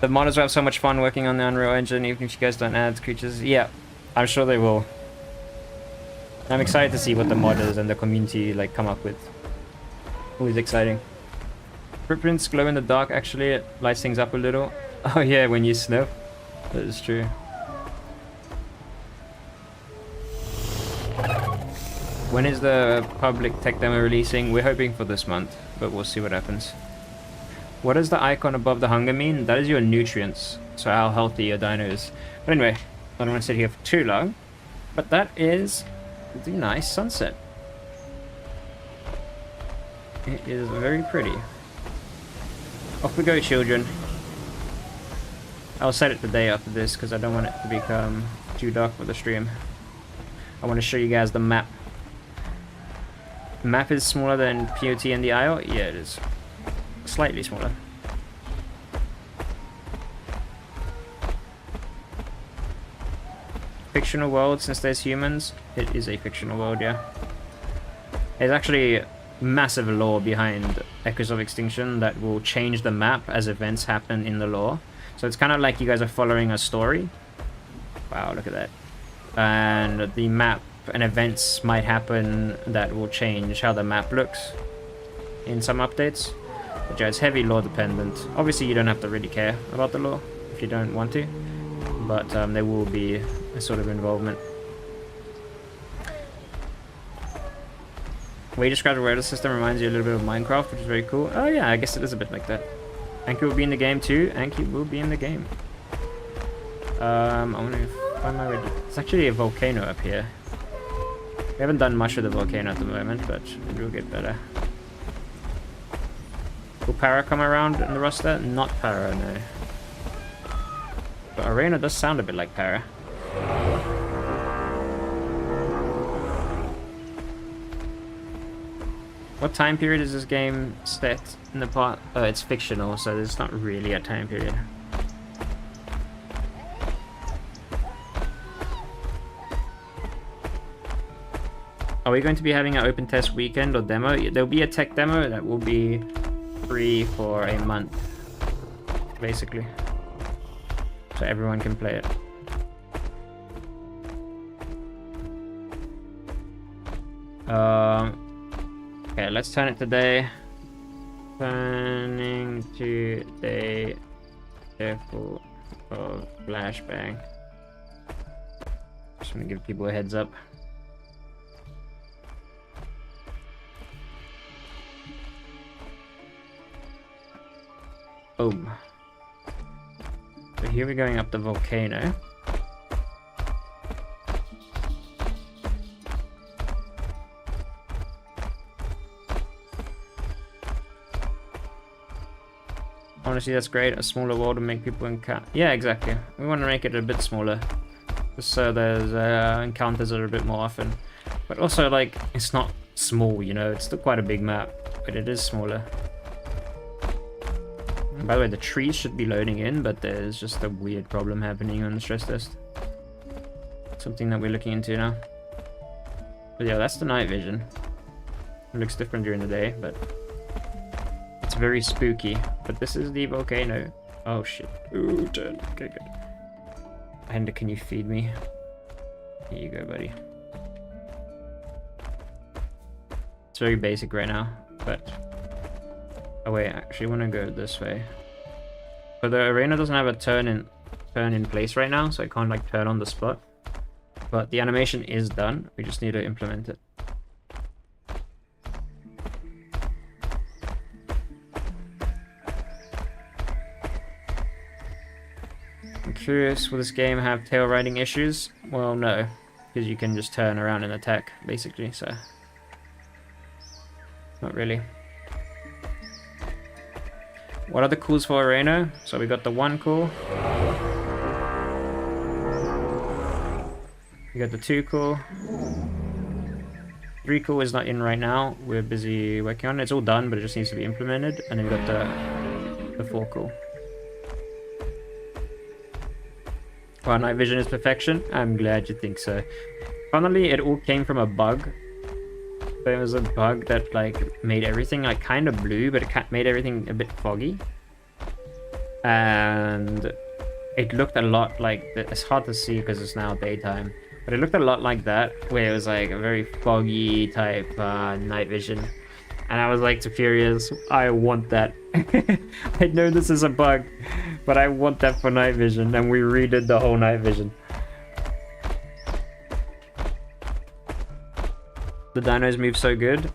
The modders will have so much fun working on the Unreal Engine, even if you guys don't add creatures. Yeah, I'm sure they will. I'm excited to see what the modders and the community like come up with. Always exciting. Footprints glow in the dark, actually. It lights things up a little. Oh yeah, when you sniff. That is true. When is the public tech demo releasing? We're hoping for this month, but we'll see what happens. What does the icon above the hunger mean? That is your nutrients, so how healthy your dino is. But anyway, I don't want to sit here for too long, but that is the nice sunset. It is very pretty. Off we go, children. I'll set it the day after this because I don't want it to become too dark for the stream. I want to show you guys the map. The map is smaller than POT and the Isle? Yeah, it is. Slightly smaller. Fictional world, since there's humans? It is a fictional world, yeah. There's actually massive lore behind Echoes of Extinction that will change the map as events happen in the lore. So it's kind of like you guys are following a story. Wow, look at that. And the map and events might happen that will change how the map looks in some updates. But yeah, it's heavy lore dependent. Obviously you don't have to really care about the lore if you don't want to, but there will be a sort of involvement. The way you describe the weather system reminds you a little bit of Minecraft, which is very cool. Oh yeah, I guess it is a bit like that. Anki will be in the game too. Anki will be in the game. I want to find my way. It's actually a volcano up here. We haven't done much with the volcano at the moment, but it will get better. Will Para come around in the roster? Not Para, no. But Arena does sound a bit like Para. What time period is this game set in the part? It's fictional, so there's not really a time period. Are we going to be having an open test weekend or demo? There'll be a tech demo that will be free for a month, basically. So everyone can play it. Okay, let's turn it to day. Turning to day. Careful of flashbang. Just want to give people a heads up. Boom. So here we're going up the volcano. Honestly, that's great. A smaller world to make people encounter. Yeah, exactly. We want to make it a bit smaller, just so there's encounters are a bit more often. But also, like, it's not small, you know. It's still quite a big map, but it is smaller. And by the way, the trees should be loading in, but there's just a weird problem happening on the stress test. Something that we're looking into now. But yeah, that's the night vision. It looks different during the day, but it's very spooky. But this is the volcano. Oh shit. Ooh, turn. Okay, good. And can you feed me? Here you go, buddy. It's very basic right now, but... Oh wait, I actually want to go this way. But the arena doesn't have a turn in place right now, so I can't like turn on the spot. But the animation is done. We just need to implement it. I'm curious, will this game have tail riding issues? Well, no, because you can just turn around and attack, basically, so... Not really. What are the cools for Arena? So we got the 1 cool. We got the 2 cool. 3 cool is not in right now. We're busy working on it. It's all done, but it just needs to be implemented. And then we got the 4 cool. Well, night vision is perfection. I'm glad you think so. Funnily, it all came from a bug. There was a bug that like made everything like kind of blue, but it made everything a bit foggy. And it looked a lot like, it's hard to see because it's now daytime, but it looked a lot like that, where it was like a very foggy type night vision. And I was like to Furious, I want that. I know this is a bug, but I want that for night vision, and we redid the whole night vision. The dinos move so good.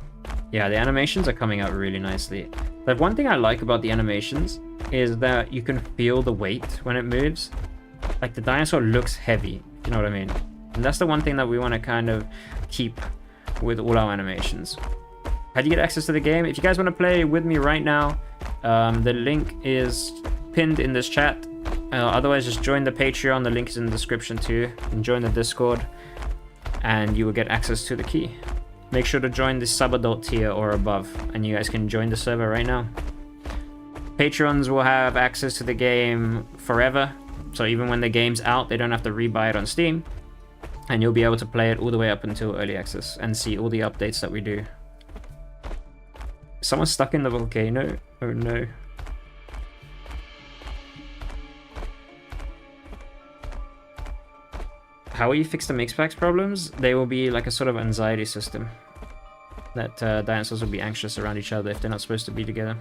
Yeah, the animations are coming out really nicely. But one thing I like about the animations is that you can feel the weight when it moves. Like the dinosaur looks heavy, you know what I mean? And that's the one thing that we want to kind of keep with all our animations. How do you get access to the game? If you guys want to play with me right now, the link is pinned in this chat. Otherwise, just join the Patreon. The link is in the description too. And join the Discord, and you will get access to the key. Make sure to join the sub-adult tier or above, and you guys can join the server right now. Patrons will have access to the game forever, so even when the game's out, they don't have to rebuy it on Steam, and you'll be able to play it all the way up until early access and see all the updates that we do. Someone's stuck in the volcano. Oh no. How will you fix the mix packs problems? They will be like a sort of anxiety system. That dinosaurs will be anxious around each other if they're not supposed to be together.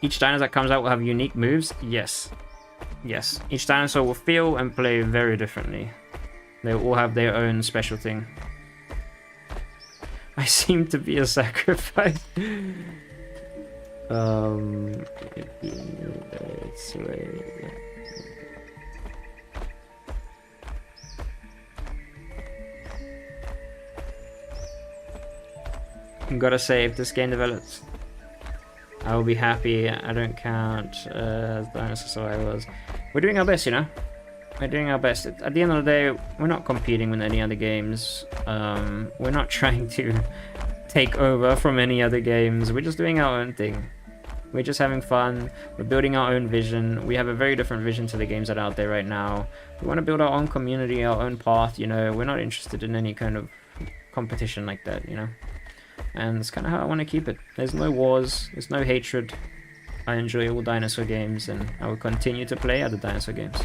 Each dinosaur that comes out will have unique moves? Yes. Yes. Each dinosaur will feel and play very differently. They will all have their own special thing. I seem to be a sacrifice. Gotta say, if this game develops, I will be happy. I don't count as dinosaur survivors. We're doing our best, you know? We're doing our best. At the end of the day, we're not competing with any other games. We're not trying to take over from any other games. We're just doing our own thing. We're just having fun. We're building our own vision. We have a very different vision to the games that are out there right now. We want to build our own community, our own path, you know? We're not interested in any kind of competition like that, you know? And that's kind of how I want to keep it. There's no wars, there's no hatred. I enjoy all dinosaur games, and I will continue to play other dinosaur games.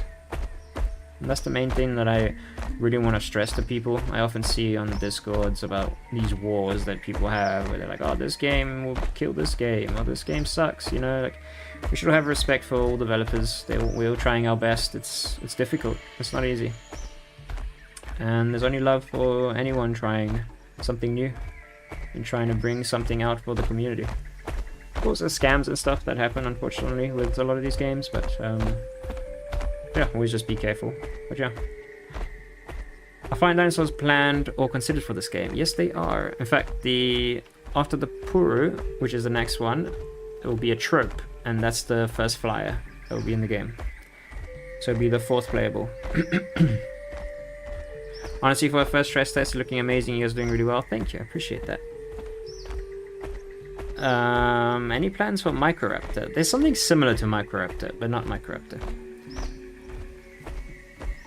And that's the main thing that I really want to stress to people. I often see on the Discords about these wars that people have, where they're like, oh, this game will kill this game, or this game sucks, you know? Like, we should have respect for all developers. We're all trying our best. It's difficult, it's not easy. And there's only love for anyone trying something new and trying to bring something out for the community. Of course, there's scams and stuff that happen, unfortunately, with a lot of these games, but yeah, always just be careful. But yeah. I find dinosaurs planned or considered for this game. Yes, they are. In fact, after the Puru, which is the next one, it will be a trope, and that's the first flyer that will be in the game. So it'll be the 4th playable. Honestly, for a first stress test, looking amazing. You guys are doing really well. Thank you. I appreciate that. Any plans for Microraptor? There's something similar to Microraptor, but not Microraptor.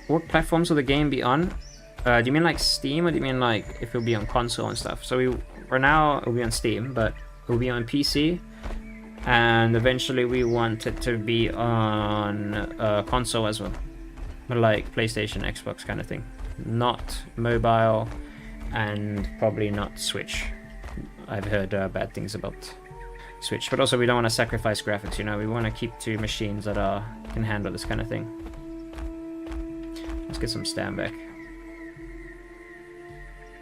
What platforms will the game be on? Do you mean like Steam, or do you mean like if it'll be on console and stuff? So for now, it'll be on Steam, but it'll be on PC. And eventually we want it to be on console as well. Like PlayStation, Xbox kind of thing. Not mobile, and probably not Switch. I've heard bad things about Switch, but also we don't want to sacrifice graphics, you know? We want to keep to machines that can handle this kind of thing. Let's get some stand back.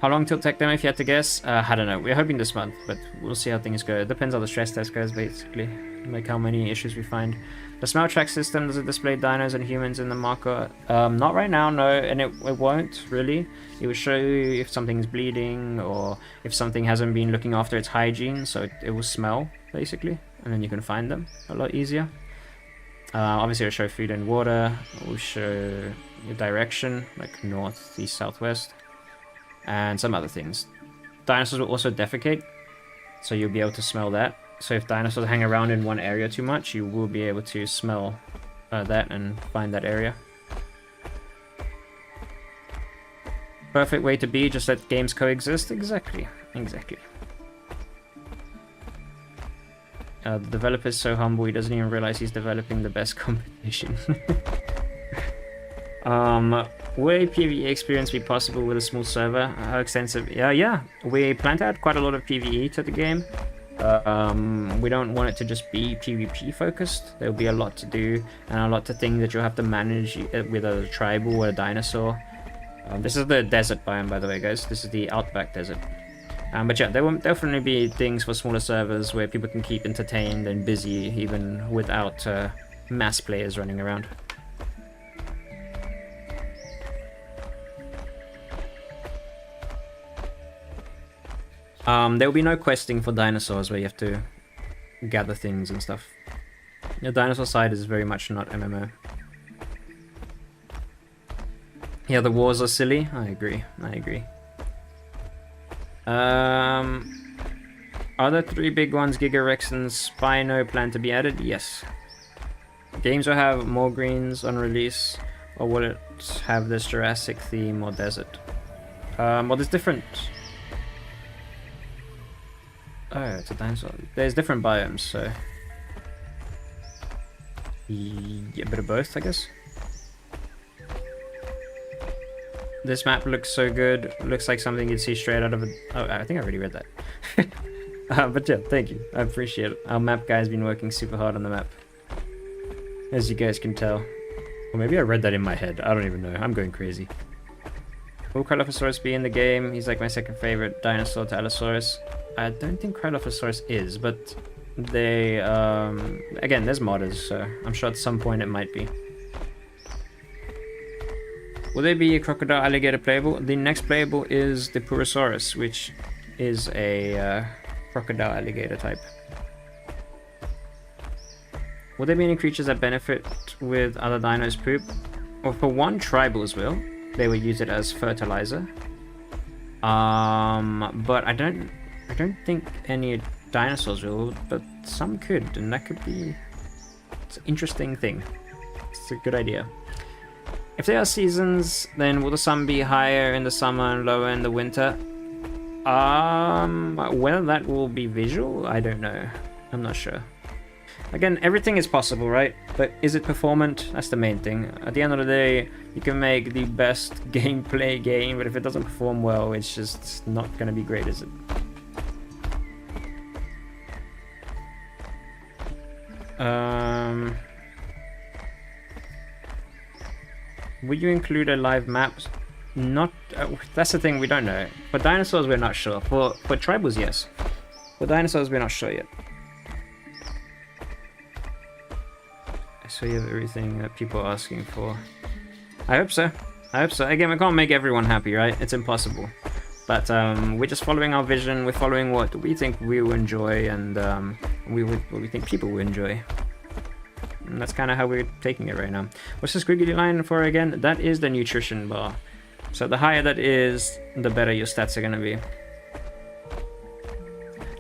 How long till tech demo if you had to guess? I don't know. We're hoping this month, but we'll see how things go. It depends how the stress test goes, basically. Like how many issues we find. The smell track system, does it display dinos and humans in the marker? Not right now, no, and it won't, really. It will show you if something's bleeding, or if something hasn't been looking after its hygiene, so it will smell, basically. And then you can find them a lot easier. Obviously it'll show food and water. It will show your direction, like north, east, southwest. And some other things. Dinosaurs will also defecate, so you'll be able to smell that. So if dinosaurs hang around in one area too much, you will be able to smell that and find that area. Perfect way to be, just let games coexist. Exactly, exactly. The developer's so humble, he doesn't even realize he's developing the best competition. Will a PvE experience be possible with a small server? How extensive? Yeah. We plan to add quite a lot of PvE to the game. We don't want it to just be PvP focused. There'll be a lot to do and a lot of things that you'll have to manage with a tribal or a dinosaur. This is the desert biome, by the way, guys. This is the Outback Desert. But yeah, there will definitely be things for smaller servers where people can keep entertained and busy even without mass players running around. There will be no questing for dinosaurs where you have to gather things and stuff. The dinosaur side is very much not MMO. Yeah, the wars are silly. I agree. Are the 3 big ones, Gigarex and Spino, planned to be added? Yes. Games will have more greens on release, or will it have this Jurassic theme or desert? Well, there's different Oh, it's a dinosaur. There's different biomes, so... Yeah, a bit of both, I guess. This map looks so good. Looks like something you'd see straight out of a... Oh, I think I already read that. But yeah, thank you. I appreciate it. Our map guy's been working super hard on the map. As you guys can tell. Or maybe I read that in my head. I don't even know. I'm going crazy. Will Crowdfunding be in the game? He's like my second favorite dinosaur to Allosaurus. I don't think Crowdfunding is, but they... again, there's modders, so I'm sure at some point it might be. Will there be a crocodile alligator playable? The next playable is the Purussaurus, which is a crocodile alligator type. Will there be any creatures that benefit with other dinos' poop? Well, for one, tribals will. They will use it as fertilizer. But I don't think any dinosaurs will, but some could, and that could be... It's an interesting thing. It's a good idea. If there are seasons, then will the sun be higher in the summer and lower in the winter? Whether that will be visual, I don't know. I'm not sure. Again, everything is possible, right? But is it performant? That's the main thing. At the end of the day, you can make the best gameplay game, but if it doesn't perform well, it's just not going to be great, is it? Would you include a live map? Not. That's the thing, we don't know. For dinosaurs, we're not sure. For tribals, yes. For dinosaurs, we're not sure yet. So you have everything that people are asking for. I hope so. I hope so. Again, we can't make everyone happy, right? It's impossible. But we're just following our vision. We're following what we think we will enjoy, and what we think people will enjoy. And that's kind of how we're taking it right now. What's the squiggly line for again? That is the nutrition bar. So the higher that is, the better your stats are going to be.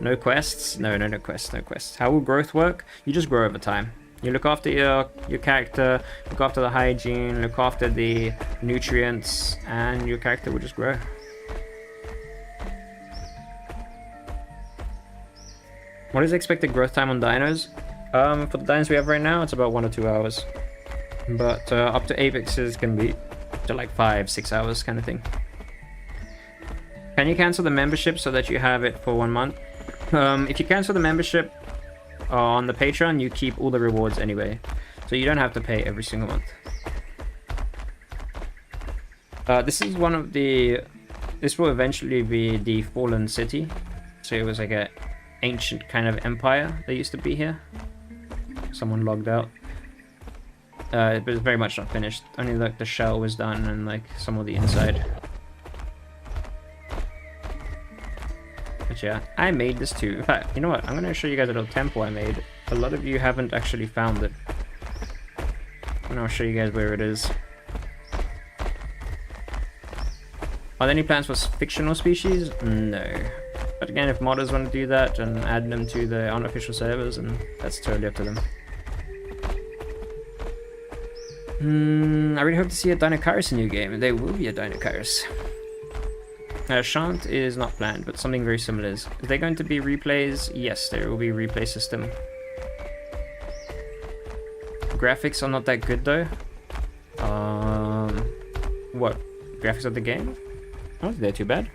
No quests? No quests, no quests. How will growth work? You just grow over time. You look after your character, look after the hygiene, look after the nutrients, and your character will just grow. What is the expected growth time on dinos? For the dinos we have right now, it's about 1 or 2 hours. But up to apexes can be to like 5-6 hours kind of thing. Can you cancel the membership so that you have it for 1 month? If you cancel the membership on the Patreon, you keep all the rewards anyway. So you don't have to pay every single month. This is one of the... This will eventually be the Fallen City. So it was like a ancient kind of empire that used to be here. Someone logged out. It was very much not finished. Only like the shell was done and like some of the inside. But yeah, I made this too. In fact, you know what? I'm going to show you guys a little temple I made. A lot of you haven't actually found it. And I'll show you guys where it is. Are there any plans for fictional species? No. But again, if modders want to do that and add them to the unofficial servers, and that's totally up to them. I really hope to see a Dinosaurus new game. There will be a Dinosaurus. Shant is not planned, but something very similar is. Is there going to be replays? Yes, there will be a replay system. Graphics are not that good though. What? Graphics of the game? I don't think they're too bad.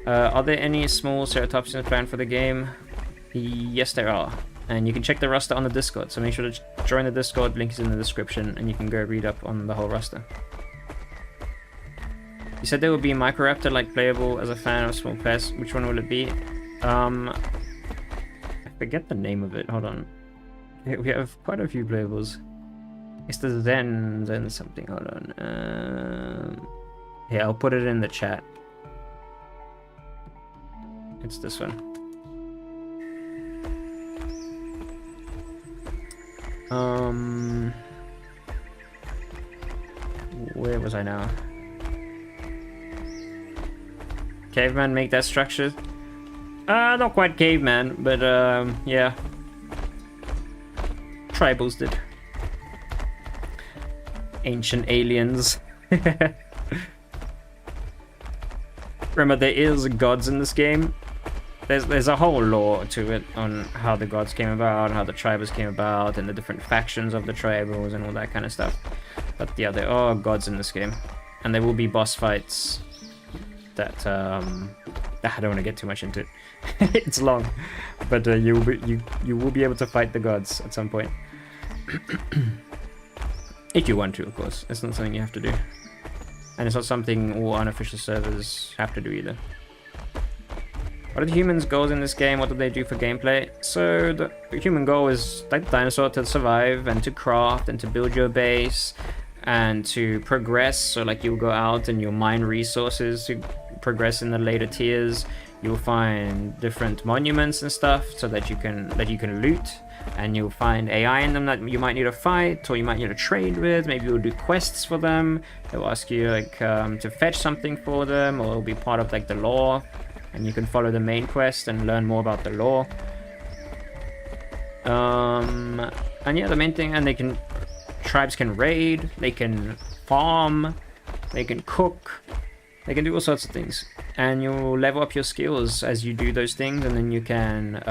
Are there any small ceratopsians planned for the game? Yes, there are. And you can check the roster on the Discord, so make sure to join the Discord, link is in the description, and you can go read up on the whole roster. You said there would be Microraptor like playable as a fan of small pets. Which one will it be? I forget the name of it. Hold on. We have quite a few playables. It's the Zen something. Hold on. Yeah, I'll put it in the chat. It's this one. Where was I now? Caveman make that structure? Not quite caveman, but yeah. Tribals did. Ancient aliens. Remember, there is gods in this game. there's a whole lore to it on how the gods came about, how the tribes came about, and the different factions of the tribals and all that kind of stuff. But yeah, there are gods in this game, and there will be boss fights that I don't want to get too much into it. It's long, but you will be able to fight the gods at some point. If you want to, of course. It's not something you have to do. And it's not something all unofficial servers have to do either. What are the humans' goals in this game? What do they do for gameplay? So the human goal is, like the dinosaur, to survive and to craft and to build your base and to progress. So like you'll go out and you'll mine resources to progress in the later tiers. You'll find different monuments and stuff so that you can loot, and you'll find AI in them that you might need to fight or you might need to trade with. Maybe you'll do quests for them. They'll ask you like to fetch something for them, or it'll be part of like the lore, and you can follow the main quest and learn more about the lore. And yeah, the main thing, and tribes can raid, they can farm, they can cook, they can do all sorts of things. And you'll level up your skills as you do those things, and then you can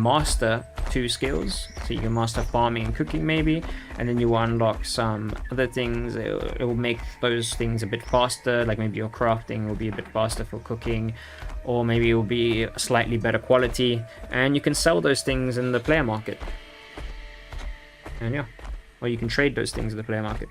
master 2 skills. So you can master farming and cooking maybe, and then you will unlock some other things. It will make those things a bit faster, like maybe your crafting will be a bit faster for cooking, or maybe it will be a slightly better quality, and you can sell those things in the player market. And yeah, or you can trade those things in the player market.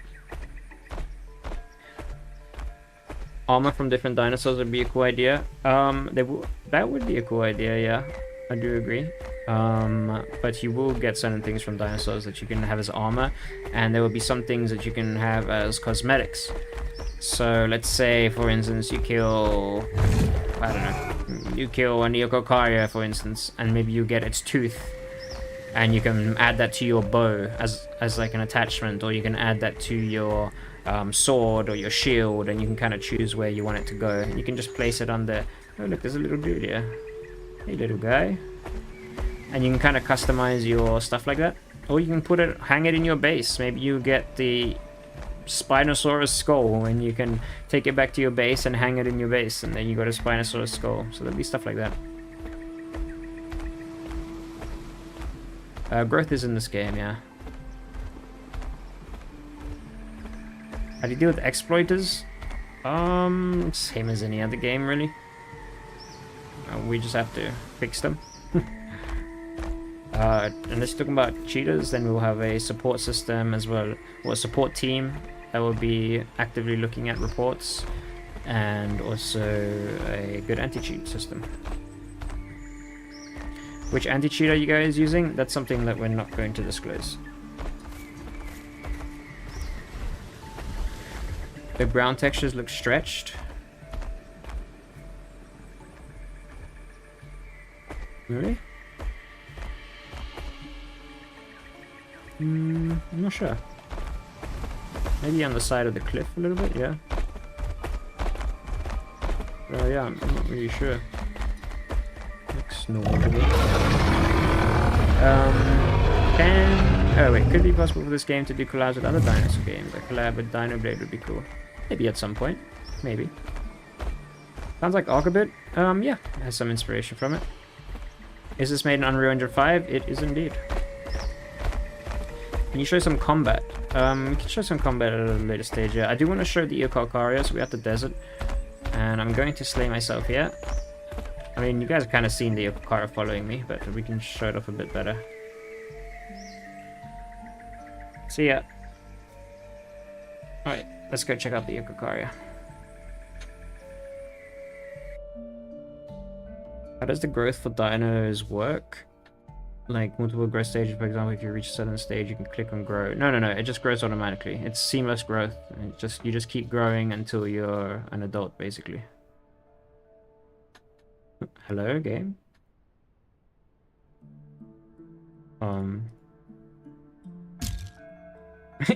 Armor from different dinosaurs would be a cool idea. That would be a cool idea, yeah. I do agree. But you will get certain things from dinosaurs that you can have as armor, and there will be some things that you can have as cosmetics. So let's say, for instance, you kill, I don't know, you kill an Eocarcharia, for instance, and maybe you get its tooth, and you can add that to your bow as like an attachment, or you can add that to your sword or your shield, and you can kind of choose where you want it to go. You can just place it on the... Oh look, there's a little dude here. Hey little guy. And you can kind of customize your stuff like that, or you can hang it in your base. Maybe you get the Spinosaurus skull and you can take it back to your base and hang it in your base, and then you got a Spinosaurus skull. So there'll be stuff like that. Growth is in this game, yeah. How do you deal with exploiters? Same as any other game, really. We just have to fix them. Unless you're talking about cheaters, then we'll have a support system as well, or a support team that will be actively looking at reports, and also a good anti-cheat system. Which anti-cheat are you guys using? That's something that we're not going to disclose. The ground textures look stretched. Really? I'm not sure. Maybe on the side of the cliff a little bit, yeah. Yeah, I'm not really sure. Looks normal to me. Oh wait, could it be possible for this game to do collabs with other dinosaur games? A collab with Dino Blade would be cool. Maybe at some point. Maybe. Sounds like Ark a bit. Yeah, it has some inspiration from it. Is this made in Unreal Engine 5? It is indeed. Can you show some combat? We can show some combat at a later stage, yeah. I do want to show the Eocarcharia, so we're at the desert. And I'm going to slay myself here. I mean, you guys have kind of seen the Eocarcharia following me, but we can show it off a bit better. See ya. Alright, let's go check out the Eocarcharia. How does the growth for dinos work? Like multiple growth stages, for example, if you reach a certain stage, you can click on grow. No, it just grows automatically. It's seamless growth. You just keep growing until you're an adult, basically. Hello, game?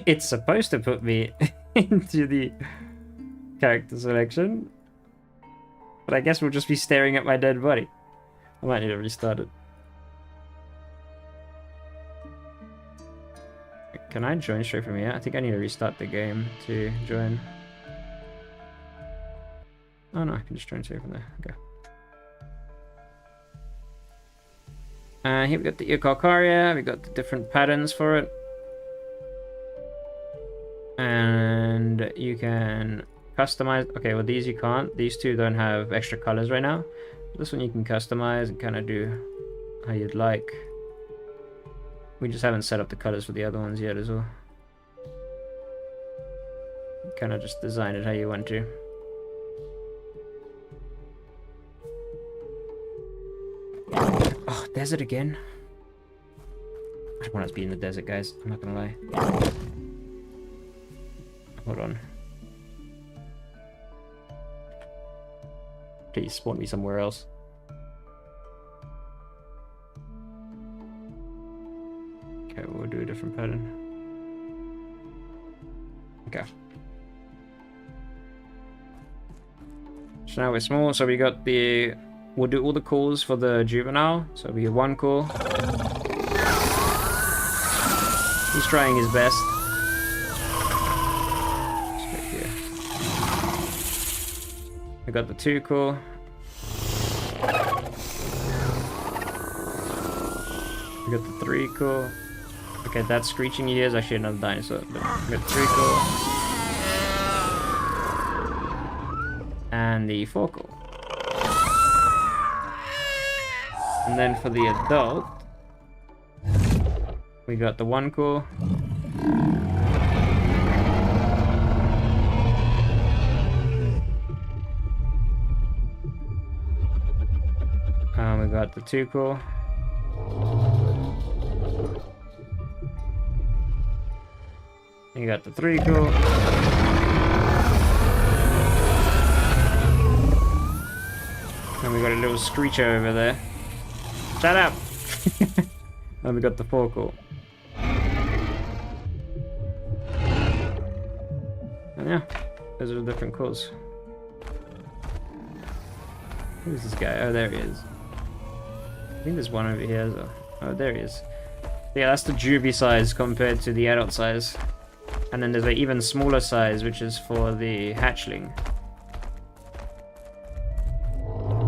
It's supposed to put me into the character selection, but I guess we'll just be staring at my dead body. I might need to restart it. Can I join straight from here? I think I need to restart the game to join. Oh no, I can just try and save from there. Okay. Here we got the Eocarcharia. We got the different patterns for it. And you can customize. Okay, well these you can't. These two don't have extra colors right now. This one you can customize and kind of do how you'd like. We just haven't set up the colors for the other ones yet as well. Kind of just design it how you want to. Oh, desert again. I don't want us to be in the desert, guys. I'm not gonna lie. Hold on. Please spawn me somewhere else. Okay, we'll do a different pattern. Okay. So now we're small, so we got the... We'll do all the calls for the juvenile. So we have one call. He's trying his best. We got the 2 call. We got the 3 call. Okay, that screeching here is actually another dinosaur. But we got 3 call. And the 4 call. And then for the adult, we got the 1 call. We got the 2 call. You got the 3 call. And we got a little screecher over there. Shut up! And we got the 4 call. And yeah, those are the different calls. Who's this guy? Oh, there he is. I think there's one over here as well. Oh, there he is. Yeah, that's the juvie size compared to the adult size. And then there's an even smaller size, which is for the hatchling.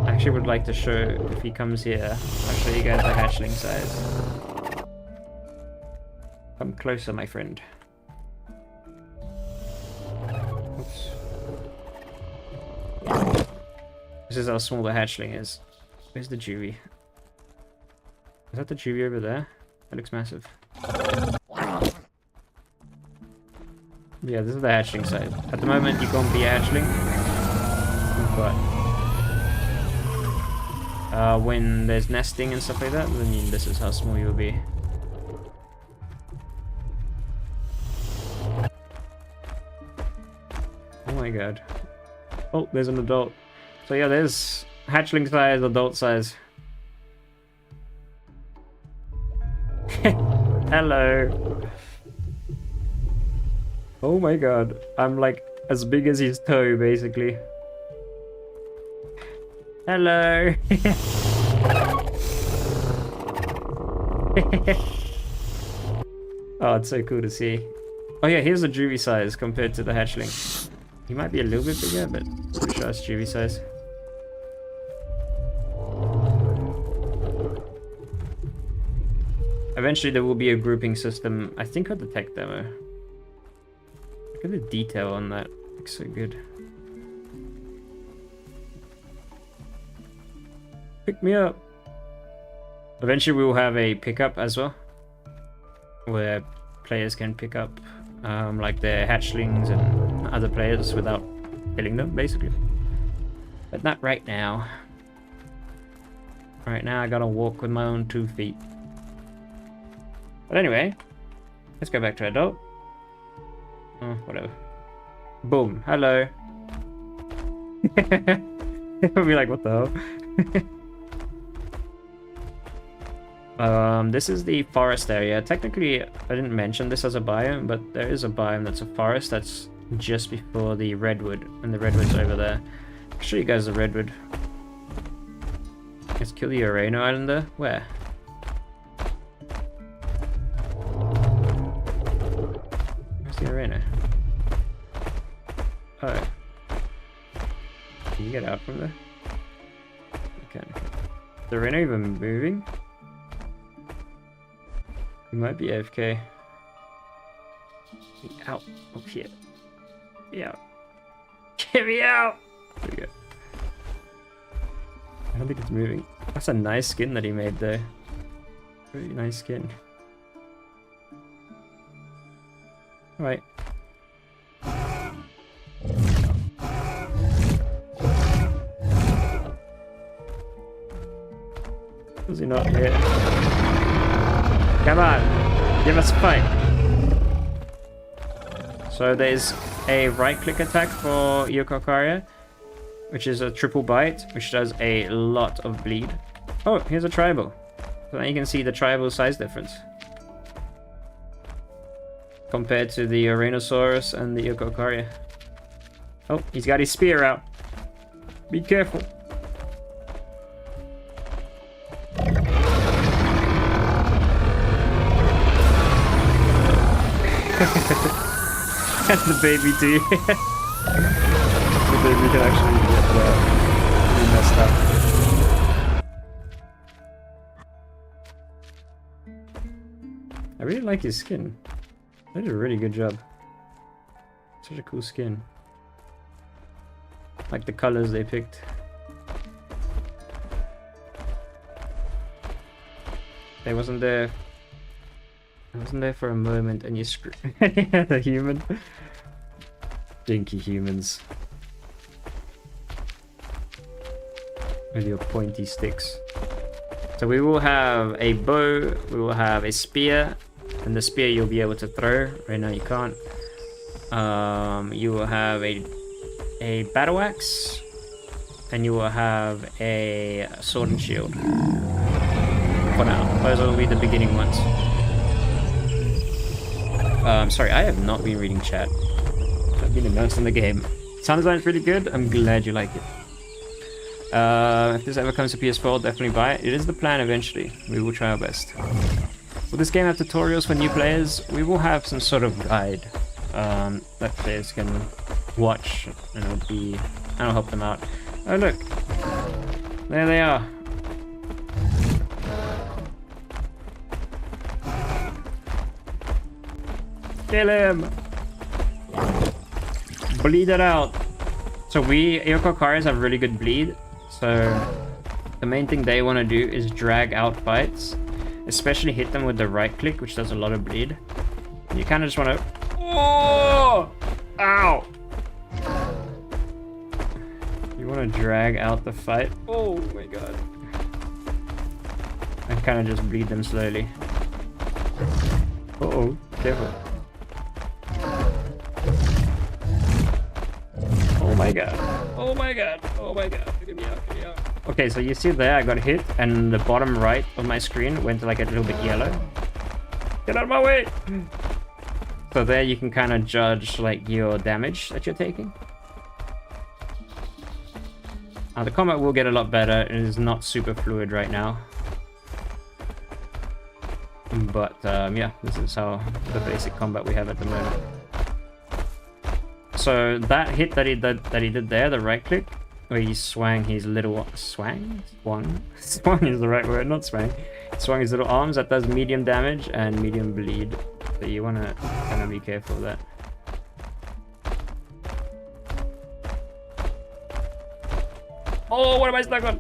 I actually would like to show, if he comes here, I'll show you guys the hatchling size. Come closer, my friend. Oops. This is how small the hatchling is. Where's the juvie? Is that the juvie over there? That looks massive. Yeah, this is the hatchling size. At the moment, you can't be a hatchling. But when there's nesting and stuff like that, then this is how small you'll be. Oh my god. Oh, there's an adult. So yeah, there's hatchling size, adult size. Hello. Oh my god. I'm like as big as his toe, basically. Hello. Oh, it's so cool to see. Oh yeah, here's the juvie size compared to the hatchling. He might be a little bit bigger, but pretty sure it's juvie size. Eventually there will be a grouping system, I think, on the tech demo. Look at the detail on that. Looks so good. Pick me up. Eventually we will have a pickup as well, where players can pick up like their hatchlings and other players without killing them, basically. But not right now. Right now I gotta walk with my own 2 feet. But anyway, let's go back to adult. Oh, whatever. Boom. Hello. I'll be like, what the hell? This is the forest area. Technically, I didn't mention this as a biome, but there is a biome that's a forest that's just before the redwood, and the redwood's over there. I'll show you guys the redwood. Let's kill the Urano Islander. Where? Where's the Urano? Oh. Can you get out from there? Okay. Is the rhino even moving? He might be AFK. Get out. Oh shit. Get out. Get me out! There we go. I don't think it's moving. That's a nice skin that he made there. Very nice skin. Alright. Is he not here? Come on! Give us a fight! So there's a right-click attack for Eocarcharia, which is a triple bite, which does a lot of bleed. Oh, here's a tribal. So now you can see the tribal size difference compared to the Dinosaurs and the Echocarcharia. Oh, he's got his spear out. Be careful. And the baby too. The baby can actually get really messed up. I really like his skin. They did a really good job. Such a cool skin. Like the colors they picked. They wasn't there. I wasn't there for a moment and you screw. Yeah, the human. Dinky humans. With your pointy sticks. So we will have a bow, we will have a spear, and the spear you'll be able to throw. Right now you can't. You will have a battle axe, and you will have a sword and shield. For now, those will be the beginning ones. Sorry, I have not been reading chat. I've been immersed in the game. Sound design's pretty good. I'm glad you like it. If this ever comes to PS4, definitely buy it. It is the plan eventually. We will try our best. Will this game have tutorials for new players? We will have some sort of guide that players can watch, and I'll help them out. Oh look, there they are. Kill him! Bleed it out. So Eocarcharias have really good bleed. So the main thing they want to do is drag out fights, especially hit them with the right click, which does a lot of bleed. You kind of just want to. Oh! Ow! You want to drag out the fight. Oh my god! And kind of just bleed them slowly. Uh oh! Careful! Oh my god. Oh my god. Oh my god. Get me out. Get me out. Okay, so you see there I got hit and the bottom right of my screen went like a little bit yellow. Get out of my way! So there you can kind of judge like your damage that you're taking. The combat will get a lot better. It is not super fluid right now. But yeah, this is how the basic combat we have at the moment. So that hit that he did there, the right click, where he swung his little swung is the right word, not swang. Swung his little arms. That does medium damage and medium bleed. So you want to kind of be careful of that. Oh, what am I stuck on?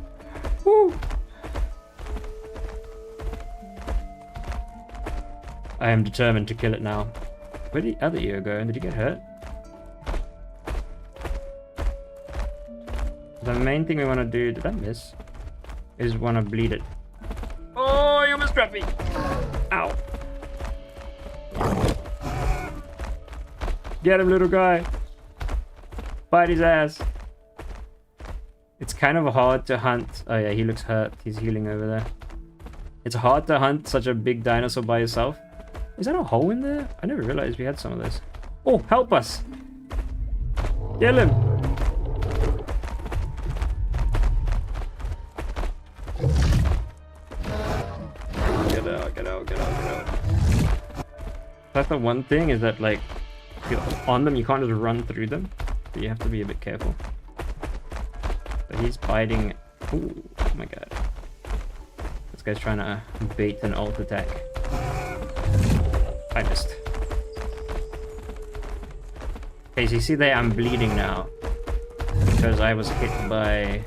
Woo! I am determined to kill it now. Where did the other ear go? Did he get hurt? The main thing we want to do, did I miss? Is want to bleed it. Oh, you almost trapped me! Ow! Get him, little guy! Bite his ass! It's kind of hard to hunt. Oh yeah, he looks hurt. He's healing over there. It's hard to hunt such a big dinosaur by yourself. Is that a hole in there? I never realized we had some of this. Oh, help us! Kill him! Get out. That's the one thing, is that like, if you're on them, you can't just run through them. So you have to be a bit careful. But he's biting. Ooh, oh my god. This guy's trying to bait an ult attack. I missed. Okay, so you see there I'm bleeding now. Because I was hit by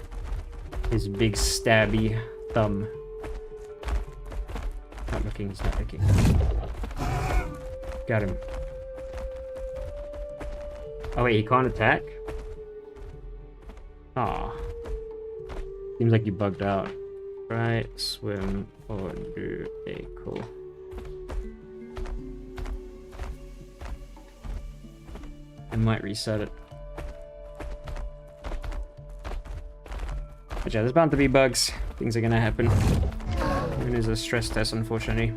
his big stabby thumb. Not looking, he's not looking. Got him. Oh wait, he can't attack? Aw. Seems like you bugged out. Try, swim, or do a cool. I might reset it. But yeah, there's bound to be bugs. Things are gonna happen. Even as a stress test, unfortunately.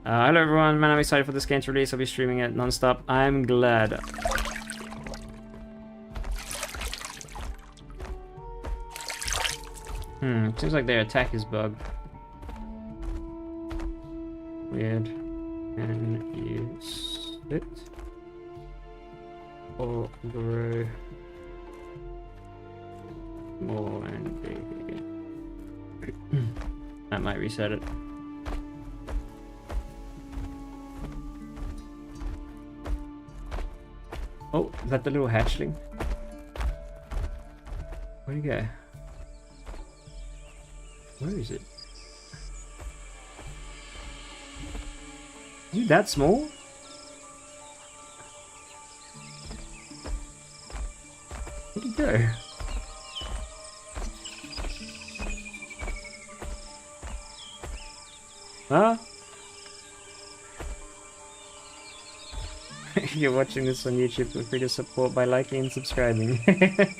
Hello everyone, man, I'm excited for this game's release. I'll be streaming it non-stop. I'm glad. Seems like their attack is bugged. Weird. Can you sit? Or grow more and big again? That might reset it. Oh, is that the little hatchling? Where'd he go? Where is it? Is he that small? Where'd he go? Huh? If you're watching this on YouTube, feel free to support by liking and subscribing. Did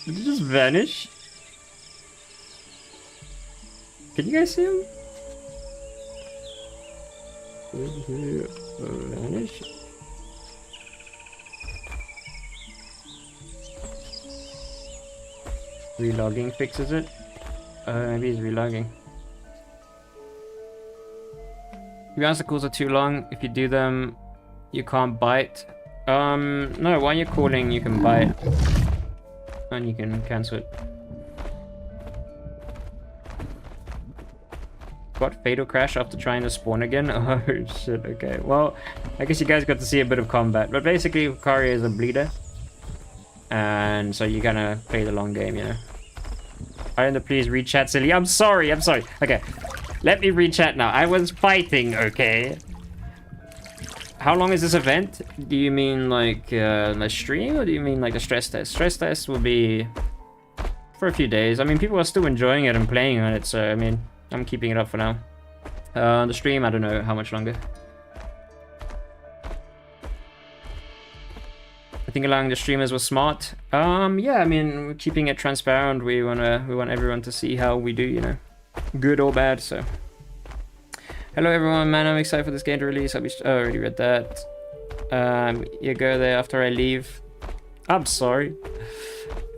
it just vanish? Can you guys see him? Vanish. Relogging fixes it. Maybe he's relogging. To be honest, the calls are too long. If you do them, you can't bite. No, while you're calling, you can bite. And you can cancel it. What? Fatal crash after trying to spawn again? Oh shit, okay. Well, I guess you guys got to see a bit of combat. But basically, Eocarcharia is a bleeder. And so you gotta play the long game, you know. I don't please read chat, silly. I'm sorry. Okay. Let me read chat now. I was fighting, okay? How long is this event? Do you mean like a stream, or do you mean like a stress test? Stress test will be for a few days. I mean, people are still enjoying it and playing on it, so I mean, I'm keeping it up for now. The stream, I don't know how much longer. I think allowing the streamers was smart. Yeah, I mean, we're keeping it transparent. We want everyone to see how we do, you know, good or bad. So, hello everyone, man. I'm excited for this game to release. I already read that. You go there after I leave. I'm sorry.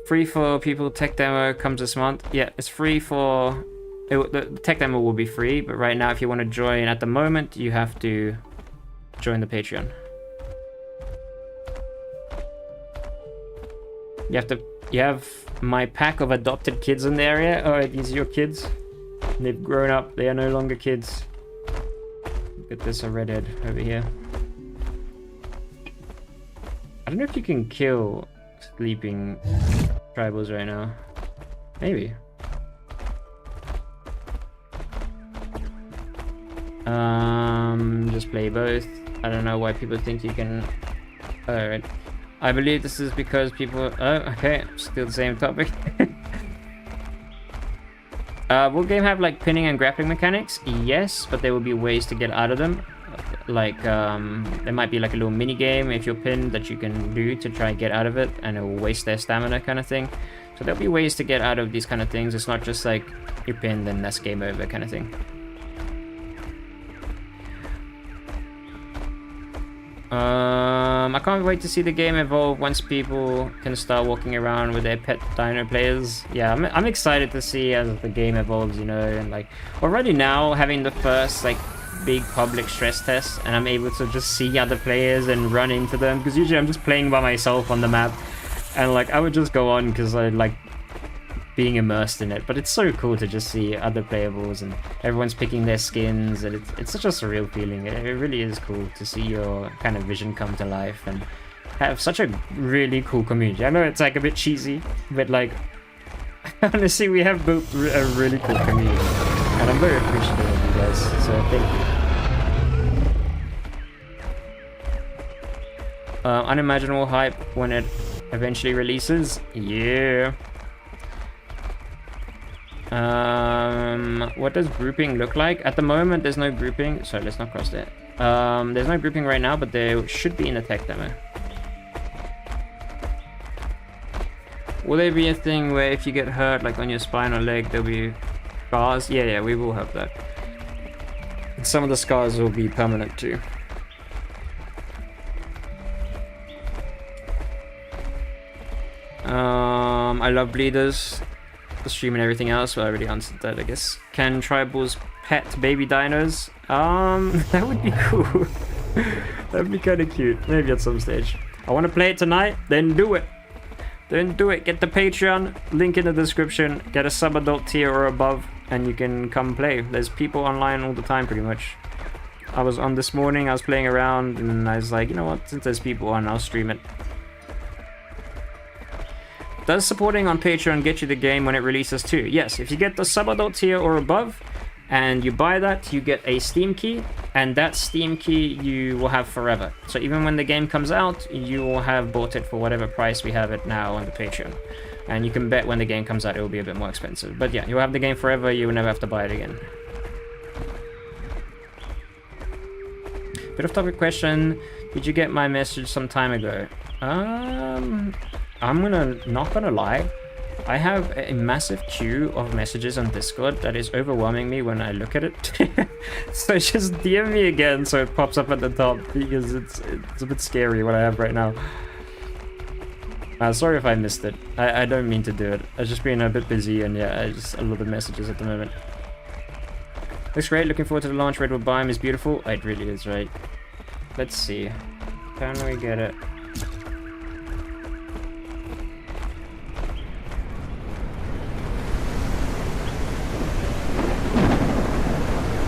Free for people. Tech demo comes this month. Yeah, it's free for. The tech demo will be free, but right now, if you want to join at the moment, you have to join the Patreon. You have my pack of adopted kids in the area. Oh, these are your kids. They've grown up. They are no longer kids. Look at this, a redhead over here. I don't know if you can kill sleeping tribals right now. Maybe. Just play both. I don't know why people think you can. Alright. I believe this is because people. Oh, okay. Still the same topic. Will game have like pinning and grappling mechanics? Yes, but there will be ways to get out of them. Like, there might be like a little mini game if you're pinned that you can do to try and get out of it, and it will waste their stamina kind of thing. So there'll be ways to get out of these kind of things. It's not just like you're pinned and that's game over kind of thing. I can't wait to see the game evolve once people can start walking around with their pet dino players. Yeah, I'm excited to see as the game evolves, you know, and like already now having the first like big public stress tests and I'm able to just see other players and run into them, because usually I'm just playing by myself on the map and like I would just go on because I like being immersed in it. But it's so cool to just see other playables and everyone's picking their skins, and it's such a surreal feeling. It really is cool to see your kind of vision come to life and have such a really cool community. I know it's like a bit cheesy, but like honestly we have built a really cool community and I'm very appreciative of you guys, so thank you. Unimaginable hype when it eventually releases. Yeah. What does grouping look like? At the moment there's no grouping. Sorry, let's not cross that. There's no grouping right now, but there should be in the tech demo. Will there be a thing where if you get hurt like on your spine or leg there'll be scars? Yeah, we will have that. And some of the scars will be permanent too. I love bleeders, the stream and everything else, but I already answered that, I guess. Can tribals pet baby dinos? That would be cool. That'd be kind of cute. Maybe at some stage. I want to play it tonight, then do it. Then do it. Get the Patreon, link in the description, get a sub-adult tier or above, and you can come play. There's people online all the time, pretty much. I was on this morning, I was playing around, and I was like, you know what, since there's people on, I'll stream it. Does supporting on Patreon get you the game when it releases too? Yes, if you get the sub-adult tier or above, and you buy that, you get a Steam key, and that Steam key you will have forever. So even when the game comes out, you will have bought it for whatever price we have it now on the Patreon. And you can bet when the game comes out it will be a bit more expensive. But yeah, you'll have the game forever, you will never have to buy it again. Bit of topic question, did you get my message some time ago? I'm not gonna lie. I have a massive queue of messages on Discord that is overwhelming me when I look at it. So just DM me again so it pops up at the top, because it's a bit scary what I have right now. Sorry if I missed it. I don't mean to do it. I've just been a bit busy and yeah, just a lot of messages at the moment. Looks great, looking forward to the launch. Redwood Biome is beautiful. It really is, right? Let's see. Can we get it?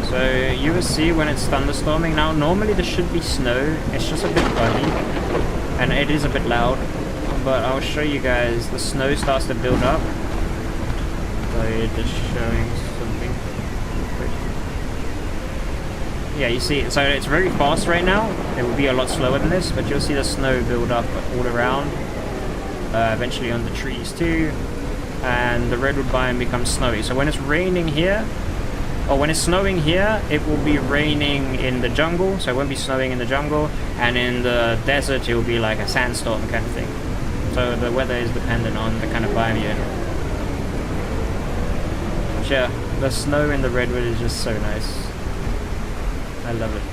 So you will see when it's thunderstorming now, normally there should be snow, it's just a bit buggy, and it is a bit loud, but I'll show you guys, the snow starts to build up. So just showing something quick. Yeah, you see, so it's very fast right now, it will be a lot slower than this, but you'll see the snow build up all around, eventually on the trees too, and the redwood biome becomes snowy. So when it's raining here, or when it's snowing here, it will be raining in the jungle, so it won't be snowing in the jungle, and in the desert it will be like a sandstorm kind of thing. So the weather is dependent on the kind of biome you're in. But yeah, the snow in the redwood is just so nice. I love it.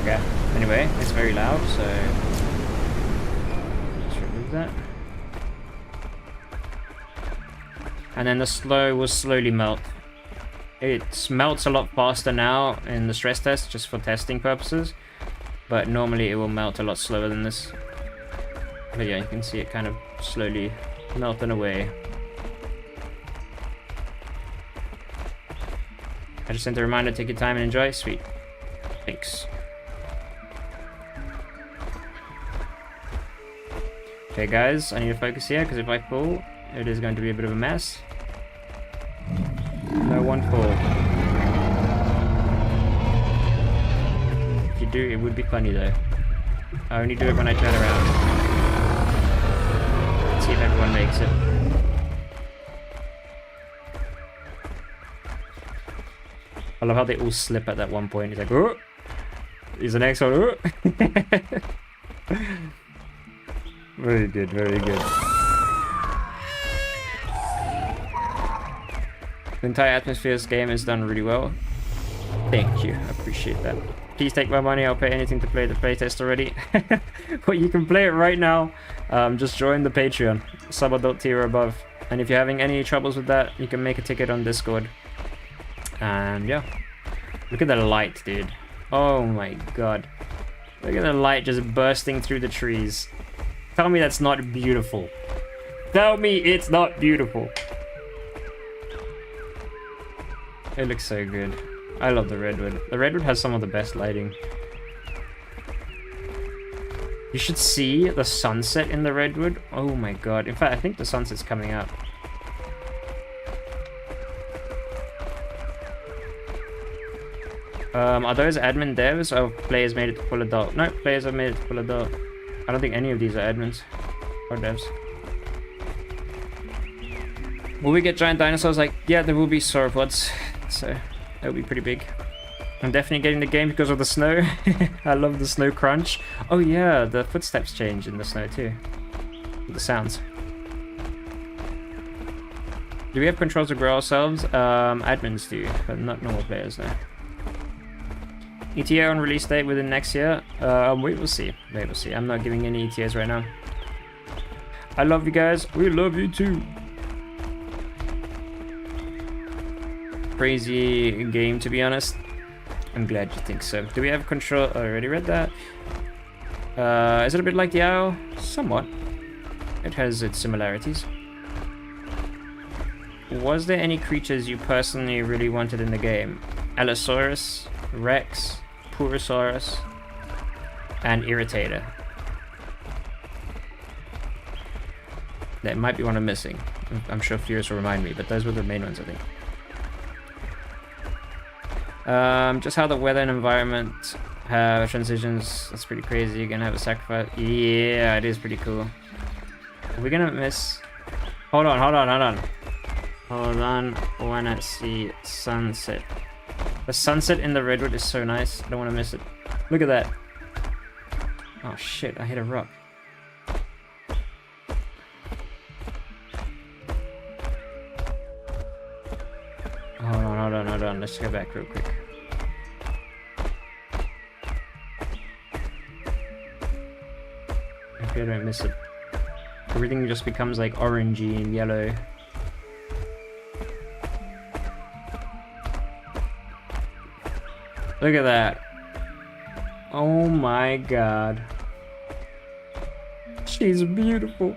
Okay, anyway, it's very loud, so let's remove that. And then the snow will slowly melt. It melts a lot faster now in the stress test, just for testing purposes. But normally it will melt a lot slower than this. But yeah, you can see it kind of slowly melting away. I just sent a reminder, take your time and enjoy. Sweet. Thanks. Okay guys, I need to focus here, because if I fall, it is going to be a bit of a mess. No one fall. If you do, it would be funny though. I only do it when I turn around. Let's see if everyone makes it. I love how they all slip at that one point. He's like, oh! He's the next one. Oh! Very good, very good. The entire atmosphere's game is done really well. Thank you, I appreciate that. Please take my money, I'll pay anything to play the playtest already. But you can play it right now. Just join the Patreon, sub-adult tier above. And if you're having any troubles with that, you can make a ticket on Discord. And yeah, look at the light, dude. Oh my god. Look at the light just bursting through the trees. Tell me that's not beautiful. Tell me it's not beautiful. It looks so good. I love the redwood. The redwood has some of the best lighting. You should see the sunset in the redwood. Oh my god. In fact, I think the sunset's coming up. Are those admin devs or players made it to full adult? No, players have made it to full adult. I don't think any of these are admins or devs. Will we get giant dinosaurs? Like, yeah, there will be sauropods, so that'll be pretty big. I'm definitely getting the game because of the snow. I love the snow crunch. Oh yeah, the footsteps change in the snow too. The sounds. Do we have controls to grow ourselves? Admins do, but not normal players though. ETA on release date within next year? We will see. We will see. I'm not giving any ETAs right now. I love you guys. We love you too. Crazy game, to be honest. I'm glad you think so. Do we have control? I already read that. Is it a bit like the owl? Somewhat. It has its similarities. Was there any creatures you personally really wanted in the game? Allosaurus, Rex, Purussaurus, and Irritator. That might be one I'm missing. I'm sure Furious will remind me, but those were the main ones, I think. Just how the weather and environment have transitions. That's pretty crazy. You're gonna have a sacrifice. Yeah, it is pretty cool. Are we gonna miss? Hold on. Hold on. When I see sunset. The sunset in the redwood is so nice. I don't want to miss it. Look at that. Oh shit, I hit a rock. Hold on. Let's go back real quick. I hope I don't miss it. Everything just becomes like orangey and yellow. Look at that. Oh my god. She's beautiful.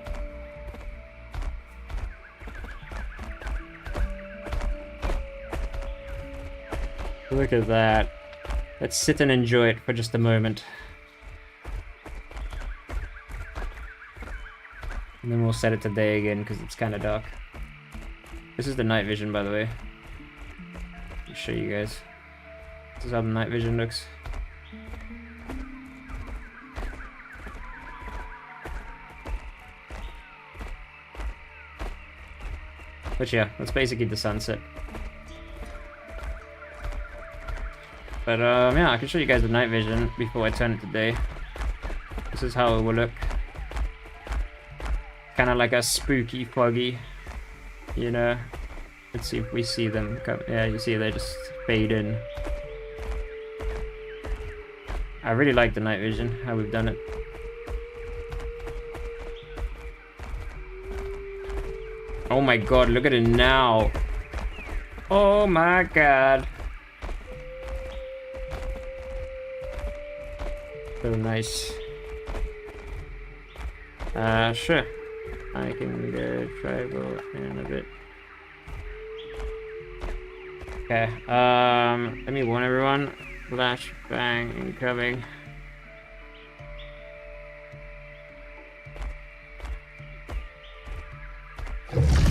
Look at that. Let's sit and enjoy it for just a moment. And then we'll set it to day again because it's kind of dark. This is the night vision, by the way. I'll show you guys. This is how the night vision looks. But yeah, that's basically the sunset. But yeah, I can show you guys the night vision before I turn it to day. This is how it will look. Kind of like a spooky, foggy, you know. Let's see if we see them come. Yeah, you see they just fade in. I really like the night vision, how we've done it. Oh my god, look at it now. Oh my god. So nice. Sure. I can go tribal in a bit. Okay, let me warn everyone. Flash bang incoming.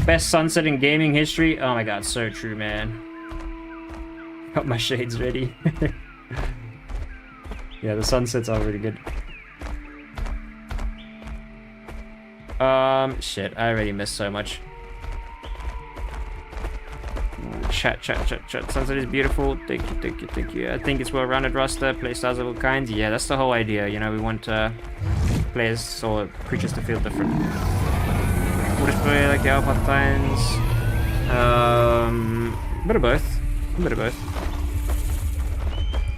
Best sunset in gaming history. Oh my god, so true, man. Got my shades ready. Yeah, the sunsets are really good. Shit, I already missed so much. Chat. Sunset is beautiful. Thank you. I think it's well-rounded roster, playstyles of all kinds. Yeah, that's the whole idea. You know, we want players or creatures to feel different. Would it play like the Alpha Titans? Bit of both.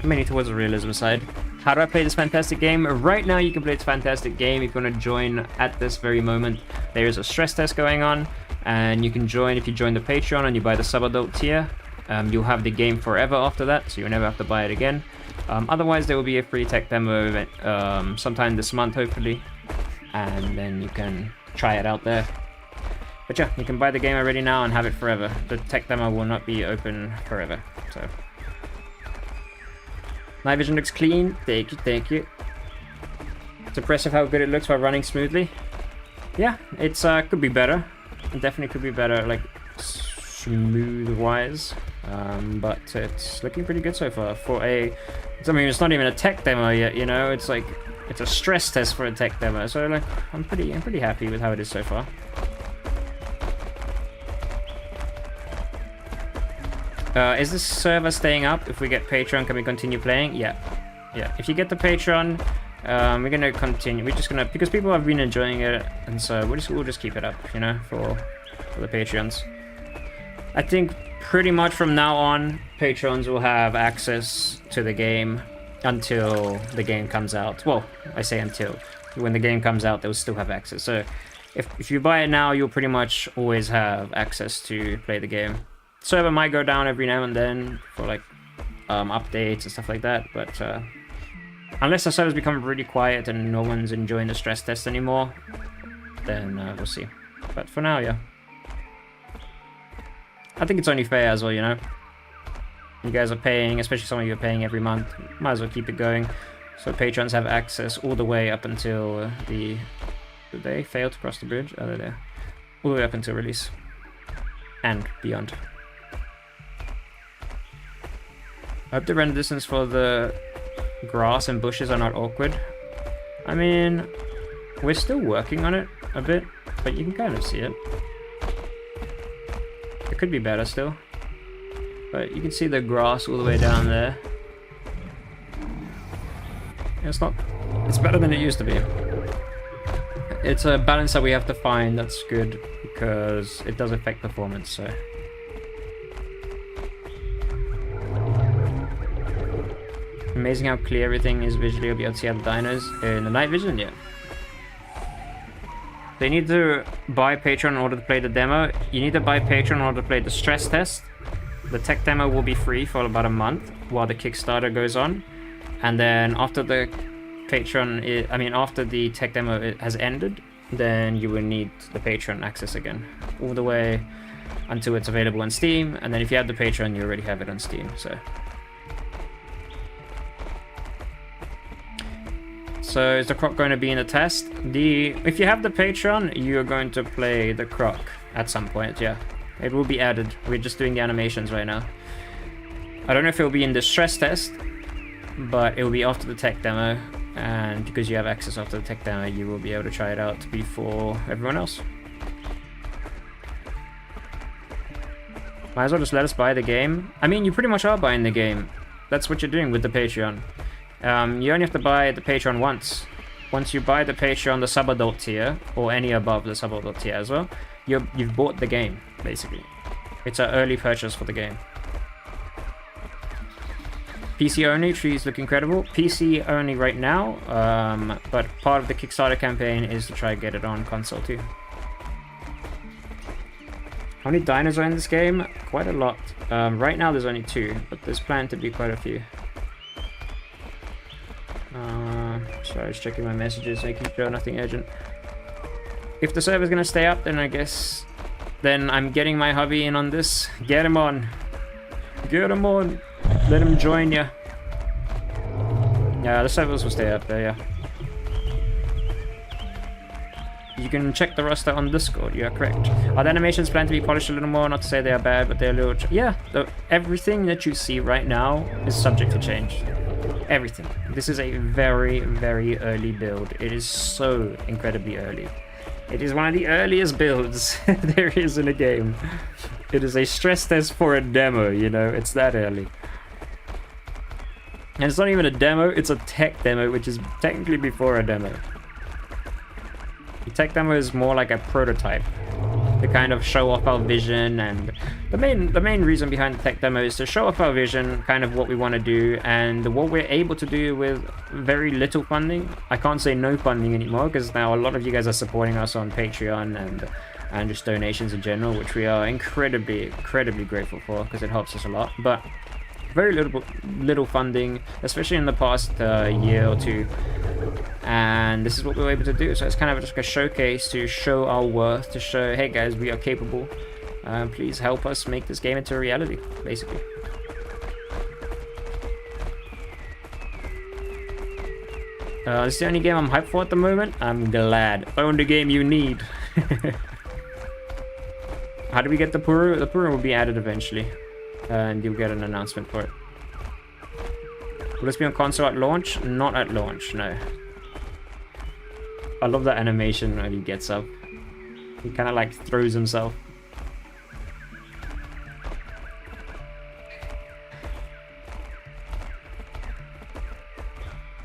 I'm mainly towards the realism side. How do I play this fantastic game? Right now you can play this fantastic game if you want to join at this very moment. There is a stress test going on, and you can join if you join the Patreon and you buy the sub-adult tier. You'll have the game forever after that, so you'll never have to buy it again. Otherwise, there will be a free tech demo event sometime this month, hopefully, and then you can try it out there. But yeah, you can buy the game already now and have it forever. The tech demo will not be open forever. So, night vision looks clean. Thank you, thank you. It's impressive how good it looks while running smoothly. Yeah, it's could be better. It definitely could be better, like smooth-wise. But it's looking pretty good so far for a. I mean, it's not even a tech demo yet. You know, it's like it's a stress test for a tech demo. So like, I'm pretty happy with how it is so far. Is this server staying up? If we get Patreon, can we continue playing? Yeah. If you get the Patreon, we're gonna continue. We're just gonna, because people have been enjoying it, and so we'll just keep it up, you know, for the Patreons. I think pretty much from now on, Patrons will have access to the game until the game comes out. Well, I say until. When the game comes out, they'll still have access. So if you buy it now, you'll pretty much always have access to play the game. Server might go down every now and then for like updates and stuff like that, but unless the servers become really quiet and no one's enjoying the stress test anymore, then we'll see. But for now, yeah. I think it's only fair as well, you know. You guys are paying, especially some of you are paying every month. Might as well keep it going. So patrons have access all the way up until the... Did they fail to cross the bridge? Oh, they're there. All the way up until release. And beyond. I hope the render distance for the grass and bushes are not awkward. I mean, we're still working on it a bit, but you can kind of see it. It could be better still. But you can see the grass all the way down there. It's not... It's better than it used to be. It's a balance that we have to find that's good, because it does affect performance, so... Amazing how clear everything is visually. You'll be able to see all the dinos in the night vision, yeah. They need to buy Patreon in order to play the demo. You need to buy Patreon in order to play the stress test. The tech demo will be free for about a month while the Kickstarter goes on. And then after the Patreon, after the tech demo has ended, then you will need the Patreon access again. All the way until it's available on Steam. And then if you have the Patreon, you already have it on Steam, so... So is the croc going to be in the test? If you have the Patreon, you're going to play the croc at some point, yeah. It will be added. We're just doing the animations right now. I don't know if it will be in the stress test, but it will be after the tech demo. And because you have access after the tech demo, you will be able to try it out before everyone else. Might as well just let us buy the game. I mean, you pretty much are buying the game. That's what you're doing with the Patreon. You only have to buy the Patreon once. Once you buy the Patreon, the sub-adult tier, or any above the sub-adult tier as well, you've bought the game, basically. It's an early purchase for the game. PC only, trees look incredible. PC only right now, but part of the Kickstarter campaign is to try and get it on console too. How many dinos are in this game? Quite a lot. Right now there's only 2, but there's planned to be quite a few. Sorry, I was checking my messages, making sure nothing urgent. If the server's gonna stay up, then I guess... Then I'm getting my hubby in on this. Get him on. Get him on. Let him join ya. Yeah, the servers will stay up there, yeah. You can check the roster on Discord, you are correct. Are the animations planned to be polished a little more? Not to say they are bad, but they're a little... Yeah, everything that you see right now is subject to change. Everything. This is a very, very early build. It is so incredibly early. It is one of the earliest builds there is in a game. It is a stress test for a demo, you know? It's that early. And it's not even a demo, it's a tech demo, which is technically before a demo. The tech demo is more like a prototype to kind of show off our vision, and the main reason behind the tech demo is to show off our vision, kind of what we want to do and what we're able to do with very little funding. I can't say no funding anymore because now a lot of you guys are supporting us on Patreon, and and just donations in general, which we are incredibly grateful for, because it helps us a lot. But very little funding, especially in the past year or two, and this is what we were able to do. So it's kind of just a showcase to show our worth, to show, hey guys, we are capable. Please help us make this game into a reality, basically. This is the only game I'm hyped for at the moment. I'm glad. Own the game you need. How do we get the Puru? The Puru will be added eventually, and you'll get an announcement for it. Will this be on console at launch? Not at launch, no. I love that animation when he gets up. He kind of like throws himself.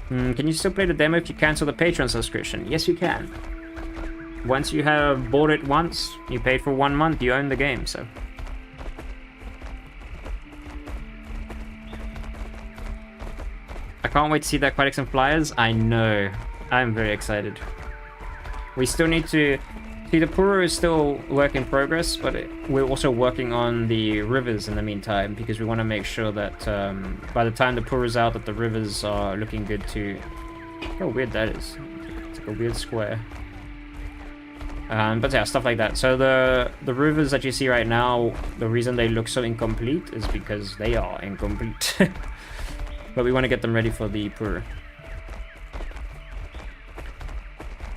Can you still play the demo if you cancel the Patreon subscription? Yes, you can. Once you have bought it once, you paid for 1 month, you own the game, so. I can't wait to see the aquatics and flyers. I know. I'm very excited. We still need to... See, the Puru is still work in progress, but we're also working on the rivers in the meantime, because we want to make sure that by the time the Puru's out, that the rivers are looking good too. Look how weird that is. It's like a weird square. But yeah, stuff like that. So the rivers that you see right now, the reason they look so incomplete is because they are incomplete. But we want to get them ready for the Puru.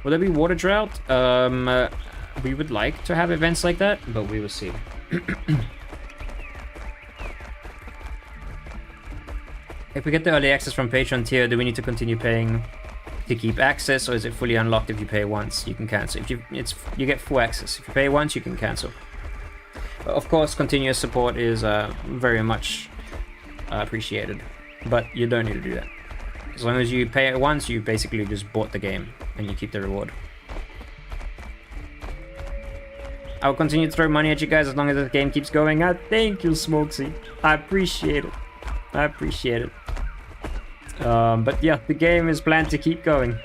Will there be water drought? We would like to have events like that, but we will see. If we get the early access from Patreon tier, do we need to continue paying to keep access, or is it fully unlocked? If you pay once, you can cancel. If you get full access. If you pay once, you can cancel. Of course, continuous support is very much appreciated, but you don't need to do that. As long as you pay it once, you basically just bought the game, and you keep the reward. I'll continue to throw money at you guys as long as the game keeps going. Thank you, Smokesy. I appreciate it. I appreciate it. But yeah, the game is planned to keep going.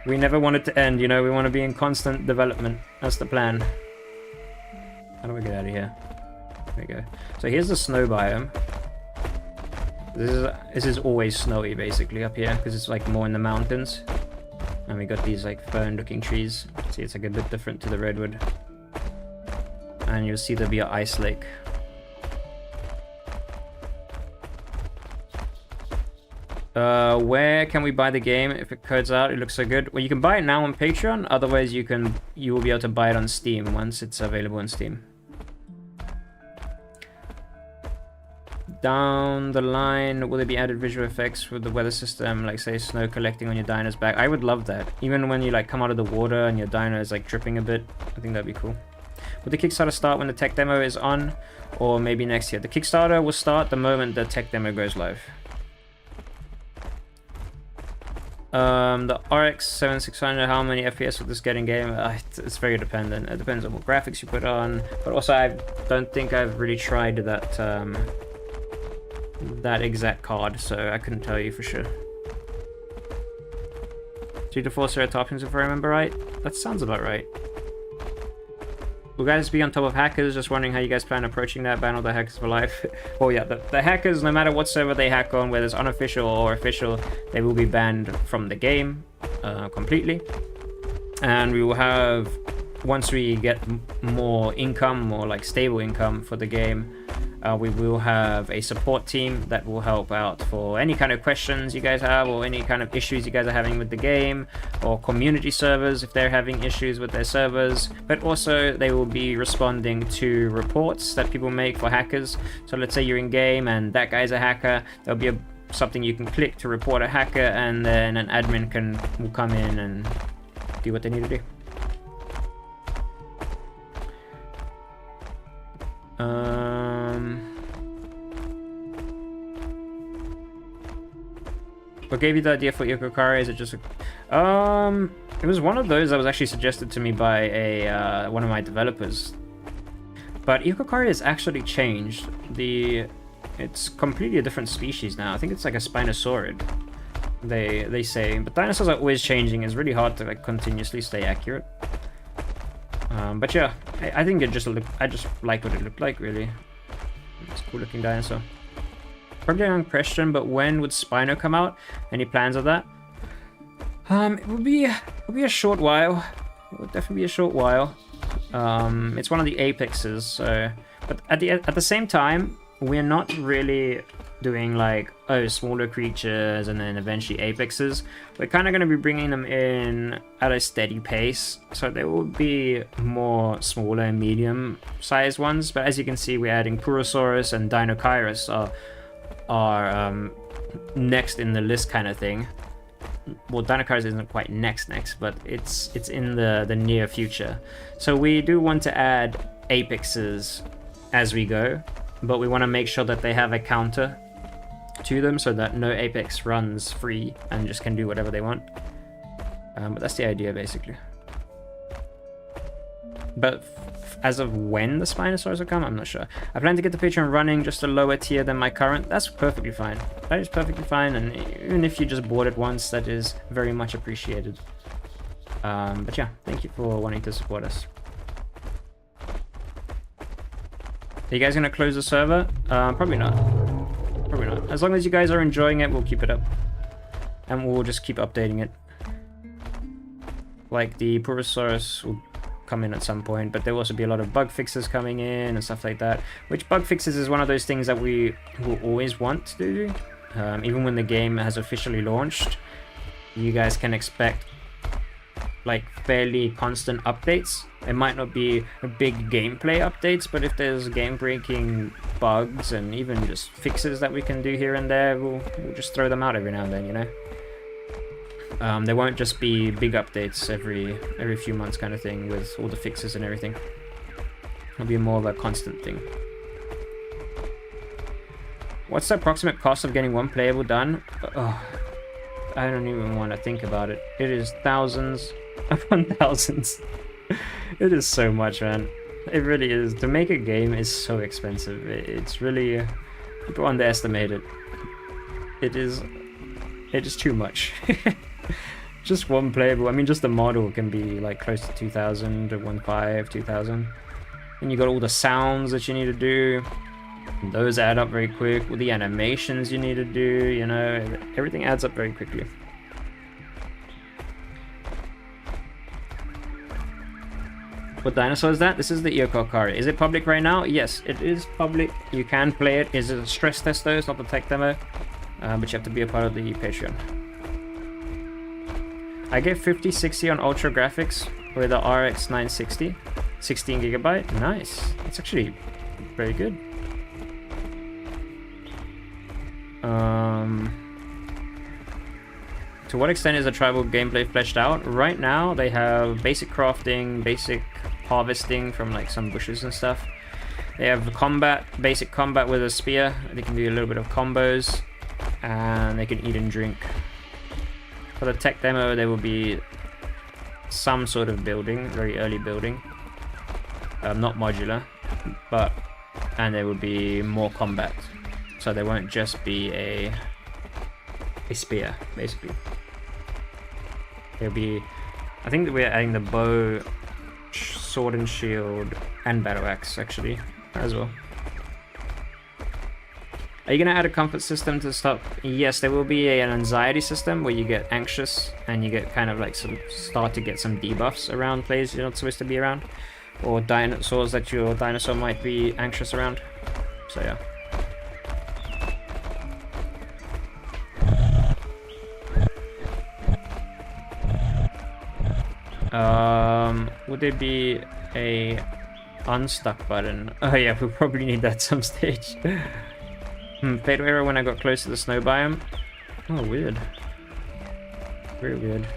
We never want it to end, you know, we want to be in constant development. That's the plan. How do we get out of here? There we go. So here's the snow biome. This is always snowy, basically, up here, because it's like more in the mountains. And we got these like fern-looking trees. See, it's like a bit different to the redwood. And you'll see there'll be an ice lake. Where can we buy the game if it codes out? It looks so good. Well, you can buy it now on Patreon. Otherwise, you will be able to buy it on Steam once it's available on Steam. Down the line, will there be added visual effects with the weather system, like say snow collecting on your dino's back? I would love that. Even when you like come out of the water and your dino is like dripping a bit, I think that'd be cool. Will the Kickstarter start when the tech demo is on, or maybe next year? The Kickstarter will start the moment the tech demo goes live. The RX 7600, how many FPS will this get in game? It's very dependent. It depends on what graphics you put on, but also I don't think I've really tried that exact card, so I couldn't tell you for sure. 2 to 4 Ceratopians, if I remember right. That sounds about right. Will guys be on top of hackers? Just wondering how you guys plan approaching that. Ban all the hackers for life. Oh yeah, the hackers, no matter what server they hack on, whether it's unofficial or official, they will be banned from the game completely. And we will have, once we get more income, more like stable income for the game, we will have a support team that will help out for any kind of questions you guys have, or any kind of issues you guys are having with the game, or community servers if they're having issues with their servers. But also they will be responding to reports that people make for hackers. So let's say you're in game and that guy's a hacker, there'll be something you can click to report a hacker, and then an admin will come in and do what they need to do. What gave you the idea for Eocarcharia? Is it just a... it was one of those that was actually suggested to me by a one of my developers. But Eocarcharia has actually changed. It's completely a different species now. I think it's like a Spinosaurid, they say. But dinosaurs are always changing. It's really hard to like continuously stay accurate. But yeah, I think it just I just like what it looked like, really. It's a cool looking dinosaur. Probably a young question, but when would Spino come out? Any plans of that? It would be a short while. It would definitely be a short while. It's one of the apexes, so... But at the same time, we're not really doing like, oh, smaller creatures and then eventually apexes. We're kind of going to be bringing them in at a steady pace. So there will be more smaller and medium sized ones. But as you can see, we're adding Purussaurus and Dinosaurs are next in the list kind of thing. Well, Dinosaurs isn't quite next, but it's in the near future. So we do want to add apexes as we go, but we want to make sure that they have a counter to them so that no apex runs free and just can do whatever they want. But that's the idea, basically. But as of when the Spinosaurs will come, I'm not sure. I plan to get the Patreon running just a lower tier than my current. That's perfectly fine. That is perfectly fine, and even if you just bought it once, that is very much appreciated. But yeah, thank you for wanting to support us. Are you guys gonna close the server? Probably not. Probably not. As long as you guys are enjoying it, we'll keep it up. And we'll just keep updating it. Like the Purussaurus will come in at some point, but there will also be a lot of bug fixes coming in and stuff like that. Which bug fixes is one of those things that we will always want to do. Even when the game has officially launched, you guys can expect like fairly constant updates. It might not be big gameplay updates, but if there's game-breaking bugs and even just fixes that we can do here and there, we'll just throw them out every now and then, you know? There won't just be big updates every few months kind of thing with all the fixes and everything. It'll be more of a constant thing. What's the approximate cost of getting one playable done? Oh, I don't even want to think about it. It is thousands upon thousands. It is so much, man. It really is. To make a game is so expensive. It's really... people underestimate it. It is too much. Just one playable. I mean, just the model can be like close to 2,000 or 1.5, 2,000. And you got all the sounds that you need to do. And those add up very quick. All the animations you need to do, you know, everything adds up very quickly. What dinosaur is that? This is the Eocarcharia. Is it public right now? Yes, it is public. You can play it. Is it a stress test though? It's not a tech demo. But you have to be a part of the Patreon. I get 5060 on Ultra Graphics with the RX 960. 16GB. Nice. That's actually very good. To what extent is the tribal gameplay fleshed out? Right now, they have basic crafting, basic harvesting from like some bushes and stuff. They have combat, basic combat with a spear. They can do a little bit of combos, and they can eat and drink. For the tech demo, there will be some sort of building, very early building. Not modular, and there will be more combat. So there won't just be a spear, basically. There'll be, I think that we're adding the bow, sword and shield, and battle axe actually as well. Are you gonna add a comfort system to stop? Yes, there will be an anxiety system where you get anxious and you get kind of like start to get some debuffs around places you're not supposed to be around, or dinosaurs that your dinosaur might be anxious around. So yeah. Would there be a unstuck button? Oh yeah, we'll probably need that at some stage. Fatal error when I got close to the snow biome. Oh, weird. Very weird.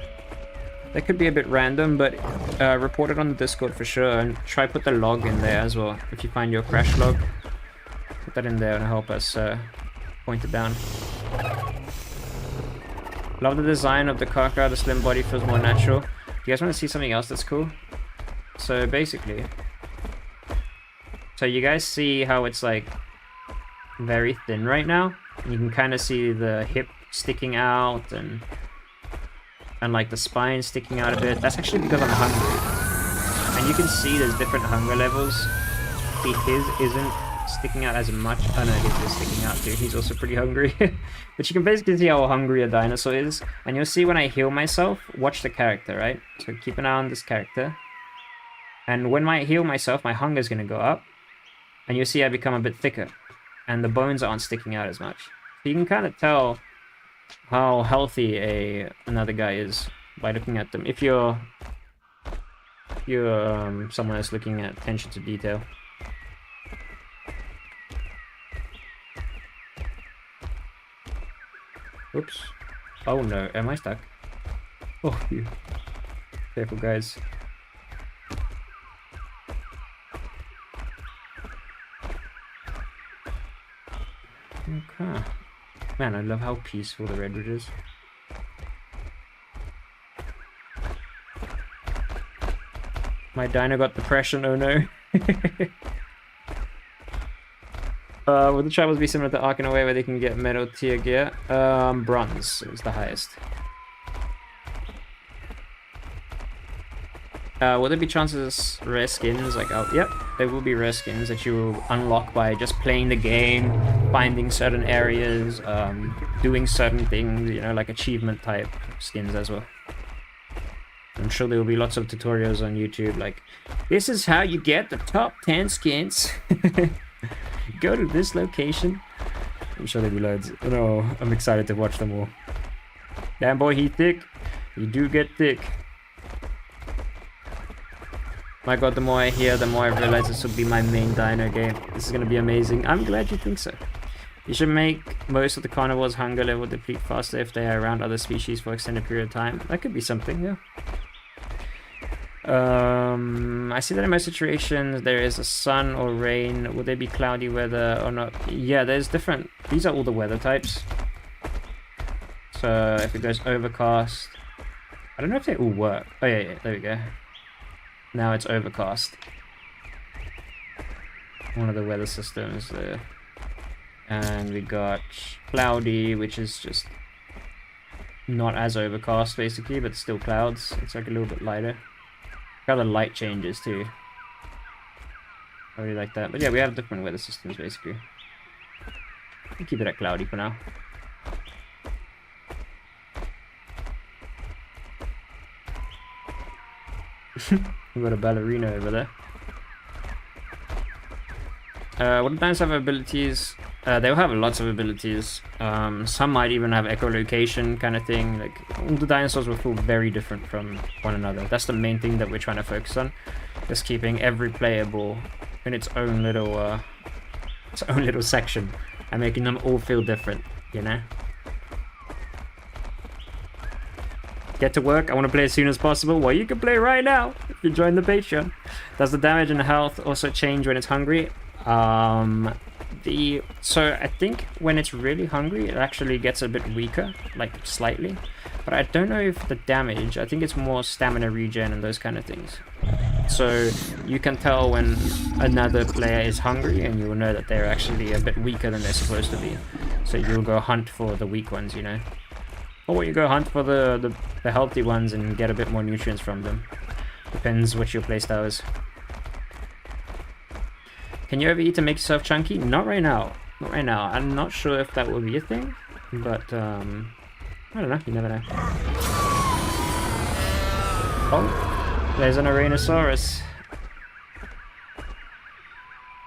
That could be a bit random, but report it on the Discord for sure, and try put the log in there as well. If you find your crash log, put that in there and help us point it down. Love the design of the Karka. The slim body feels more natural. You guys want to see something else that's cool? So basically, so you guys see how it's like very thin right now? You can kind of see the hip sticking out and like the spine sticking out a bit. That's actually because I'm hungry. And you can see there's different hunger levels. His isn't sticking out as much. Oh no, his is sticking out too. He's also pretty hungry. But you can basically see how hungry a dinosaur is. And you'll see when I heal myself, watch the character, right? So keep an eye on this character. And when I heal myself, my hunger is going to go up. And you'll see I become a bit thicker. And the bones aren't sticking out as much. So you can kind of tell how healthy another guy is by looking at them. If you're someone that's looking at attention to detail. Oops. Oh no, am I stuck? Oh, you. Careful, guys. Okay. Man, I love how peaceful the redwood is. My dino got depression, oh no. Would the travels be similar to Ark in a way where they can get metal tier gear? Bronze is the highest. Will there be chances rare skins? Like, oh, yep, there will be rare skins that you will unlock by just playing the game, finding certain areas, doing certain things, you know, like achievement type skins as well. I'm sure there will be lots of tutorials on YouTube, like, this is how you get the top 10 skins. Go to this location. I'm sure there'll be loads. No, I'm excited to watch them all. Damn boy, he thick. You do get thick. My god, the more I hear, the more I realize this will be my main dino game. This is gonna be amazing. I'm glad you think so. You should make most of the carnivores hunger level deplete faster if they are around other species for extended period of time. That could be something, yeah. I see that in most situations there is a sun or rain. Would there be cloudy weather or not? Yeah, there's different. These are all the weather types. So if it goes overcast, I don't know if they all work. Oh yeah, there we go. Now it's overcast. One of the weather systems there. And we got cloudy, which is just not as overcast basically, but still clouds. It's like a little bit lighter. How the light changes too. I really like that. But yeah, we have different weather systems basically. We'll keep it at cloudy for now. We've got a ballerina over there. What do dinosaurs have abilities? They'll have lots of abilities. Some might even have echolocation kind of thing. Like, all the dinosaurs will feel very different from one another. That's the main thing that we're trying to focus on. Just keeping every playable in its own little section and making them all feel different, you know? Get to work. I want to play as soon as possible. Well, you can play right now if you join the Patreon. Does the damage and health also change when it's hungry? So I think when it's really hungry, it actually gets a bit weaker, like slightly. But I don't know if the damage, I think it's more stamina regen and those kind of things. So you can tell when another player is hungry and you'll know that they're actually a bit weaker than they're supposed to be. So you'll go hunt for the weak ones, you know. Or you go hunt for the healthy ones and get a bit more nutrients from them. Depends what your playstyle is. Can you overeat to make yourself chunky? Not right now. Not right now. I'm not sure if that will be a thing. But, I don't know. You never know. Oh, there's an Onychodus.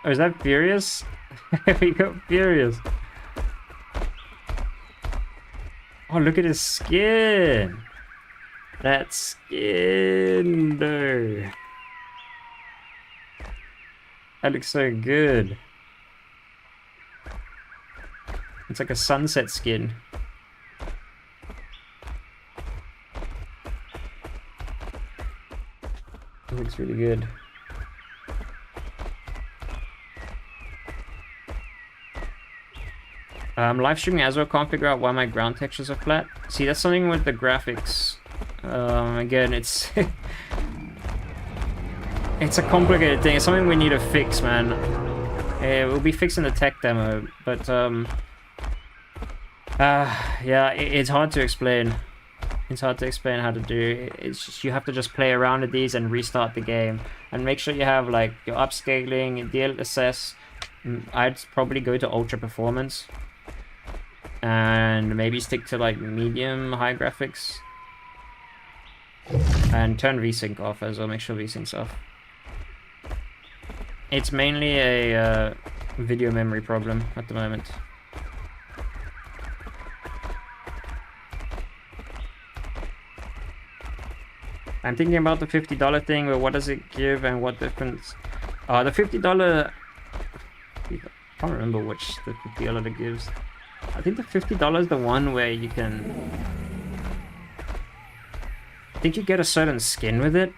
Oh, is that Furious? We got Furious. Oh, look at his skin. That skin, though. That looks so good. It's like a sunset skin. It looks really good. Live streaming as well, can't figure out why my ground textures are flat. See, that's something with the graphics. Again, it's it's a complicated thing. It's something we need to fix, man. We'll be fixing the tech demo, but yeah, it's hard to explain. It's hard to explain how to do. It's just, you have to just play around with these and restart the game. And make sure you have like your upscaling, DLSS. I'd probably go to ultra performance. And maybe stick to like medium high graphics. And turn VSync off as well, make sure VSync's off. It's mainly a video memory problem at the moment. I'm thinking about the $50 thing, but what does it give and what difference? The $50... I can't remember which the $50 that gives. I think the $50 is the one where you can... I think you get a certain skin with it.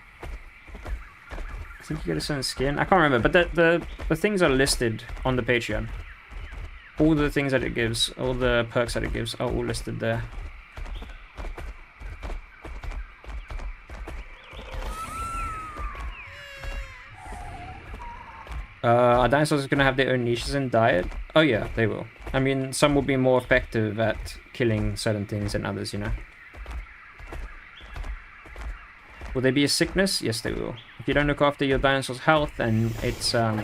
I think you get a certain skin. I can't remember, but the things are listed on the Patreon. All the things that it gives, all the perks that it gives are all listed there. Are dinosaurs going to have their own niches in diet? Oh yeah, they will. I mean, some will be more effective at killing certain things than others, you know. Will there be a sickness? Yes, they will. If you don't look after your dinosaur's health and its and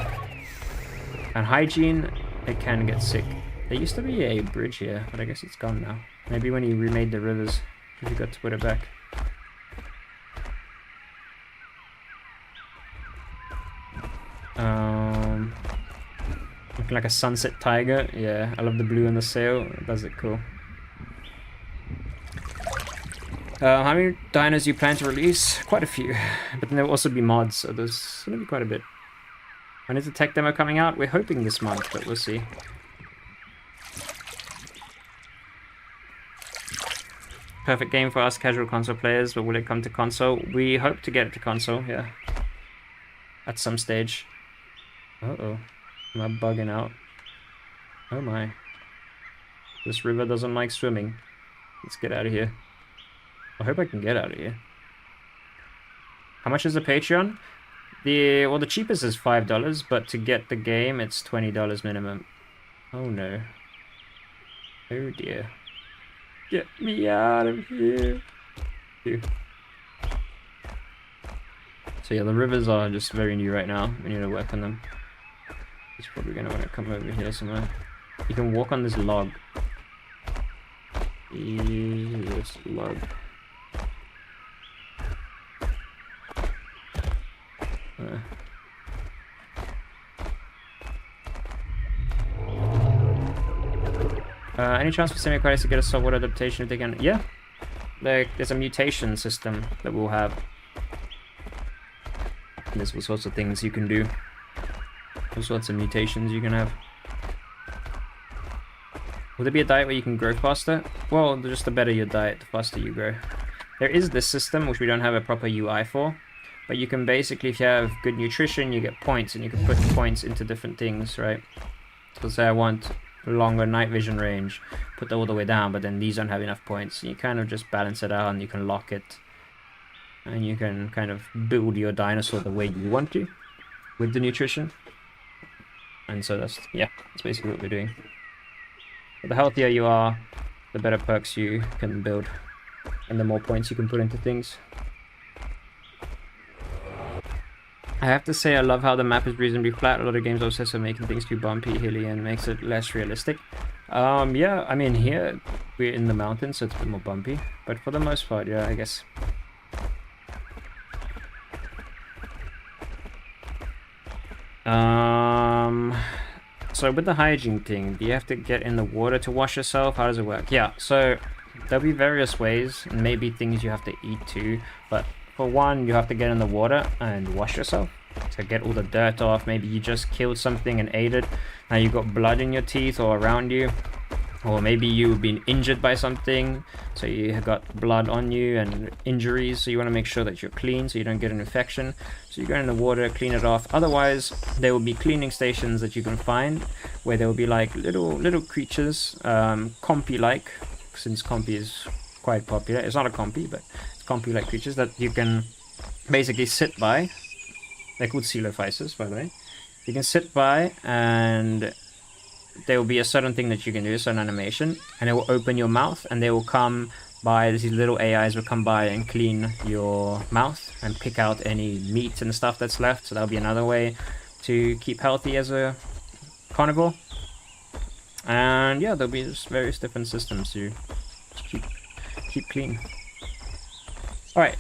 hygiene, it can get sick. There used to be a bridge here, but I guess it's gone now. Maybe when he remade the rivers, he forgot to put it back. Looking like a sunset tiger. Yeah, I love the blue on the sail. It does it cool. How many dinos do you plan to release? Quite a few, but then there will also be mods, so there's going to be quite a bit. When is the tech demo coming out? We're hoping this month, but we'll see. Perfect game for us casual console players, but will it come to console? We hope to get it to console, yeah. At some stage. Uh-oh. Am I bugging out? Oh my. This river doesn't like swimming. Let's get out of here. I hope I can get out of here. How much is the Patreon? Well, the cheapest is $5, but to get the game, it's $20 minimum. Oh no. Oh dear. Get me out of here. So yeah, the rivers are just very new right now. We need to work on them. He's probably going to want to come over here somewhere. You can walk on this log. This log. Any chance for semi-aquatics to get a saltwater adaptation if they can? Yeah. There's a mutation system that we'll have. And there's all sorts of things you can do. All sorts of mutations you can have. Will there be a diet where you can grow faster? Well, just the better your diet, the faster you grow. There is this system, which we don't have a proper UI for. But you can basically, if you have good nutrition, you get points, and you can put points into different things, right? So say I want longer night vision range, put that all the way down, but then these don't have enough points. You kind of just balance it out, and you can lock it. And you can kind of build your dinosaur the way you want to, with the nutrition. And so that's basically what we're doing. But the healthier you are, the better perks you can build, and the more points you can put into things. I have to say I love how the map is reasonably flat. A lot of games are obsessed with making things too bumpy, hilly, and makes it less realistic. Yeah, I mean here we're in the mountains, so it's a bit more bumpy. But for the most part, yeah, I guess. So with the hygiene thing, do you have to get in the water to wash yourself? How does it work? Yeah, so there'll be various ways, and maybe things you have to eat too, but for one, you have to get in the water and wash yourself to get all the dirt off. Maybe you just killed something and ate it. Now you've got blood in your teeth or around you. Or maybe you've been injured by something, so you have got blood on you and injuries, so you want to make sure that you're clean so you don't get an infection. So you go in the water, clean it off. Otherwise, there will be cleaning stations that you can find where there will be like little creatures, compy-like, since compy is quite popular. It's not a compy, but it's compy-like creatures that you can basically sit by. They're called coelophysis, by the way. You can sit by, and there will be a certain thing that you can do, a certain animation, and it will open your mouth, and they will come by. These little AIs will come by and clean your mouth and pick out any meat and stuff that's left. So that'll be another way to keep healthy as a carnivore. And yeah, there'll be just various different systems to keep clean. Alright,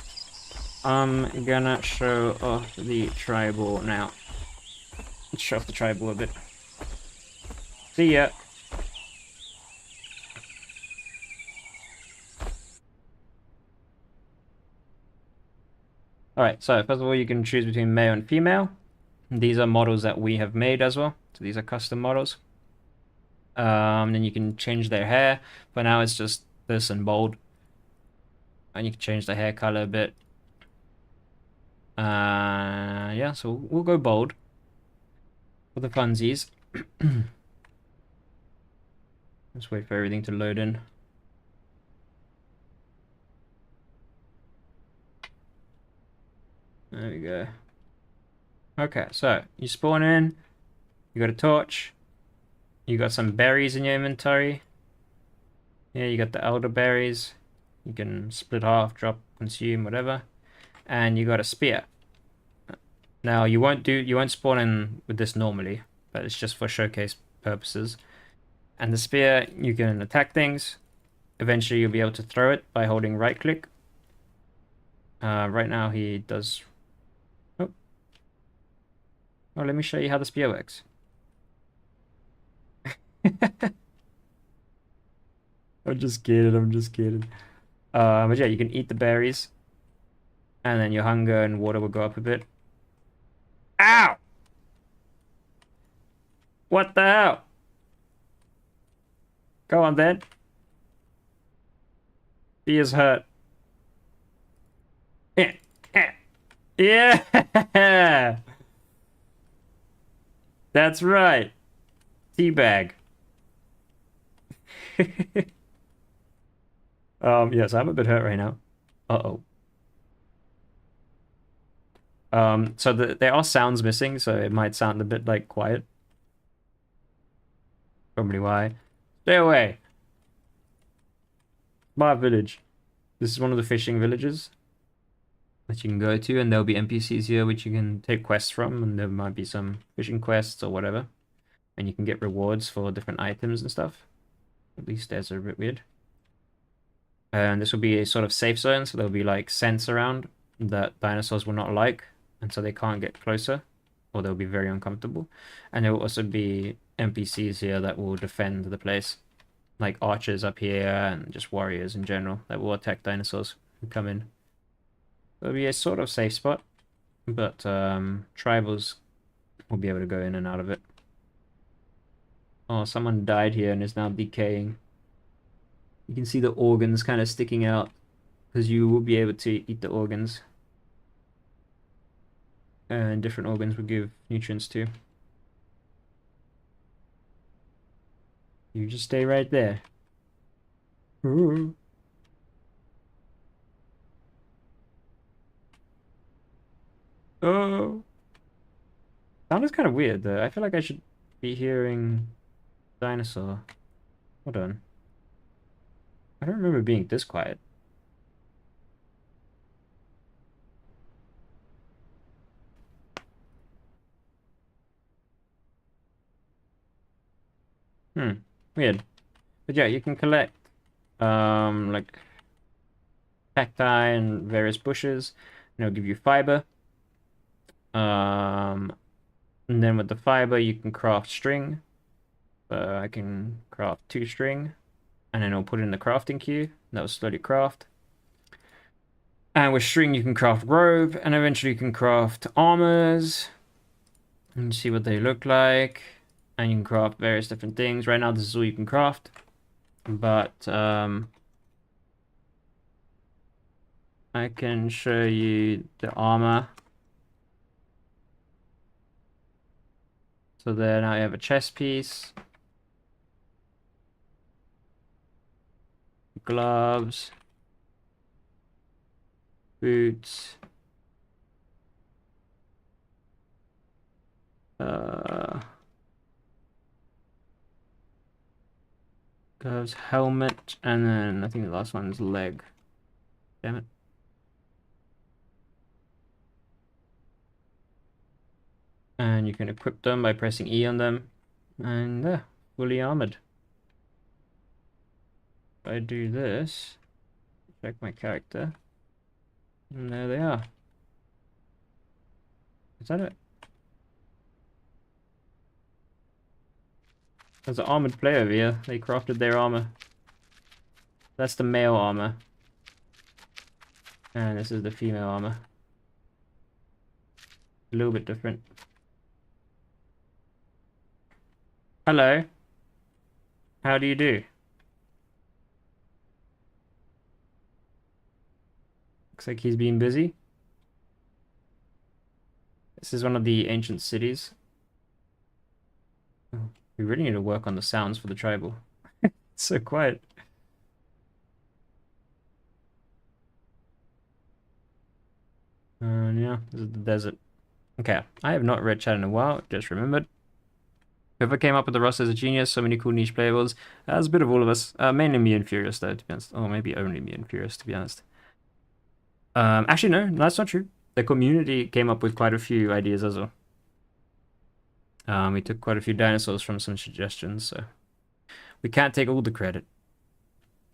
I'm gonna show off the tribal now. Let's show off the tribal a bit. See ya. Alright, so first of all, you can choose between male and female. These are models that we have made as well. So these are custom models. Then you can change their hair. For now, it's just this and bold. And you can change the hair color a bit. Yeah, so we'll go bold for the funsies. Let's wait for everything to load in. There we go. Okay, so you spawn in, you got a torch, you got some berries in your inventory. Yeah, you got the elderberries. You can split half, drop, consume, whatever. And you got a spear. Now you won't spawn in with this normally, but it's just for showcase purposes. And the spear, you can attack things. Eventually you'll be able to throw it by holding right click. Right now he does... Oh, let me show you how the spear works. I'm just kidding. But yeah, you can eat the berries. And then your hunger and water will go up a bit. Ow! What the hell? Go on then. He is hurt. Yeah! That's right. Teabag. Yes, I'm a bit hurt right now. Uh-oh. So there are sounds missing, so it might sound a bit like quiet. Probably why. Stay away. My village. This is one of the fishing villages that you can go to, and there'll be NPCs here which you can take quests from, and there might be some fishing quests or whatever. And you can get rewards for different items and stuff. At least theirs are a bit weird. And this will be a sort of safe zone, so there'll be like scents around that dinosaurs will not like, and so they can't get closer, or they'll be very uncomfortable. And there will also be NPCs here that will defend the place, like archers up here and just warriors in general that will attack dinosaurs who come in. It'll be a sort of safe spot, but tribals will be able to go in and out of it. Oh, someone died here and is now decaying. You can see the organs kind of sticking out because you will be able to eat the organs. And different organs will give nutrients too. You just stay right there. Ooh. Oh. Sound is kind of weird though. I feel like I should be hearing dinosaur. Hold on. I don't remember being this quiet. Weird. But yeah, you can collect like cacti and various bushes, and it'll give you fiber. And then with the fiber you can craft string. I can craft 2 string, and then I'll put it in the crafting queue. That will slowly craft. And with string you can craft robe, and eventually you can craft armors. And see what they look like. And you can craft various different things. Right now this is all you can craft. But I can show you the armor. So there now you have a chest piece. Gloves. Boots. Gloves, helmet, and then I think the last one is leg. Damn it. And you can equip them by pressing E on them. And yeah, fully armored. If I do this, check my character. And there they are. Is that it? There's an armored player over here. They crafted their armor. That's the male armor. And this is the female armor. A little bit different. Hello. How do you do? Looks like he's been busy. This is one of the ancient cities. Oh, we really need to work on the sounds for the tribal. It's so quiet. And yeah, this is the desert. Okay, I have not read chat in a while, just remembered. Whoever came up with the roster is a genius, so many cool niche playables. There's a bit of all of us. Mainly me and Furious though, to be honest. Or maybe only me and Furious, to be honest. Actually no, that's not true. The community came up with quite a few ideas as well. We took quite a few dinosaurs from some suggestions, so we can't take all the credit.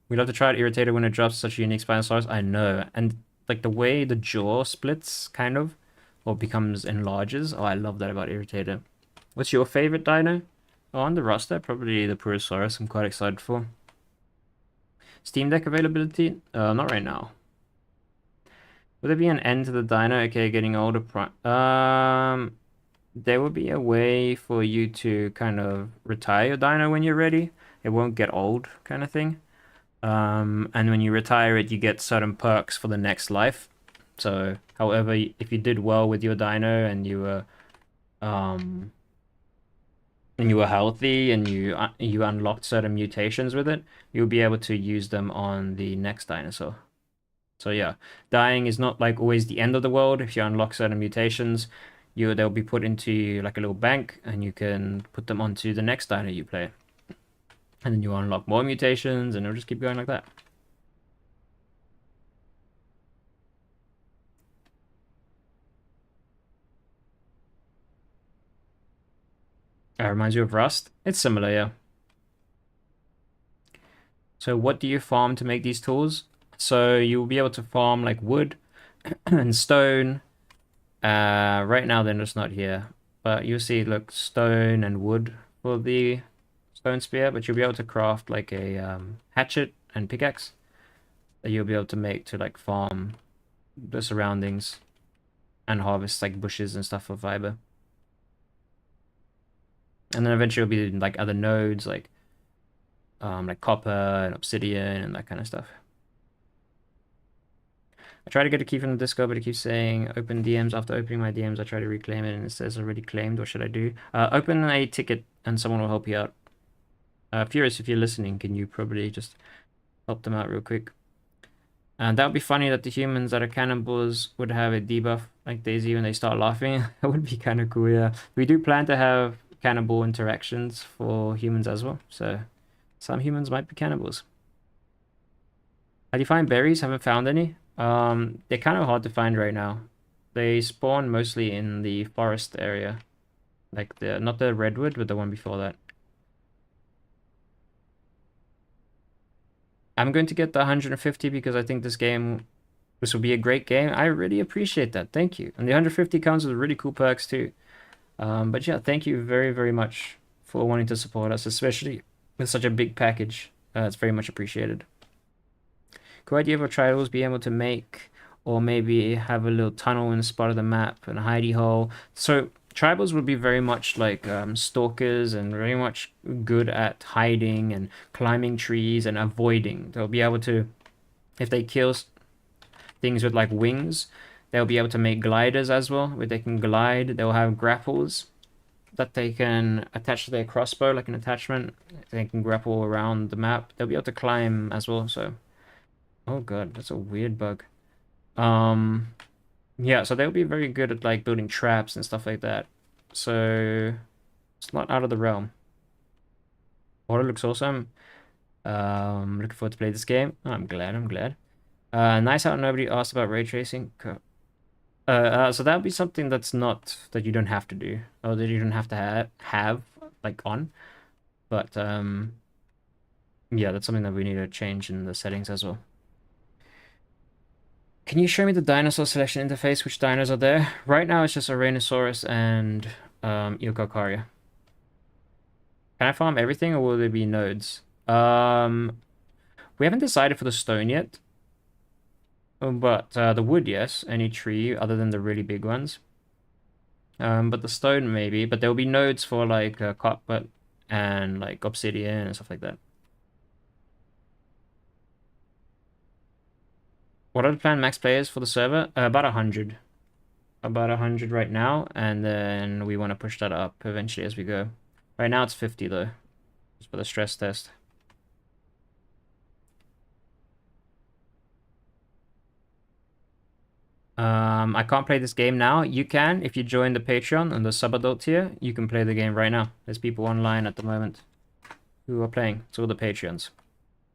We love to try it irritated when it drops such a unique Spinosaurus. I know, and like the way the jaw splits, kind of, or becomes enlarges. Oh, I love that about irritated. What's your favorite dino? Oh, on the roster, probably the Purussaurus. I'm quite excited for. Steam Deck availability? Not right now. Would there be an end to the dino? Okay, getting older. There will be a way for you to kind of retire your dino when you're ready. It won't get old, kind of thing. And when you retire it, you get certain perks for the next life. So, however, if you did well with your dino and you were healthy and you unlocked certain mutations with it, you'll be able to use them on the next dinosaur. So yeah, dying is not like always the end of the world. If you unlock certain mutations, they'll be put into like a little bank, and you can put them onto the next dino you play. And then you unlock more mutations, and it'll just keep going like that. That reminds you of Rust? It's similar, yeah. So what do you farm to make these tools? So you'll be able to farm like wood and stone. Right now they're just not here. But you'll see, look, stone and wood for the stone spear, but you'll be able to craft like a hatchet and pickaxe that you'll be able to make to like farm the surroundings and harvest like bushes and stuff for fiber. And then eventually it'll be like other nodes like copper and obsidian and that kind of stuff. I try to get a key from the Discord, but it keeps saying open DMs. After opening my DMs, I try to reclaim it and it says already claimed. What should I do? Open a ticket and someone will help you out. Furious, if you're listening, can you probably just help them out real quick? And that would be funny that the humans that are cannibals would have a debuff like Daisy when they start laughing. That would be kind of cool, yeah. We do plan to have cannibal interactions for humans as well, so some humans might be cannibals. How do you find berries? Haven't found any. They're kind of hard to find right now. They spawn mostly in the forest area, like not the redwood, but the one before that. I'm going to get the 150 because I think this will be a great game. I really appreciate that. Thank you. And the 150 comes with really cool perks too. But yeah, thank you very, very much for wanting to support us, especially with such a big package. It's very much appreciated. Cool idea for tribals being able to make, or maybe have a little tunnel in the spot of the map and a hidey hole. So tribals would be very much like stalkers and very much good at hiding and climbing trees and avoiding. They'll be able to, if they kill things with like wings, they'll be able to make gliders as well, where they can glide. They'll have grapples that they can attach to their crossbow, like an attachment. They can grapple around the map. They'll be able to climb as well, so... Oh god, that's a weird bug. Yeah, so they'll be very good at like building traps and stuff like that. So it's not out of the realm. Water looks awesome. Looking forward to play this game. Oh, I'm glad. Nice how nobody asked about ray tracing. So that would be something that's not, that you don't have to do, or that you don't have to have like on. But yeah, that's something that we need to change in the settings as well. Can you show me the dinosaur selection interface? Which dinos are there? Right now it's just Dinosaurs and Eocarcharia. Can I farm everything, or will there be nodes? We haven't decided for the stone yet. But the wood, yes. Any tree other than the really big ones. But the stone, maybe. But there will be nodes for, like, copper and, like, obsidian and stuff like that. What are the planned max players for the server? About 100. About 100 right now. And then we want to push that up eventually as we go. Right now it's 50, though. Just for the stress test. I can't play this game now. You can if you join the Patreon and the sub-adult tier. You can play the game right now. There's people online at the moment who are playing. It's all the Patreons.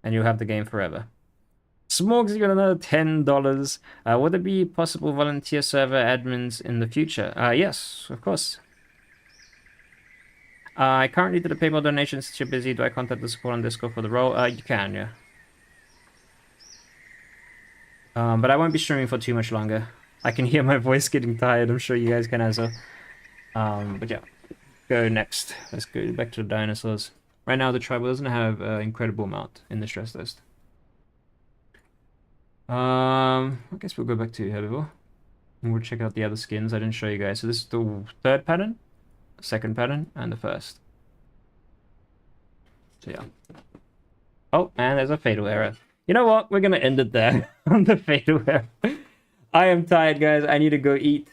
And you'll have the game forever. Smorgs, you got another $10. Would there be possible volunteer server admins in the future? Yes, of course. I currently do the PayPal donations. Since you're busy, do I contact the support on Discord for the role? You can, yeah. But I won't be streaming for too much longer. I can hear my voice getting tired. I'm sure you guys can as well. But yeah, go next. Let's go back to the dinosaurs. Right now, the tribal doesn't have an incredible amount in the stress test. I guess we'll go back to herbivore. And we'll check out the other skins I didn't show you guys. So this is the third pattern, second pattern, and the first. So yeah. Oh, and there's a fatal error. You know what? We're gonna end it there on the fatal error. I am tired, guys. I need to go eat.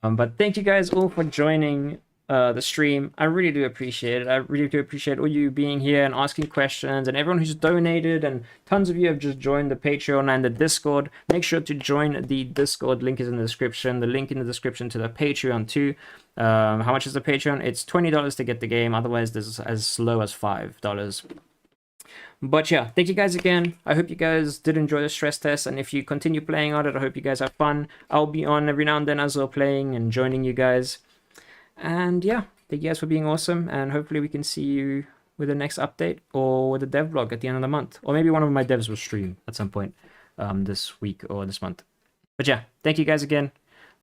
But thank you guys all for joining the stream. I really do appreciate it. I really do appreciate all you being here and asking questions, and everyone who's donated, and tons of you have just joined the Patreon and the Discord. Make sure to join the Discord. Link is in the description. The link in the description to the Patreon too. How much is the Patreon? It's $20 to get the game. Otherwise, this is as low as $5. But yeah, thank you guys again. I hope you guys did enjoy the stress test, and if you continue playing on it, I hope you guys have fun. I'll be on every now and then as well, playing and joining you guys. And yeah, thank you guys for being awesome, and hopefully we can see you with the next update or with a dev vlog at the end of the month. Or maybe one of my devs will stream at some point this week or this month. But yeah, thank you guys again.